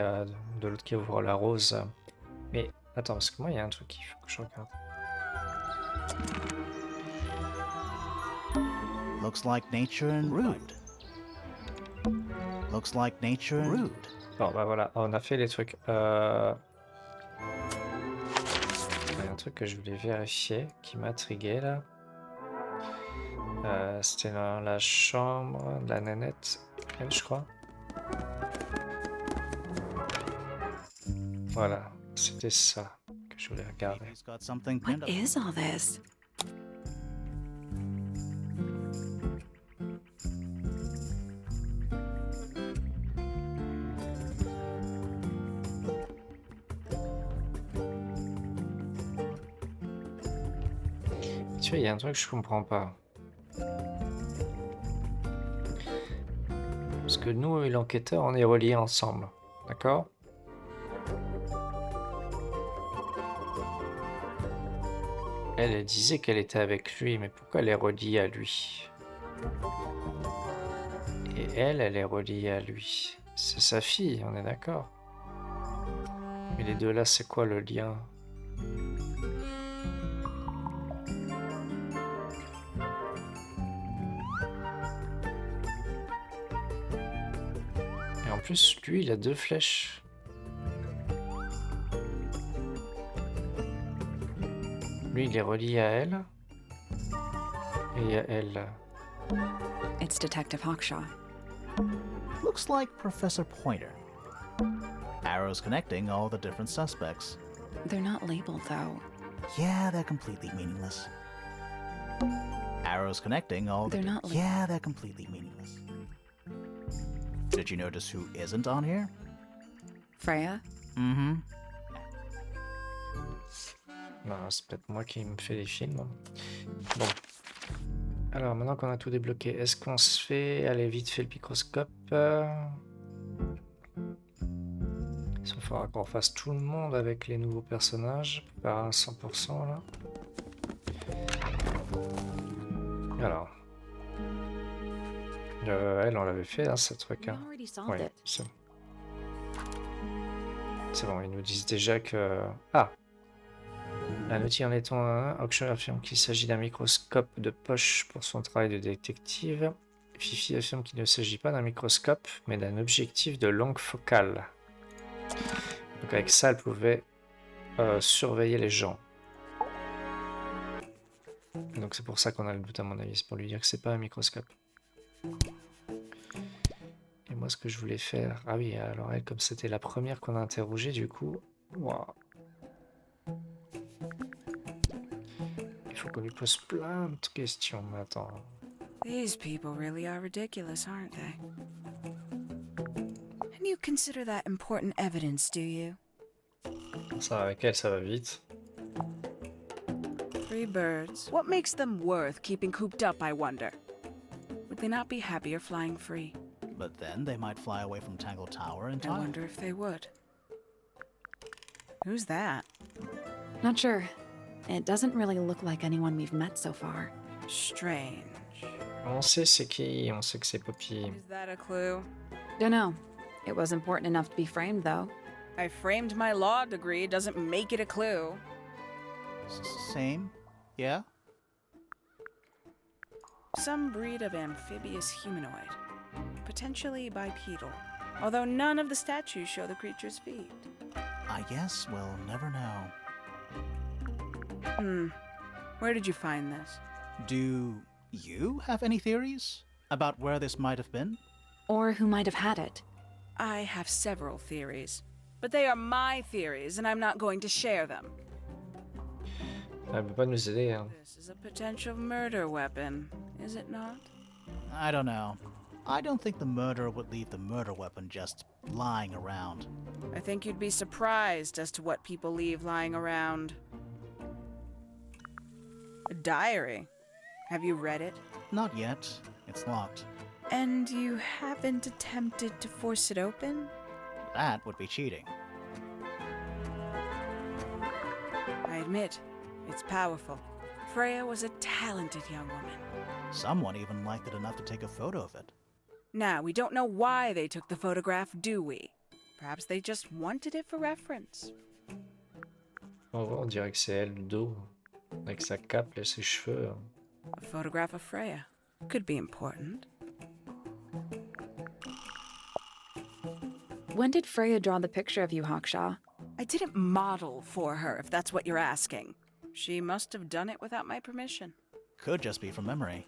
de l'autre qui ouvre la rose? Mais attends, parce que moi, il y a un truc qu'il faut que je regarde. Looks like nature and rude. Looks like nature and rude. Bon, bah voilà, on a fait les trucs. Il y a un truc que je voulais vérifier qui m'intriguait là. C'était dans la chambre de la nanette, elle, je crois. Voilà, c'était ça que je voulais regarder. He's got something What pinned up. is all this? Tu vois, il y a un truc que je comprends pas. Parce que nous et l'enquêteur, on est reliés ensemble. D'accord? Elle disait qu'elle était avec lui, mais pourquoi elle est reliée à lui? Et elle est reliée à lui. C'est sa fille, on est d'accord? Mais les deux là, c'est quoi le lien? Et en plus, lui, il a 2 flèches. Lui, il est relié à elle. Et à elle. It's Detective Hawkshaw. Looks like Professor Pointer. Arrows connecting all the different suspects. They're not labeled, though. Yeah, they're completely meaningless. Arrows connecting all the... They're not labeled. Yeah, they're completely meaningless. Did you notice who isn't on here? Freya? Mm-hmm. Non, c'est peut-être moi qui me fais les films. Bon. Alors, maintenant qu'on a tout débloqué, est-ce qu'on se fait... Allez, vite fait le microscope. Il faudra qu'on fasse tout le monde avec les nouveaux personnages. Pas à 100% là. Alors. Elle, on l'avait fait, hein, ce truc. Hein. Oui, c'est bon. C'est bon, ils nous disent déjà que... Ah! Un outil en étant un, Hawkshaw affirme qu'il s'agit d'un microscope de poche pour son travail de détective. Fifi affirme qu'il ne s'agit pas d'un microscope, mais d'un objectif de longue focale. Donc avec ça, elle pouvait surveiller les gens. Donc c'est pour ça qu'on a le doute à mon avis, c'est pour lui dire que c'est pas un microscope. Et moi ce que je voulais faire... Ah oui, alors elle, comme c'était la première qu'on a interrogée, du coup... Wow. Il faut qu'on lui pose plein de questions maintenant. These people really are ridiculous, aren't they? And you consider that important evidence, do you? Ça, avec elle, ça va vite. 3 birds. What makes them worth keeping cooped up, I wonder? Would they not be happier flying free? But then they might fly away from Tangle Tower I entirely. wonder if they would. Who's that? Not sure. It doesn't really look like anyone we've met so far. Strange. On sait c'est qui, on sait que c'est Poppy. Is that a clue? Dunno. It was important enough to be framed, though. I framed my law degree, doesn't make it a clue. Same? Yeah? Some breed of amphibious humanoid. Potentially bipedal. Although none of the statues show the creature's feet. I guess we'll never know. Where did you find this? Do you have any theories about where this might have been? Or who might have had it. I have several theories. But they are my theories, and I'm not going to share them. Elle peut pas nous aider, hein. This is a potential murder weapon, is it not? I don't know. I don't think the murderer would leave the murder weapon just lying around. I think you'd be surprised as to what people leave lying around. A diary. Have you read it? Not yet. It's locked. And you haven't attempted to force it open? That would be cheating. I admit, it's powerful. Freya was a talented young woman. Someone even liked it enough to take a photo of it. Now, we don't know why they took the photograph, do we? Perhaps they just wanted it for reference. En vrai, on dirait que c'est elle, le dos. Avec sa cape et ses cheveux. A photograph of Freya could be important. When did Freya draw the picture of you, Hawkshaw? I didn't model for her, if that's what you're asking. She must have done it without my permission. Could just be from memory.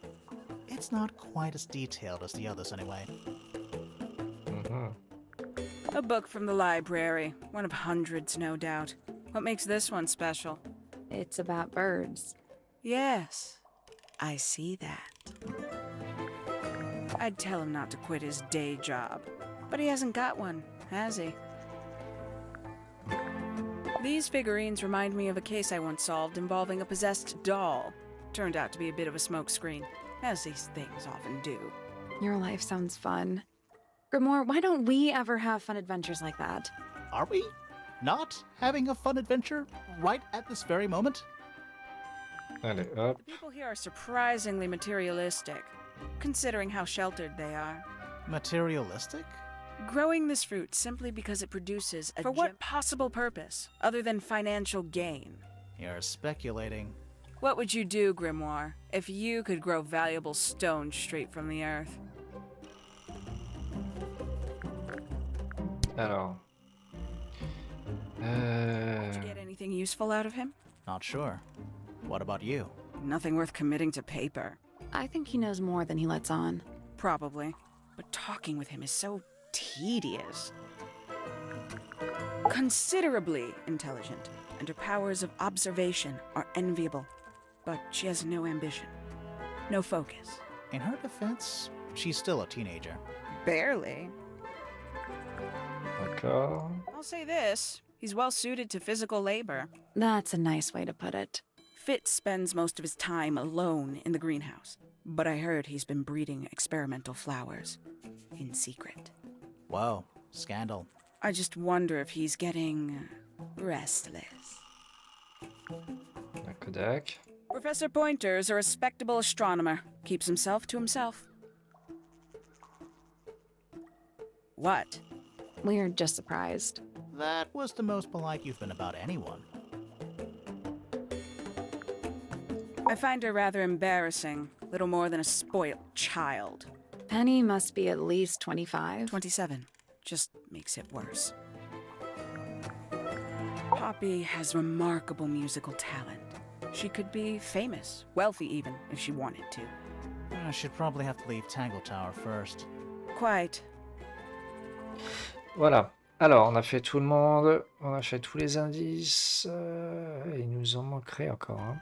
It's not quite as detailed as the others anyway. A book from the library. One of hundreds, no doubt. What makes this one special? It's about birds. Yes, I see that. I'd tell him not to quit his day job, but he hasn't got one, has he? These figurines remind me of a case I once solved involving a possessed doll. turned out to be a bit of a smokescreen, as these things often do. Your life sounds fun. Grimoire, why don't we ever have fun adventures like that? Are we not having a fun adventure right at this very moment? Allez, hop. The people here are surprisingly materialistic, considering how sheltered they are. Materialistic? Growing this fruit simply because it produces for what possible purpose, other than financial gain? You're speculating. What would you do, Grimoire, if you could grow valuable stones straight from the earth? Alors. Did you get anything useful out of him? Not sure. What about you? Nothing worth committing to paper. I think he knows more than he lets on. Probably. But talking with him is so tedious. Considerably intelligent, and her powers of observation are enviable. But she has no ambition. No focus. In her defense, she's still a teenager. Barely. D'accord. I'll say this. He's well suited to physical labor. That's a nice way to put it. Fitz spends most of his time alone in the greenhouse. But I heard he's been breeding experimental flowers. In secret. Whoa, scandal. I just wonder if he's getting restless. Kodak. Professor Pointer is a respectable astronomer. Keeps himself to himself. What? We're just surprised. That was the most polite you've been about anyone. I find her rather embarrassing. Little more than a spoilt child. Penny must be at least 25. 27. Just makes it worse. Poppy has remarkable musical talent. She could be famous, wealthy even, if she wanted to. I should probably have to leave Tangle Tower first. Quite. Voilà. Alors, on a fait tout le monde, on a fait tous les indices. Il nous en manquerait encore un.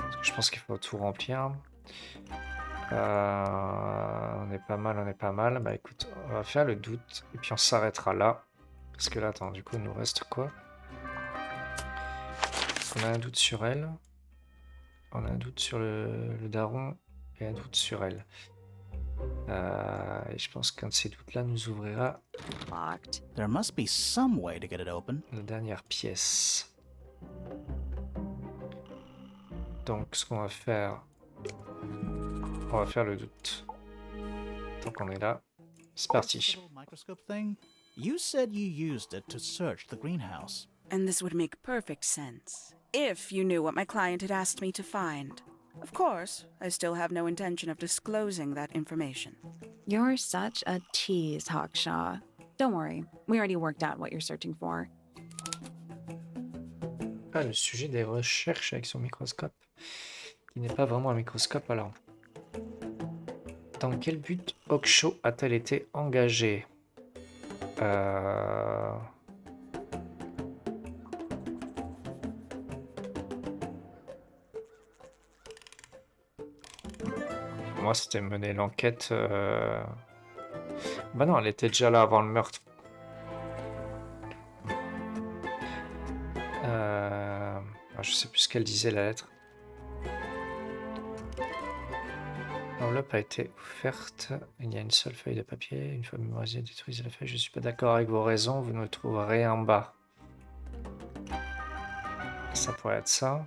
Parce que je pense qu'il faut tout remplir. On est pas mal, on est pas mal. Bah écoute, on va faire le doute et puis on s'arrêtera là. Parce que là, attends, du coup, il nous reste quoi? On a un doute sur elle. On a un doute sur le daron et un doute sur elle. Et je pense qu'un de ces doutes-là nous ouvrira Locked. There must be some way to get it open. la dernière pièce. Donc, ce qu'on va faire, on va faire le doute. Tant qu'on est là, c'est parti. Little microscope thing? You said you used it to search the greenhouse. And this would make perfect sense. If you knew what my client had asked me to find. Of course, I still have no intention of disclosing that information. You're such a tease, Hawkshaw. Don't worry, we already worked out what you're searching for. Ah, le sujet des recherches avec son microscope. Qui n'est pas vraiment un microscope alors. Dans quel but Hawkshaw a-t-elle été engagée? Moi, c'était mener l'enquête. Bah non, elle était déjà là avant le meurtre. Je sais plus ce qu'elle disait, la lettre. L'enveloppe a été ouverte. Il y a une seule feuille de papier. Une fois mémorisée, détruisez la feuille. Je suis pas d'accord avec vos raisons. Vous ne le trouverez en bas. Ça pourrait être ça.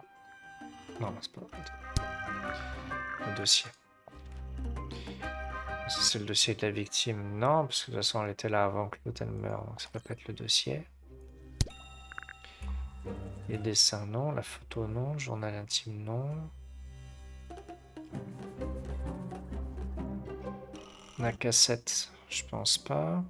Non, c'est pas le dossier. Ça, c'est le dossier de la victime. Non, parce que de toute façon, elle était là avant que l'autre elle meure. Donc ça peut pas être le dossier. Les dessins, non. La photo, non. Journal intime, non. La cassette, je pense pas.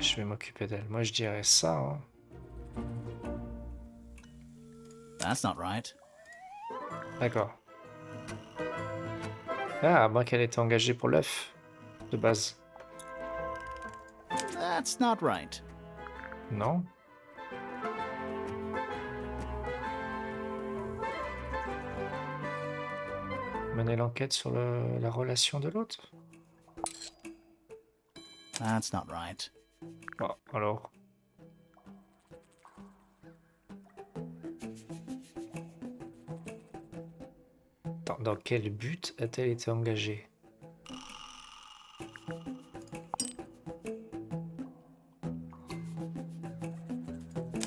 Je vais m'occuper d'elle. Moi, je dirais ça. Hein. That's not right. D'accord. Ah, à moins qu'elle ait été engagée pour l'œuf, de base. That's not right. Non. Mener l'enquête sur la relation de l'autre. That's not right. Bon, alors. Attends, dans quel but a-t-elle été engagée?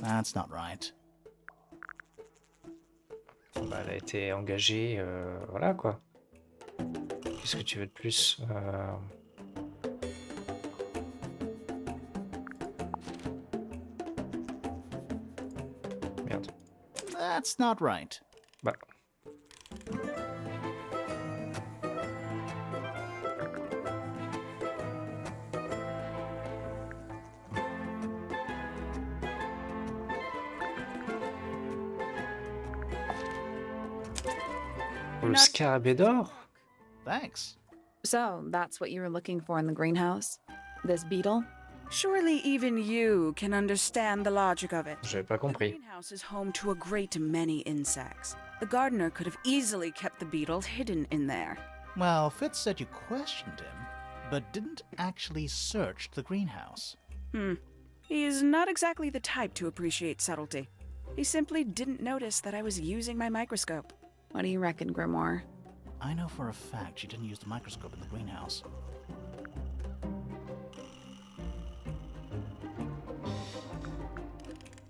That's not right. Bah, elle a été engagée, voilà quoi. Qu'est-ce que tu veux de plus? Merde. That's not right. Bah. Le scarabée d'or? Thanks. So, that's what you were looking for in the greenhouse? This beetle? Surely even you can understand the logic of it. J'avais pas The compris. greenhouse is home to a great many insects. The gardener could have easily kept the beetle hidden in there. Well, Fitz said you questioned him, but didn't actually search the greenhouse. He is not exactly the type to appreciate subtlety. He simply didn't notice that I was using my microscope. What do you reckon, Grimoire? I know for a fact she didn't use the microscope in the greenhouse.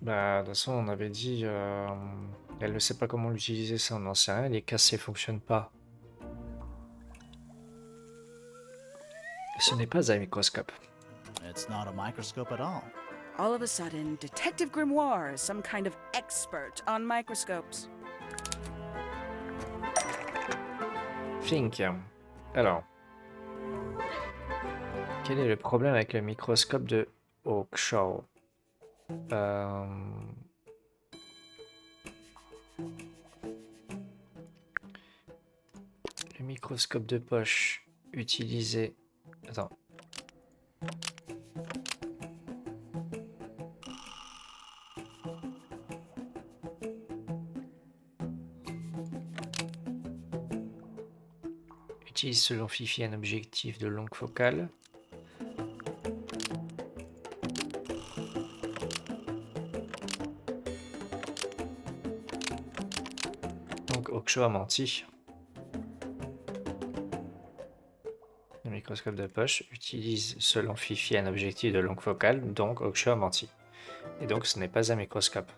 Bah, de toute façon, on avait dit... elle ne sait pas comment l'utiliser, ça, on n'en sait rien. Les cassés fonctionnent pas. Ce n'est pas un microscope. It's not a microscope at all. All of a sudden, Detective Grimoire is some kind of expert on microscopes. Fink. Alors. Quel est le problème avec le microscope de Hawkshaw? Le microscope de poche utilisé... Attends. Utilise selon Fifi un objectif de longue focale. Donc Hawkshaw a menti. Le microscope de poche utilise selon Fifi un objectif de longue focale, donc Hawkshaw a menti. Et donc ce n'est pas un microscope.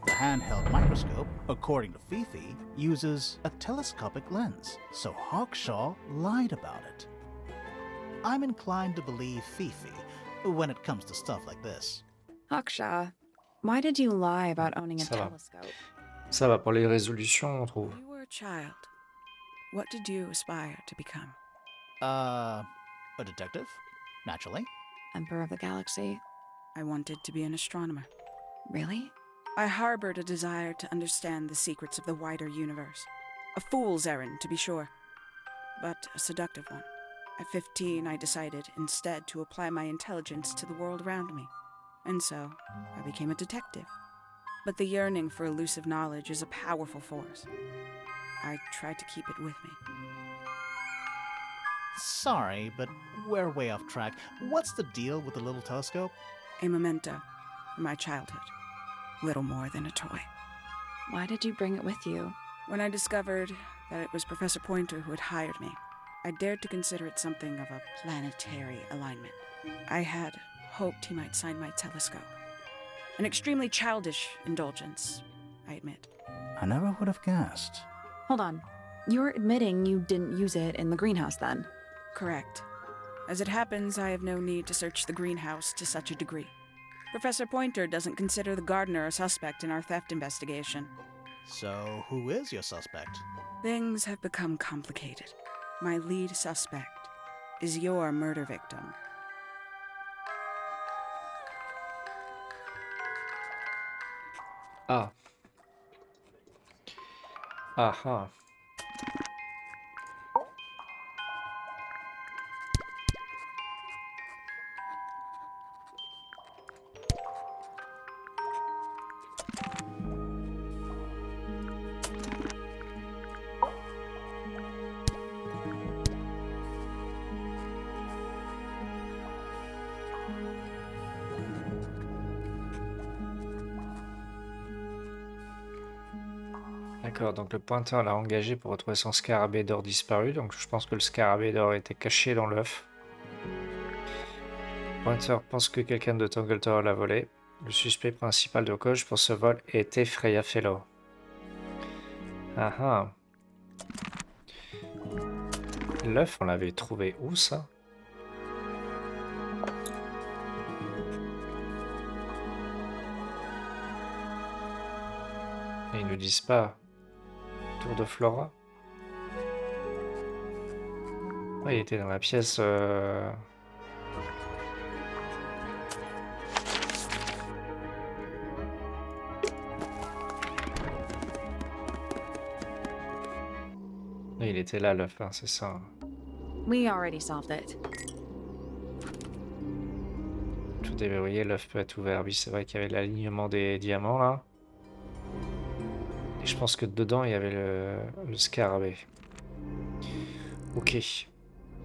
The handheld microscope, according to Fifi, uses a telescopic lens, so Hawkshaw lied about it. I'm inclined to believe Fifi when it comes to stuff like this. Hawkshaw, why did you lie about owning a Ça va. telescope? Ça va pour les résolutions, on trouve. You were a child. What did you aspire to become? A detective? Naturally. Emperor of the Galaxy? I wanted to be an astronomer. Really? I harbored a desire to understand the secrets of the wider universe. A fool's errand, to be sure, but a seductive one. At 15, I decided instead to apply my intelligence to the world around me. And so, I became a detective. But the yearning for elusive knowledge is a powerful force. I tried to keep it with me. Sorry, but we're way off track. What's the deal with the little telescope? A memento from my childhood. Little more than a toy. Why did you bring it with you? When I discovered that it was Professor Pointer who had hired me, I dared to consider it something of a planetary alignment. I had hoped he might sign my telescope. An extremely childish indulgence, I admit. I never would have guessed. Hold on. You're admitting you didn't use it in the greenhouse then? Correct. As it happens, I have no need to search the greenhouse to such a degree. Professor Pointer doesn't consider the gardener a suspect in our theft investigation. So, who is your suspect? Things have become complicated. My lead suspect is your murder victim. Ah. Aha. D'accord, donc le pointeur l'a engagé pour retrouver son scarabée d'or disparu. Donc je pense que le scarabée d'or était caché dans l'œuf. Pointeur pense que quelqu'un de Tangle Tower l'a volé. Le suspect principal de cause pour ce vol était Freya Fellow. Ah ah. L'œuf, on l'avait trouvé où ça? Et ils nous disent pas. Tour de Flora? Ouais, il était dans la pièce. Ouais, il était là, l'œuf, hein, c'est ça. We already solved it. Tout déverrouillé, l'œuf peut être ouvert. Oui, c'est vrai qu'il y avait l'alignement des diamants là. Et je pense que dedans, il y avait le scarabée. Ok.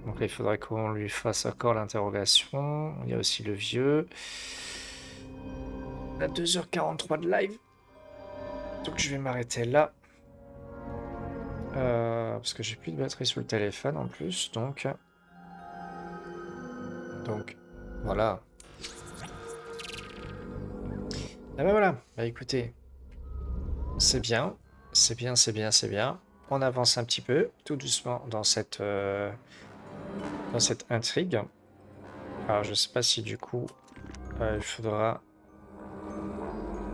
Donc là, il faudrait qu'on lui fasse encore l'interrogation. Il y a aussi le vieux. On a 2h43 de live. Donc je vais m'arrêter là. Parce que j'ai plus de batterie sur le téléphone en plus. Donc voilà. Ah bah voilà. Bah écoutez. C'est bien. C'est bien, c'est bien, c'est bien. On avance un petit peu, tout doucement, dans cette intrigue. Alors, je sais pas si du coup, il faudra,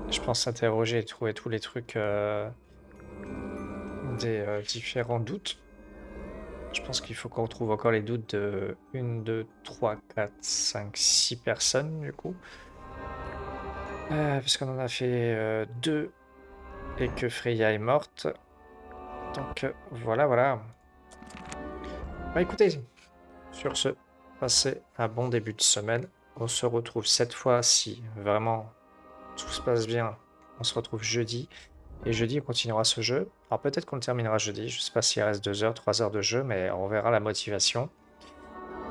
je pense, s'interroger et trouver tous les trucs des différents doutes. Je pense qu'il faut qu'on retrouve encore les doutes de 1, 2, 3, 4, 5, 6 personnes, du coup. Parce qu'on en a fait 2 et que Freya est morte. Donc, voilà, voilà. Bah écoutez, sur ce, passez un bon début de semaine. On se retrouve cette fois, si vraiment tout se passe bien, on se retrouve jeudi. Et jeudi, on continuera ce jeu. Alors peut-être qu'on le terminera jeudi. Je sais pas s'il reste 2 heures, 3 heures de jeu, mais on verra la motivation.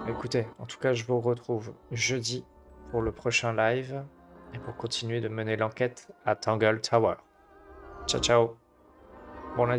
Écoutez, en tout cas, je vous retrouve jeudi pour le prochain live et pour continuer de mener l'enquête à Tangle Tower. Ciao, ciao. Bon lundi.